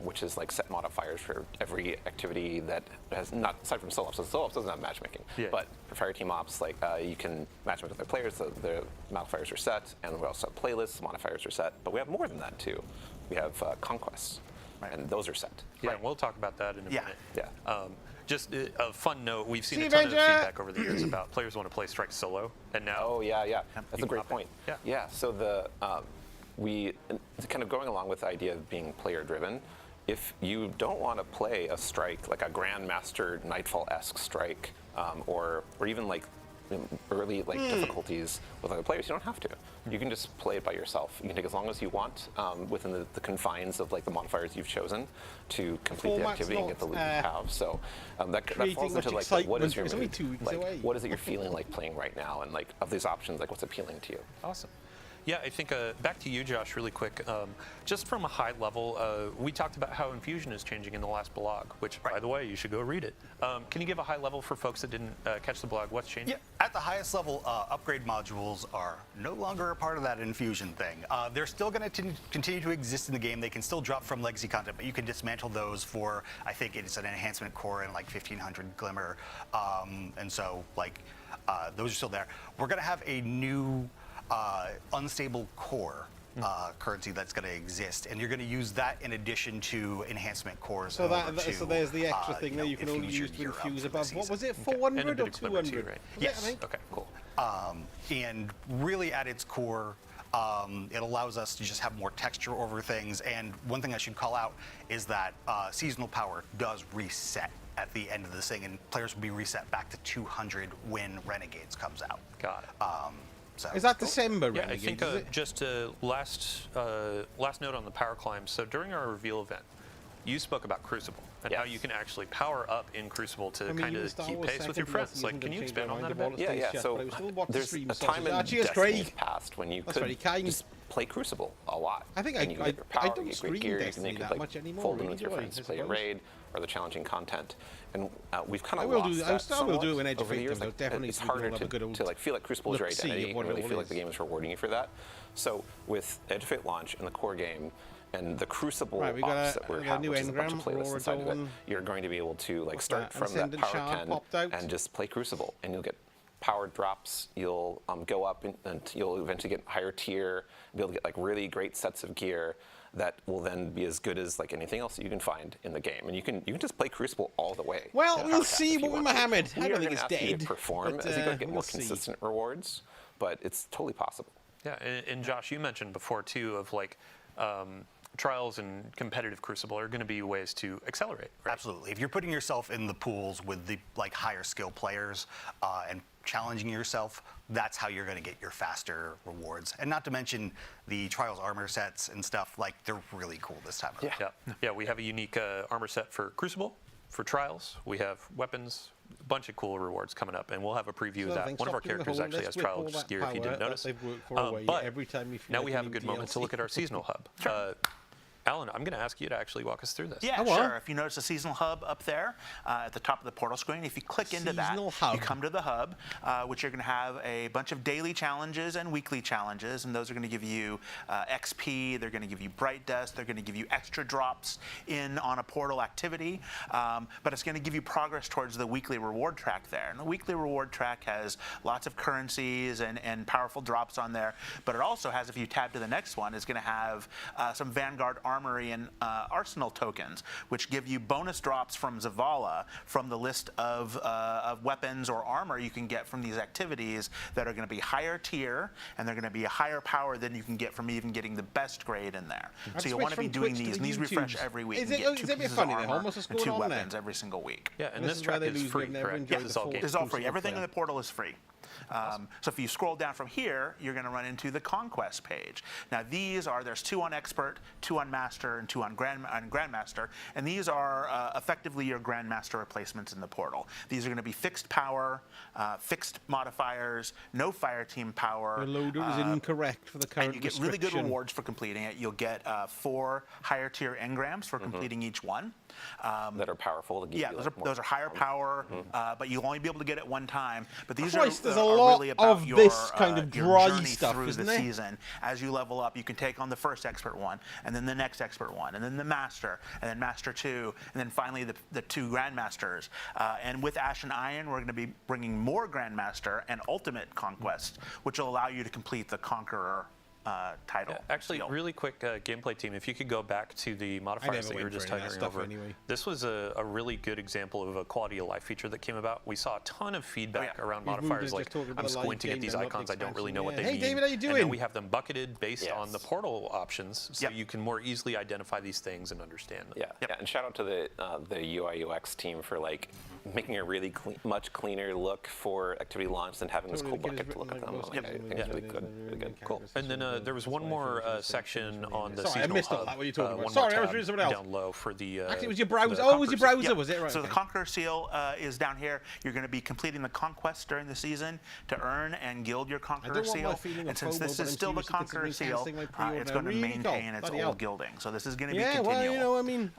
which is like set modifiers for every activity that has not, aside from solo ops. So solo ops doesn't have matchmaking, but for fire team ops, like you can match with other players. So the modifiers are set, and we also have playlists. Modifiers are set, but we have more than that too. We have conquests, and those are set. Yeah, and we'll talk about that in a minute. Yeah. Just a fun note, we've seen See a you, ton of Benja! feedback over the years about players want to play Strike solo, and now Oh yeah. That's a great point. Yeah. So the we kind of going along with the idea of being player driven. If you don't want to play a strike like a Grandmaster Nightfall-esque strike, or even like early difficulties with other players, you don't have to. You can just play it by yourself. You can take as long as you want within the confines of like the modifiers you've chosen to complete the Format's activity and get the loot you have. So that falls into much like what is your excitement. It's only mood? 2 weeks Like, away. what is it you're feeling like playing right now, and like of these options, like what's appealing to you? Awesome. Yeah, I think back to you, Josh, really quick. Just from a high level, we talked about how Infusion is changing in the last blog, which, by the way, you should go read it. Can you give a high level for folks that didn't catch the blog? What's changing? Yeah, at the highest level, upgrade modules are no longer a part of that Infusion thing. They're still going to continue to exist in the game. They can still drop from legacy content, but you can dismantle those for, I think it's an enhancement core and like 1500 Glimmer. And so, like, those are still there. We're going to have a new unstable core currency that's going to exist, and you're going to use that in addition to enhancement cores. So so there's the extra thing that you can only use to infuse above. What was it, 400 or 200? Right? Yes. Okay, cool. And really at its core, it allows us to just have more texture over things. And one thing I should call out is that seasonal power does reset at the end of this thing, and players will be reset back to 200 when Renegades comes out. Got it. So Is that December, Yeah, I Renegades, think is it? just last note on the power climb. So during our reveal event, you spoke about Crucible and how you can actually power up in Crucible to kind of keep pace with your friends. Like, can you expand on that a bit? Yeah. So there's a time in Cheers, Destiny's Craig. past when you That's very could kind. just play Crucible a lot. I think and you I get your power, don't you get stream great gear, Destiny you can that like much anymore, fold in really, with your do I? friends, I play a suppose. raid or the challenging content. And we've kind I of will lost do. that I will somewhat do it when Edge of over the Fate years. comes out. Definitely, it's so we can harder all have a good old to like feel like Crucible is your look-see identity of what and really it feel all like the is. game is rewarding you for that. So with Edge of Fate launch and the core game and the Crucible Right, we got ops a- that we're we got a having, new which is a bunch of engram, playlists Aurora inside of it, Dawn. you're going to be able to like What's start that? from that Ascendant power Shard 10 popped out. and just play Crucible, and you'll get power drops. You'll go up and you'll eventually get higher tier, be able to get like really great sets of gear that will then be as good as like anything else that you can find in the game. And you can just play Crucible all the way. Well, at we'll Power Cap see, if you won't we, want to. Mohammed? I We don't are think gonna it's ask you dead, to perform but, as you go get we'll more see. consistent rewards, but it's totally possible. Yeah, and Josh, you mentioned before too of like trials and competitive Crucible are going to be ways to accelerate. Right? Absolutely. If you're putting yourself in the pools with the like higher skill players and challenging yourself, that's how you're going to get your faster rewards. And not to mention the Trials armor sets and stuff, like they're really cool this time around. Yeah, we have a unique armor set for Crucible, for Trials. We have weapons, a bunch of cool rewards coming up, and we'll have a preview of that. One of our characters actually has Trials gear if you didn't notice. But Now we have a good moment to look at our seasonal hub. Alan, I'm going to ask you to actually walk us through this. Yeah, sure. If you notice the seasonal hub up there at the top of the portal screen, if you click into that, you come to the hub, which you're going to have a bunch of daily challenges and weekly challenges, and those are going to give you XP, they're going to give you bright dust, they're going to give you extra drops in on a portal activity, but it's going to give you progress towards the weekly reward track there. And the weekly reward track has lots of currencies and powerful drops on there, but it also has, if you tab to the next one, is going to have some Vanguard Armory and Arsenal tokens, which give you bonus drops from Zavala from the list of weapons or armor you can get from these activities that are going to be higher tier, and they're going to be a higher power than you can get from even getting the best grade in there. So you'll want to be doing these, and these refresh every week. Is you it get 2 a bit pieces funny? of armor What's and 2 weapons every single week. Yeah, and this track is free, correct? Yeah, This is all game. it's all free. Everything in the portal is free. So if you scroll down from here, you're going to run into the Conquest page. Now there's 2 on Expert, 2 on Master, and 2 on Grandmaster, and these are effectively your Grandmaster replacements in the portal. These are going to be fixed power, fixed modifiers, no fire team power. The loader is incorrect for the current And you get really good rewards for completing it. You'll get 4 higher tier engrams for completing each one. That are powerful. To give you, those are higher power, but you'll only be able to get it one time. But these Christ, there's a are lot really about of your, this kind of your dry journey stuff, through isn't the there? season. As you level up, you can take on the first expert one, and then the next expert one, and then the master, and then master 2, and then finally the 2 grandmasters. And with Ash and Iron, we're going to be bringing more grandmaster and ultimate conquest, which will allow you to complete the conqueror title. Actually, really quick gameplay team, if you could go back to the modifiers that you were just hovering over. Anyway. This was a really good example of a quality of life feature that came about. We saw a ton of feedback around We've moved modifiers it, like, just talking about I'm the live going to get game these and not the icons, I don't really know what they expansion. mean. Hey, David, how you And doing? then we have them bucketed based on the portal options, so you can more easily identify these things and understand them. Yeah, and shout out to the UI UX team for like making a really much cleaner look for activity launch than having this cool bucket to look at them. I think it's really good. Really good. Cool. And then there was one more section on the Sorry, I seasonal missed all hub, that. What are you talking about? one Sorry, more I was tab reading something else. down low for the Actually, it was your browser. the Oh, it was your Conqueror browser, seal. was it? Right. So the okay. Conqueror Seal is down here. You're going to be completing the conquest during the season to earn and gild your Conqueror want my Seal. feeling And of since FOMO, this but is I'm still the seriously Conqueror considering Seal, cancelling my pre-order it's going to now. Really maintain cool. its Bloody old hell. gilding. So this is going to be Yeah, continual. well, you know, I mean,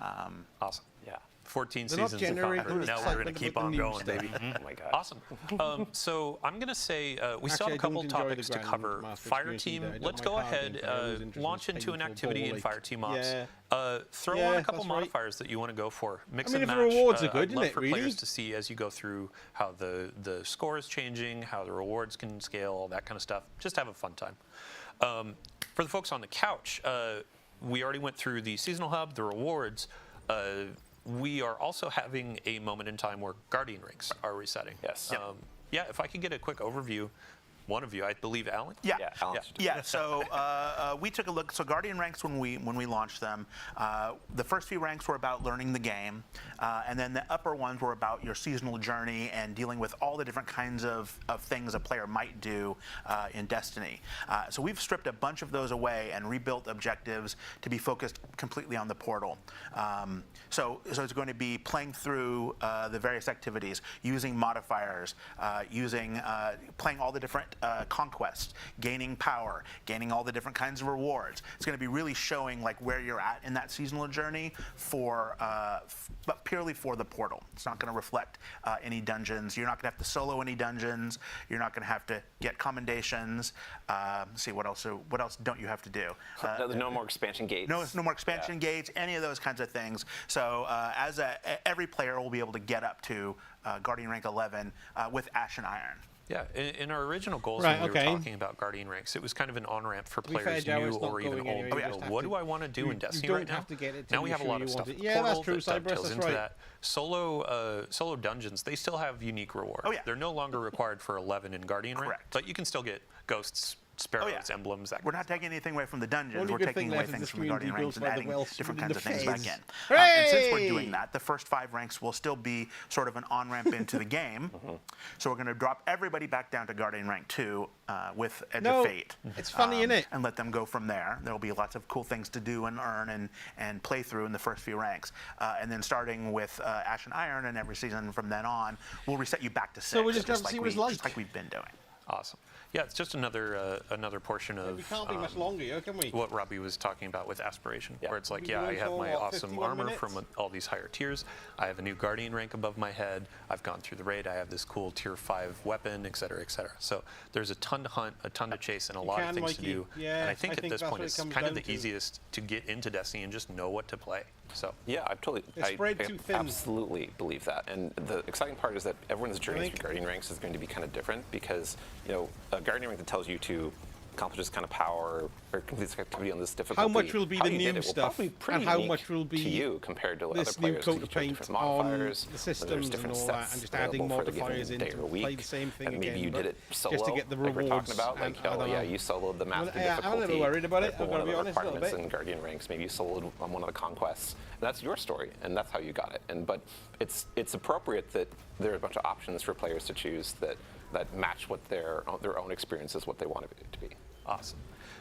Awesome. Yeah. 14 They're not seasons of generating Conqueror. Now we're going to excitement keep about on the new going, stuff. baby. Oh my god. Awesome. So I'm going to say we still Actually, have a I don't couple enjoy the topics to cover. Grandmaster Fire experience team, either. I don't let's like go hard ahead, games, but I always interested in launch into an painful activity in ball, Fire team ops. Yeah. Throw Yeah, on a couple that's right. modifiers that you want to go for. Mix I mean, and if match. the rewards are good, I'd isn't love it, for really? players to see as you go through how the score is changing, how the rewards can scale, all that kind of stuff. Just have a fun time. For the folks on the couch, we already went through the seasonal hub, the rewards. We are also having a moment in time where Guardian ranks are resetting. Yes. Yeah, if I could get a quick overview, one of you, I believe Alan? Yeah, Yeah, Alan. So we took a look. So Guardian ranks, when we launched them, the first few ranks were about learning the game, and then the upper ones were about your seasonal journey and dealing with all the different kinds of things a player might do in Destiny. So we've stripped a bunch of those away and rebuilt objectives to be focused completely on the portal. So it's going to be playing through the various activities, using modifiers, playing all the different conquests, gaining power, gaining all the different kinds of rewards. It's going to be really showing like where you're at in that seasonal journey but purely for the portal. It's not going to reflect any dungeons. You're not going to have to solo any dungeons. You're not going to have to get commendations. Let's see what else don't you have to do? No more expansion gates. No more expansion gates. Any of those kinds of things. So every player will be able to get up to Guardian rank 11 with Ash and Iron. Yeah, in our original goals Right, when we okay. were talking about Guardian ranks, it was kind of an on-ramp for be fair, players Joe, new it's not or even going old. anywhere, you people. just What have do I want to do in Destiny don't right now? have to get it Now till we you're have a sure lot you of stuff want with it. Yeah, that's portal true, that Cypress, dovetails that's into right. that. Solo dungeons, they still have unique rewards. Oh, yeah. They're no longer required for 11 in Guardian rank, Correct. but you can still get ghosts, sparrows, emblems, that We're kind not of stuff. taking anything away from the dungeons. Only We're good taking thing away left is things this from the community Guardian ranks built and by the adding well different in kinds of the things back feds. in. And since we're Hooray! doing that, the first 5 ranks will still be sort of an on-ramp into the game. So we're going to drop everybody back down to Guardian rank 2 with Edge of Fate. It's funny, innit? And let them go from there. There'll be lots of cool things to do and earn and play through in the first few ranks. And then starting with Ash and Iron and every season from then on, we'll reset you back to 6. So we're just gonna have to see what it's like. Just like we've been doing. Awesome. Yeah, it's just another another portion of We can't be much longer, yo, can we? what Robbie was talking about with aspiration, where it's like, We've yeah, been I going have for, my what, awesome 51 armor minutes? from all these higher tiers. I have a new Guardian rank above my head. I've gone through the raid. I have this cool tier 5 weapon, et cetera, et cetera. So there's a ton to hunt, a ton to chase, and a lot of can, things to Mikey. do. Yeah, and I think I at think this that's point what it it's comes kind of down the to. easiest to get into Destiny and just know what to play. So Yeah, I totally, It's spread too thin. absolutely believe that. And the exciting part is that everyone's journey think- through Guardian ranks is going to be kind of different because, a Guardian rank that tells you to accomplish this kind of power or complete this activity on this difficulty. How much will be how the you did new it will stuff, probably be pretty and how unique much will be to you compared to other this new players. coat 'cause of each have paint different on modifiers, the there's systems different and all sets that, and just adding available for the given modifiers in day to or week. play the same thing and maybe again, you but did it solo, just to get the like we're rewards, talking about, like, and I don't know. you soloed the master Yeah, I'm a difficulty. little worried about it, like, I've one gotta of be the honest a little requirements bit. in Guardian ranks. Maybe you soloed on one of the conquests. And that's your story, and that's how you got it. But it's appropriate that there are a bunch of options for players to choose that match what their own experiences, what they want it to be. awesome.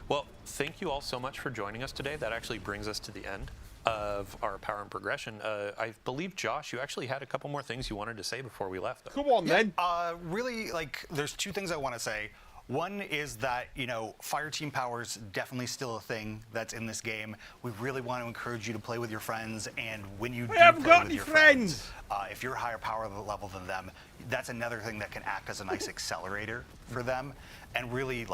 Well, thank you all so much for joining us today. That actually brings us to the end of our Power and Progression. I believe, Josh, you actually had a couple more things you wanted to say before we left, though. Come on, then. Really, there's two things I want to say. One is that, fire team power's definitely still a thing that's in this game. We really want to encourage you to play with your friends, and when you do haven't play got with any your friends. if you're higher power level than them, that's another thing that can act as a nice accelerator for them, and really,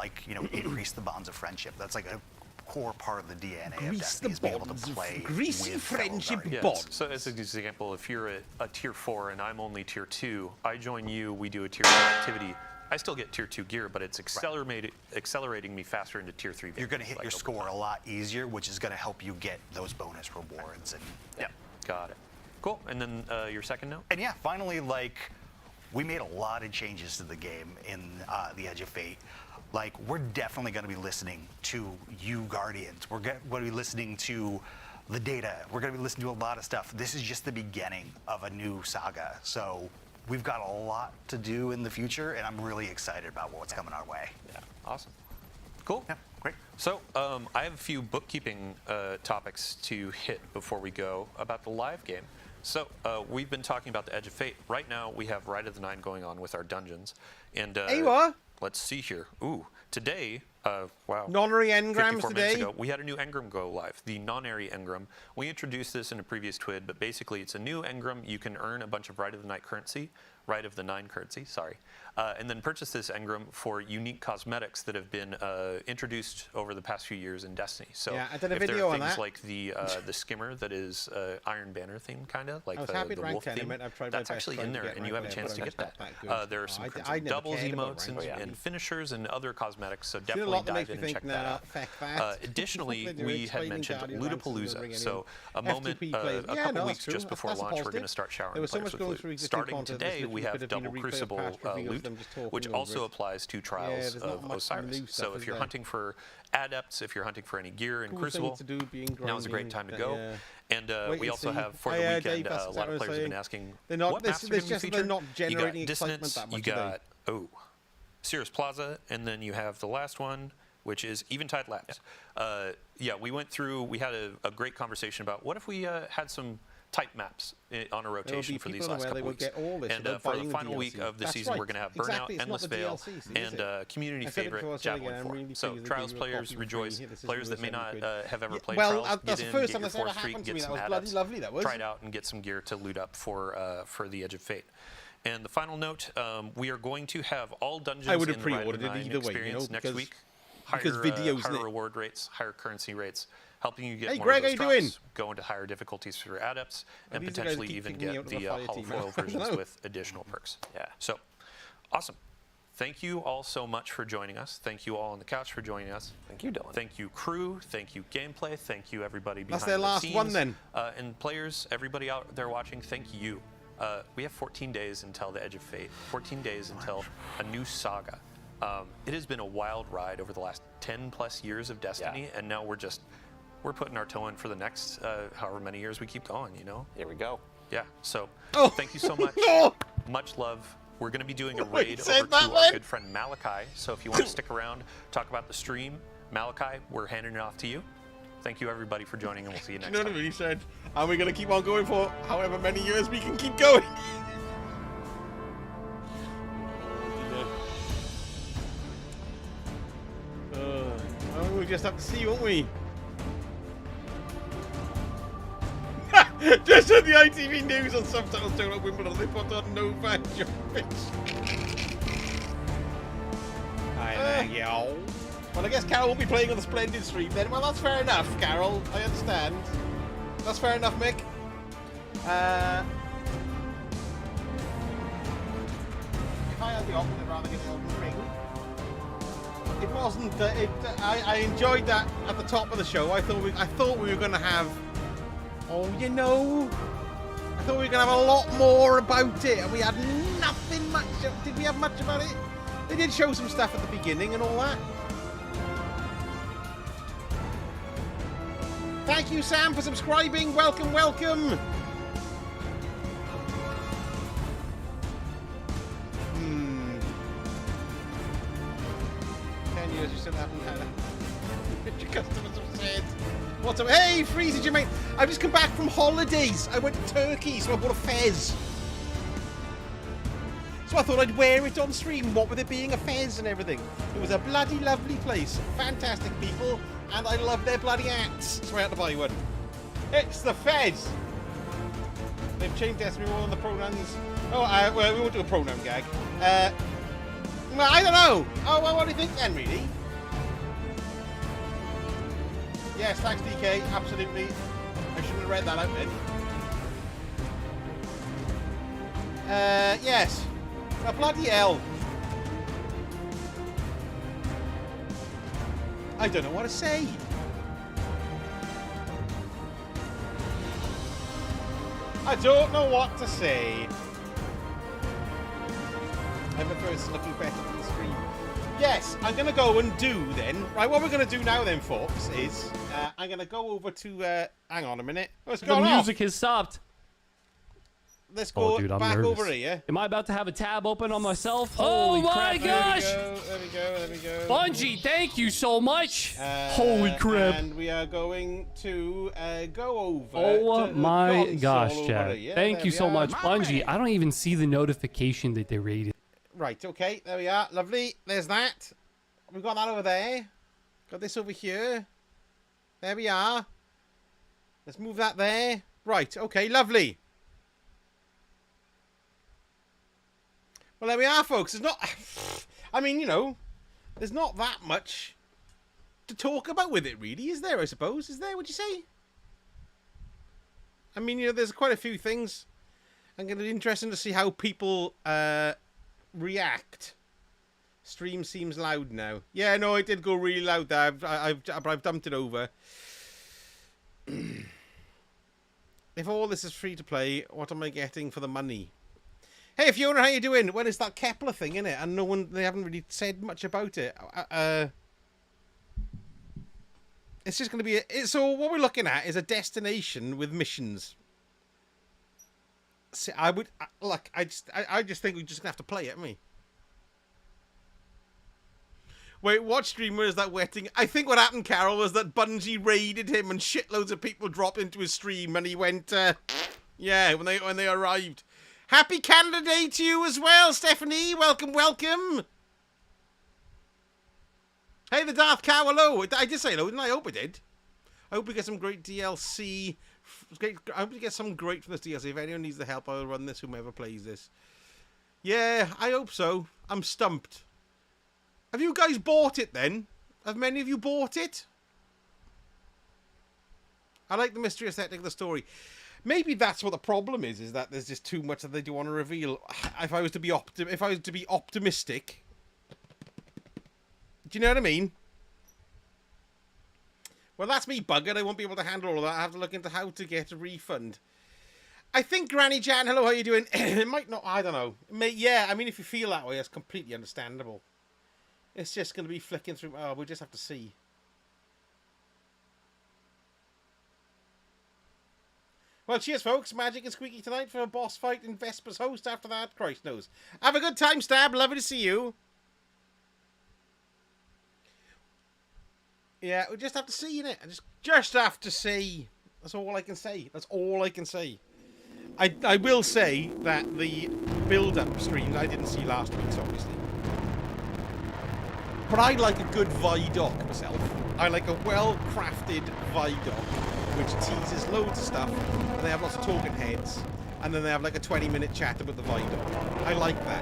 increase the bonds of friendship. That's like a core part of the DNA of Grease Destiny, the is being able to bonds of play greasy with fellow friendship Guardians. bonds. So as an example, if you're a tier 4 and I'm only tier 2, I join you, we do a tier 2 activity. I still get tier 2 gear, but it's accelerating me faster into tier 3. You're going to hit your over score time. a lot easier, which is going to help you get those bonus rewards. And yeah. Got it. Cool. And then your second note? And yeah, finally, we made a lot of changes to the game in the Edge of Fate. We're definitely going to be listening to you Guardians. We're going to be listening to the data. We're going to be listening to a lot of stuff. This is just the beginning of a new saga. So we've got a lot to do in the future, and I'm really excited about what's coming our way. Yeah. Awesome. Cool. Yeah, great. So I have a few bookkeeping topics to hit before we go about the live game. So we've been talking about the Edge of Fate. Right now we have Rite of the Nine going on with our dungeons. And Hey, what? let's see here. Ooh, today, wow. Nonary engrams 54 today. minutes ago, we had a new engram go live, the non-airy engram. We introduced this in a previous TWID, but basically it's a new engram. You can earn a bunch of Rite of the Nine currency, and then purchase this engram for unique cosmetics that have been introduced over the past few years in Destiny. So Yeah, I did a if there video are on things that. like the skimmer that is Iron Banner themed, kind of like I was the, happy the at rank wolf 10. theme. I've tried my That's best actually trying in to there, get and you rank have a there, chance but to I'm get just that. not that good. There are some I never doubles cared about emotes rank and, 10. and finishers and other cosmetics, so Seen a definitely lot that dive makes me in and think, check that nah, out. feck that. Additionally, They're we had explaining mentioned Guardian ranks and Ludapalooza. bringing So in a moment, FTP a players. Yeah, couple no, weeks that's true. just before That's a launch, we're going positive. to start showering There was so players much with going loot. through existing Starting content, today, this we could have have been a double replay of crucible past reviews, loot, them just talking which over also it. applies to Yeah, Trials there's not of much new Osiris. stuff, So is if you're there? hunting for adepts, if you're hunting for any gear in Cool Crucible, thing to do, being now's a great grinding, time to that, go. yeah. And Wait we and also see. have for the Dave, weekend, that's a what lot I of was players have been saying. asking, They're not- what this- maps are this going to be just- they're featured? not You got generating excitement Dissonance, that you much today. got, Cirrus Plaza, and then you have the last one, which is Eventide Labs. Yeah, we went through, we had a great conversation about what if we had some type maps on a rotation for these people last aware they couple will weeks. get all this And without for the buying the final week DLC. of the That's season, right. we're going to have Exactly, Burnout, it's Endless not the Veil, DLC, is and it? community I said it favorite before, I said it Javelin again, I'm 4. really So pleased they Trials gave you a players, copy for rejoice. free. This is Players that may really not good. have ever Yeah, played well, Trials, that's get the in, first get time your that's ever 4th streak, happened to get me. That some was bloody adepts, lovely, that was. try it out and get some gear to loot up for the Edge of Fate. And the final note, we are going to have all dungeons I would have in the Rite of pre-ordered the it Nine either way, you experience know, next because- week. because Higher, videos, higher Nick. reward rates, higher currency rates, helping you get Hey, more Greg, of how those you doing? drops, go into higher difficulties for adepts, and these are guys potentially keep even kicking me get out of the the fire hollow team. foil I don't versions know. with additional perks. Yeah. So, awesome. Thank you all so much for joining us. Thank you all on the couch for joining us. Thank you, Dylan. Thank you, crew. Thank you, gameplay. Thank you, everybody behind That's their the last scenes. one, then. And players, everybody out there watching, thank you. We have 14 days until the Edge of Fate. 14 days until a new saga. It has been a wild ride over the last 10 plus years of Destiny, and now we're putting our toe in for the next however many years we keep going, you know? Here we go. Yeah, so Oh. thank you so much. No. Much love. We're going to be doing a Wait, raid say over to that, our man. good friend Malachi. So if you want to stick around, talk about the stream, Malachi, we're handing it off to you. Thank you, everybody, for joining, and we'll see you You next know time. what he said? And we're going to keep on going for however many years we can keep going. just have to see, won't we? Just on the ITV News on subtitles talking about Wimbledon, they put on Novak Djokovic. Hi there, yo. Well, I guess Carol won't be playing on the Splendid stream then. Well, that's fair enough, Carol. I understand. That's fair enough, Mick. If I had the option, I'd rather get Elden Ring. It wasn't. I enjoyed that at the top of the show. I thought we were going to have. Oh, you know. I thought we were going to have a lot more about it, and we had nothing much. Did we have much about it? They did show some stuff at the beginning and all that. Thank you, Sam, for subscribing. Welcome, welcome. 10 years, you still haven't had it. Your customers have said. What's up? Hey, Freezy Jermaine. I've just come back from holidays. I went to Turkey, so I bought a fez. So I thought I'd wear it on stream, what with it being a fez and everything. It was a bloody lovely place. Fantastic people. And I love their bloody hats. So I had to buy one. It's the fez. They've changed Destiny more than the pronouns. Oh, well, we won't do a pronoun gag. Well, I don't know. Oh, well, what do you think then, really? Yes, thanks, DK. Absolutely. I shouldn't have read that out then. Yes. Oh, bloody hell. I don't know what to say. I don't know what to say. I'm a person looking better than the screen. Yes, I'm going to go and do then. Right, what we're going to do now then, folks, is I'm going to go over to... hang on a minute. What's going on? The music has stopped. Let's go back over here. Am I about to have a tab open on myself? Holy my crap. gosh! There we go. Bungie, thank you so much. Holy crap. And we are going to go over. Oh to my gosh, Chad. Yeah, thank you so much. Bungie, I don't even see the notification that they rated. Right, okay. There we are. Lovely. There's that. We've got that over there. Got this over here. There we are. Let's move that there. Right, okay. Lovely. Well, there we are, folks. There's not... I mean, you know, there's not that much to talk about with it, really, is there, I suppose? Is there, would you say? I mean, you know, there's quite a few things. I'm going to be interesting to see how people react. Stream seems loud now. Yeah, no, it did go really loud there. I've dumped it over. If all this is free to play, what am I getting for the money? Hey Fiona, how you doing? Well, it's that Kepler thing, isn't it? And they haven't really said much about it. It's just going to be so what we're looking at is a destination with missions. See, I just think we're just gonna have to play it, haven't we? Wait, what streamer is that wetting? I think what happened, Carol, was that Bungie raided him and shitloads of people dropped into his stream, and he went, yeah, when they arrived. Happy Canada Day to you as well, Stephanie. Welcome, welcome. Hey, the Darth Cow, hello. I did say hello, didn't I? I hope I did. I hope we get some great DLC. I hope we get some great from this DLC. If anyone needs the help, I'll run this, whomever plays this. Yeah, I hope so. I'm stumped. Have you guys bought it then? Have many of you bought it? I like the mystery aesthetic of the story. Maybe that's what the problem is that there's just too much that they do want to reveal. If I was to be optimistic, do you know what I mean? Well, that's me buggered. I won't be able to handle all of that. I have to look into how to get a refund. I think Granny Jan, hello, how you doing? It might not, I don't know. Yeah, I mean, if you feel that way, that's completely understandable. It's just going to be flicking through. Oh, we'll just have to see. Well, cheers, folks. Magic and Squeaky tonight for a boss fight in Vesper's host. After that, Christ knows. Have a good time, Stab. Lovely to see you. Yeah, we just have to see, innit? Just have to see. That's all I can say. That's all I can say. I will say that the build-up streams I didn't see last week's, obviously. But I like a good Vidoc myself. I like a well-crafted Vidoc, which teases loads of stuff, and they have lots of talking heads, and then they have like a 20-minute chat about the Vidoc. I like that.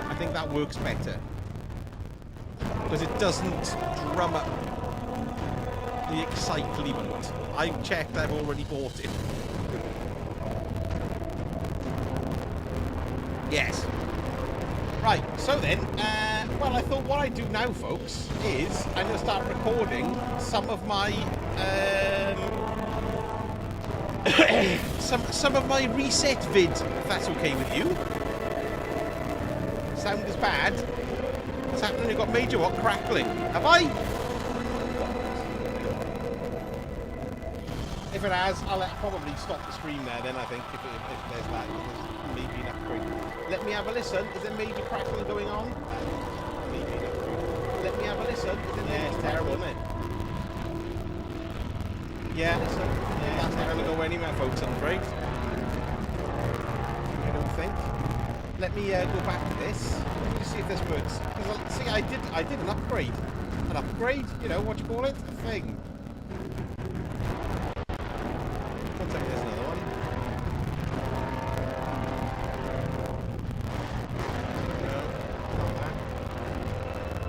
I think that works better. Because it doesn't drum up the excitement. I've checked, I've already bought it. Yes. Right, so then, well, I thought what I'd do now, folks, is I'm going to start recording some of my, some of my reset vid, if that's okay with you. Sound is bad. What's happening? You've got major what? Crackling. Have I? If it has, I'll probably stop the stream there then, I think, if there's that. There's maybe an upgrade. Let me have a listen. Is there major crackling going on? Maybe an upgrade. Let me have a listen. Yeah, it's terrible, isn't it? Yeah, listen. Yeah, that's not going to go anywhere, folks, I'm afraid. I don't think. Let me go back to this. Let me just see if this works. Because, see, I did an upgrade. An upgrade? You know, what do you call it? A thing. There's another one.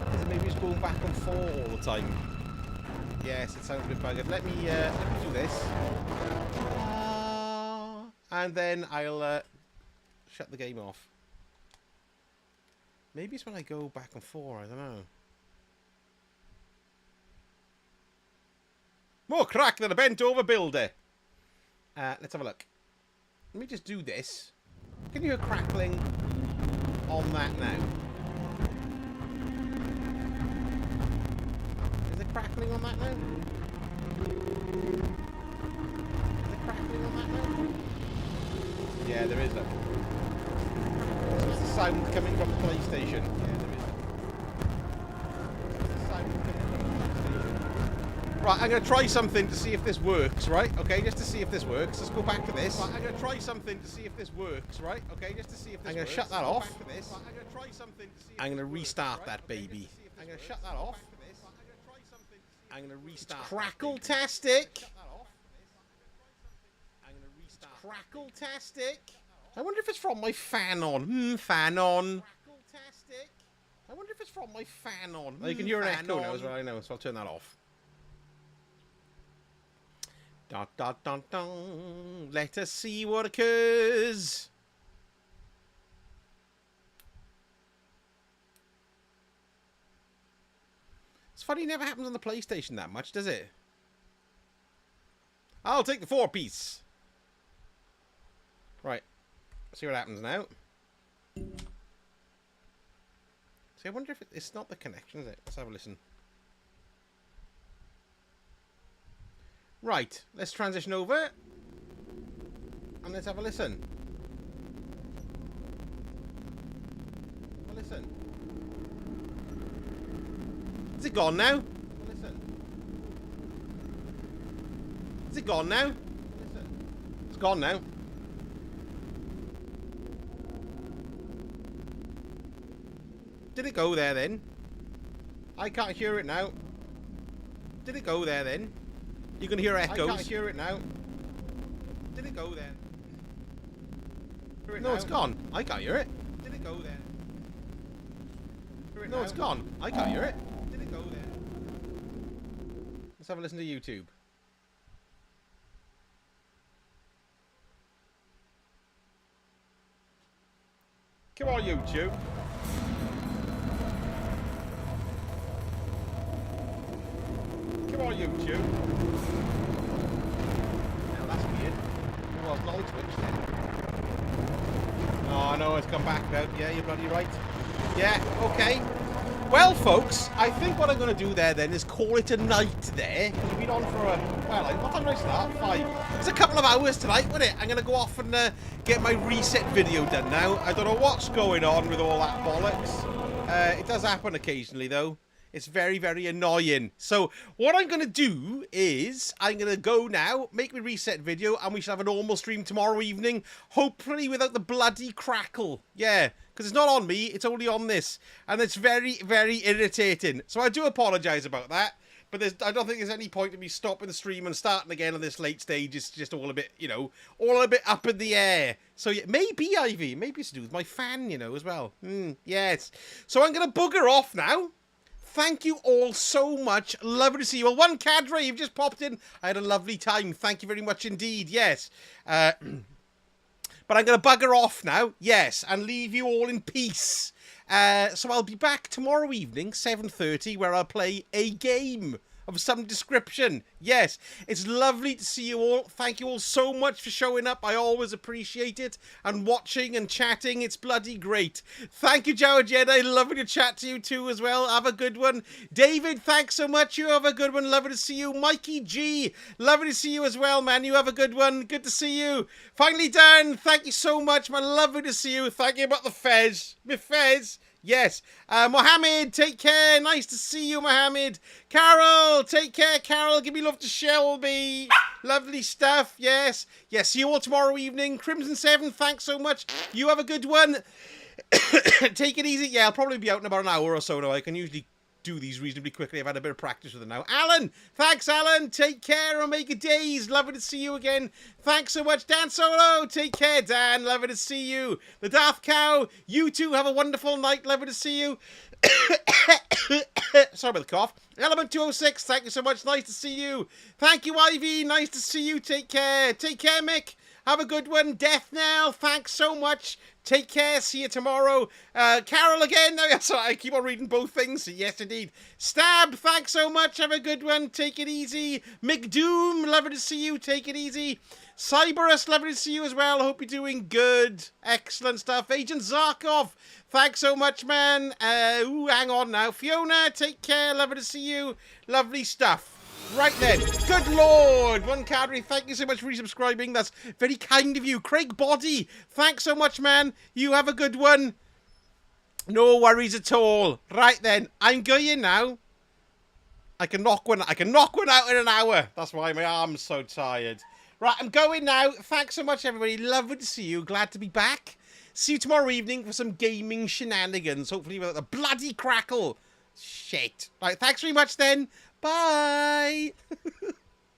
No, is it maybe it's going back on 4 all the time? Yes, it sounds a bit buggered. Let me do this. And then I'll shut the game off. Maybe it's when I go back and 4, I don't know. More crack than a bent over builder. Let's have a look. Let me just do this. Can you hear crackling on that now? Is there crackling on that now? Is there crackling on that now? Yeah, there is. Look. So it's the sound coming from the PlayStation. Yeah, there is. It's the sound coming from the PlayStation. Right, I'm going to try something to see if this works, right? Okay, just to see if this works. Let's go back to this. Right, I'm going to try something to see if this works, right? Okay, just to see if this works. I'm going to shut that off. I'm going to try something to see if I'm going to restart that baby. I'm going to shut that off. I'm going to restart. Crackle-tastic. I'm going to restart. Crackle-tastic. I wonder if it's from my fan on. Fan on. Crackle-tastic. I wonder if it's from my fan on. Oh, you can hear an echo now as well, I know, so I'll turn that off. Dun, dun, dun, dun. Let us see what occurs. It's funny, it never happens on the PlayStation that much, does it? I'll take the 4-piece. Right. See what happens now. See, I wonder if it's not the connection, is it? Let's have a listen. Right, let's transition over. And let's have a listen. Have a listen. Is it gone now? Have a listen. Is it gone now? Listen. It's gone now. Did it go there then? I can't hear it now. Did it go there then? You can hear echoes. I can't hear it now. Did it go there? No, it's gone. I can't hear it. Did it go there? No, it's gone. I can't hear it. Did it go there? Let's have a listen to YouTube. Come on, YouTube. Come on, YouTube. Now that's weird. Well, it's not Twitch then. Oh no, it's come back now. Yeah, you're bloody right. Yeah, okay. Well, folks, I think what I'm going to do there then is call it a night there. We've been on for a, well, like, what time did I start? 5. It's a couple of hours tonight, wasn't it? I'm going to go off and get my reset video done now. I don't know what's going on with all that bollocks. It does happen occasionally, though. It's very, very annoying. So what I'm going to do is I'm going to go now, make my reset video, and we shall have a normal stream tomorrow evening, hopefully without the bloody crackle. Yeah, because it's not on me, it's only on this. And it's very, very irritating. So I do apologise about that. But I don't think there's any point in me stopping the stream and starting again on this late stage. It's just all a bit, you know, all a bit up in the air. So yeah, maybe, Ivy, maybe it's to do with my fan, you know, as well. Yes. So I'm going to bugger off now. Thank you all so much. Lovely to see you. Well, one cadre, you've just popped in. I had a lovely time. Thank you very much indeed. Yes. But I'm going to bugger off now. Yes. And leave you all in peace. So I'll be back tomorrow evening, 7:30, where I'll play a game of some description. Yes, it's lovely to see you all. Thank you all so much for showing up. I always appreciate it. And watching and chatting, it's bloody great. Thank you, Joe Jedi. Lovely to chat to you too as well. Have a good one. David, thanks so much. You have a good one. Lovely to see you. Mikey G, lovely to see you as well, man. You have a good one. Good to see you. Finally, Dan, thank you so much, man. Lovely to see you. Thank you about the Fez. My Fez. Yes. Mohammed, take care. Nice to see you, Mohammed. Carol, take care, Carol. Give me love to Shelby. Lovely stuff. Yes. Yes, see you all tomorrow evening. Crimson 7, thanks so much. You have a good one. Take it easy. Yeah, I'll probably be out in about an hour or so now. I can usually do these reasonably quickly. I've had a bit of practice with it now. Alan, thanks, Alan. Take care and make it days. Lovely to see you again. Thanks so much, Dan Solo. Take care, Dan. Lovely to see you. The Daft Cow, you too have a wonderful night. Lovely to see you. Sorry about the cough. Element 206, thank you so much. Nice to see you. Thank you, Ivy. Nice to see you. Take care. Take care, Mick. Have a good one. Death Knell, thanks so much. Take care. See you tomorrow. Carol again. No, sorry, I keep on reading both things. Yes, indeed. Stab, thanks so much. Have a good one. Take it easy. McDoom, lovely to see you. Take it easy. Cyberus, lovely to see you as well. Hope you're doing good. Excellent stuff. Agent Zarkov, thanks so much, man. Hang on now. Fiona, take care. Lovely to see you. Lovely stuff. Right then, good lord, one cadre, thank you so much for resubscribing, that's very kind of you. Craig Body, thanks so much, man, you have a good one. No worries at all. Right then, I'm going now. I can knock one out in an hour, that's why my arm's so tired. Right, I'm going now, thanks so much everybody, lovely to see you, glad to be back. See you tomorrow evening for some gaming shenanigans, hopefully without a bloody crackle. Shit. Right, thanks very much then. Bye.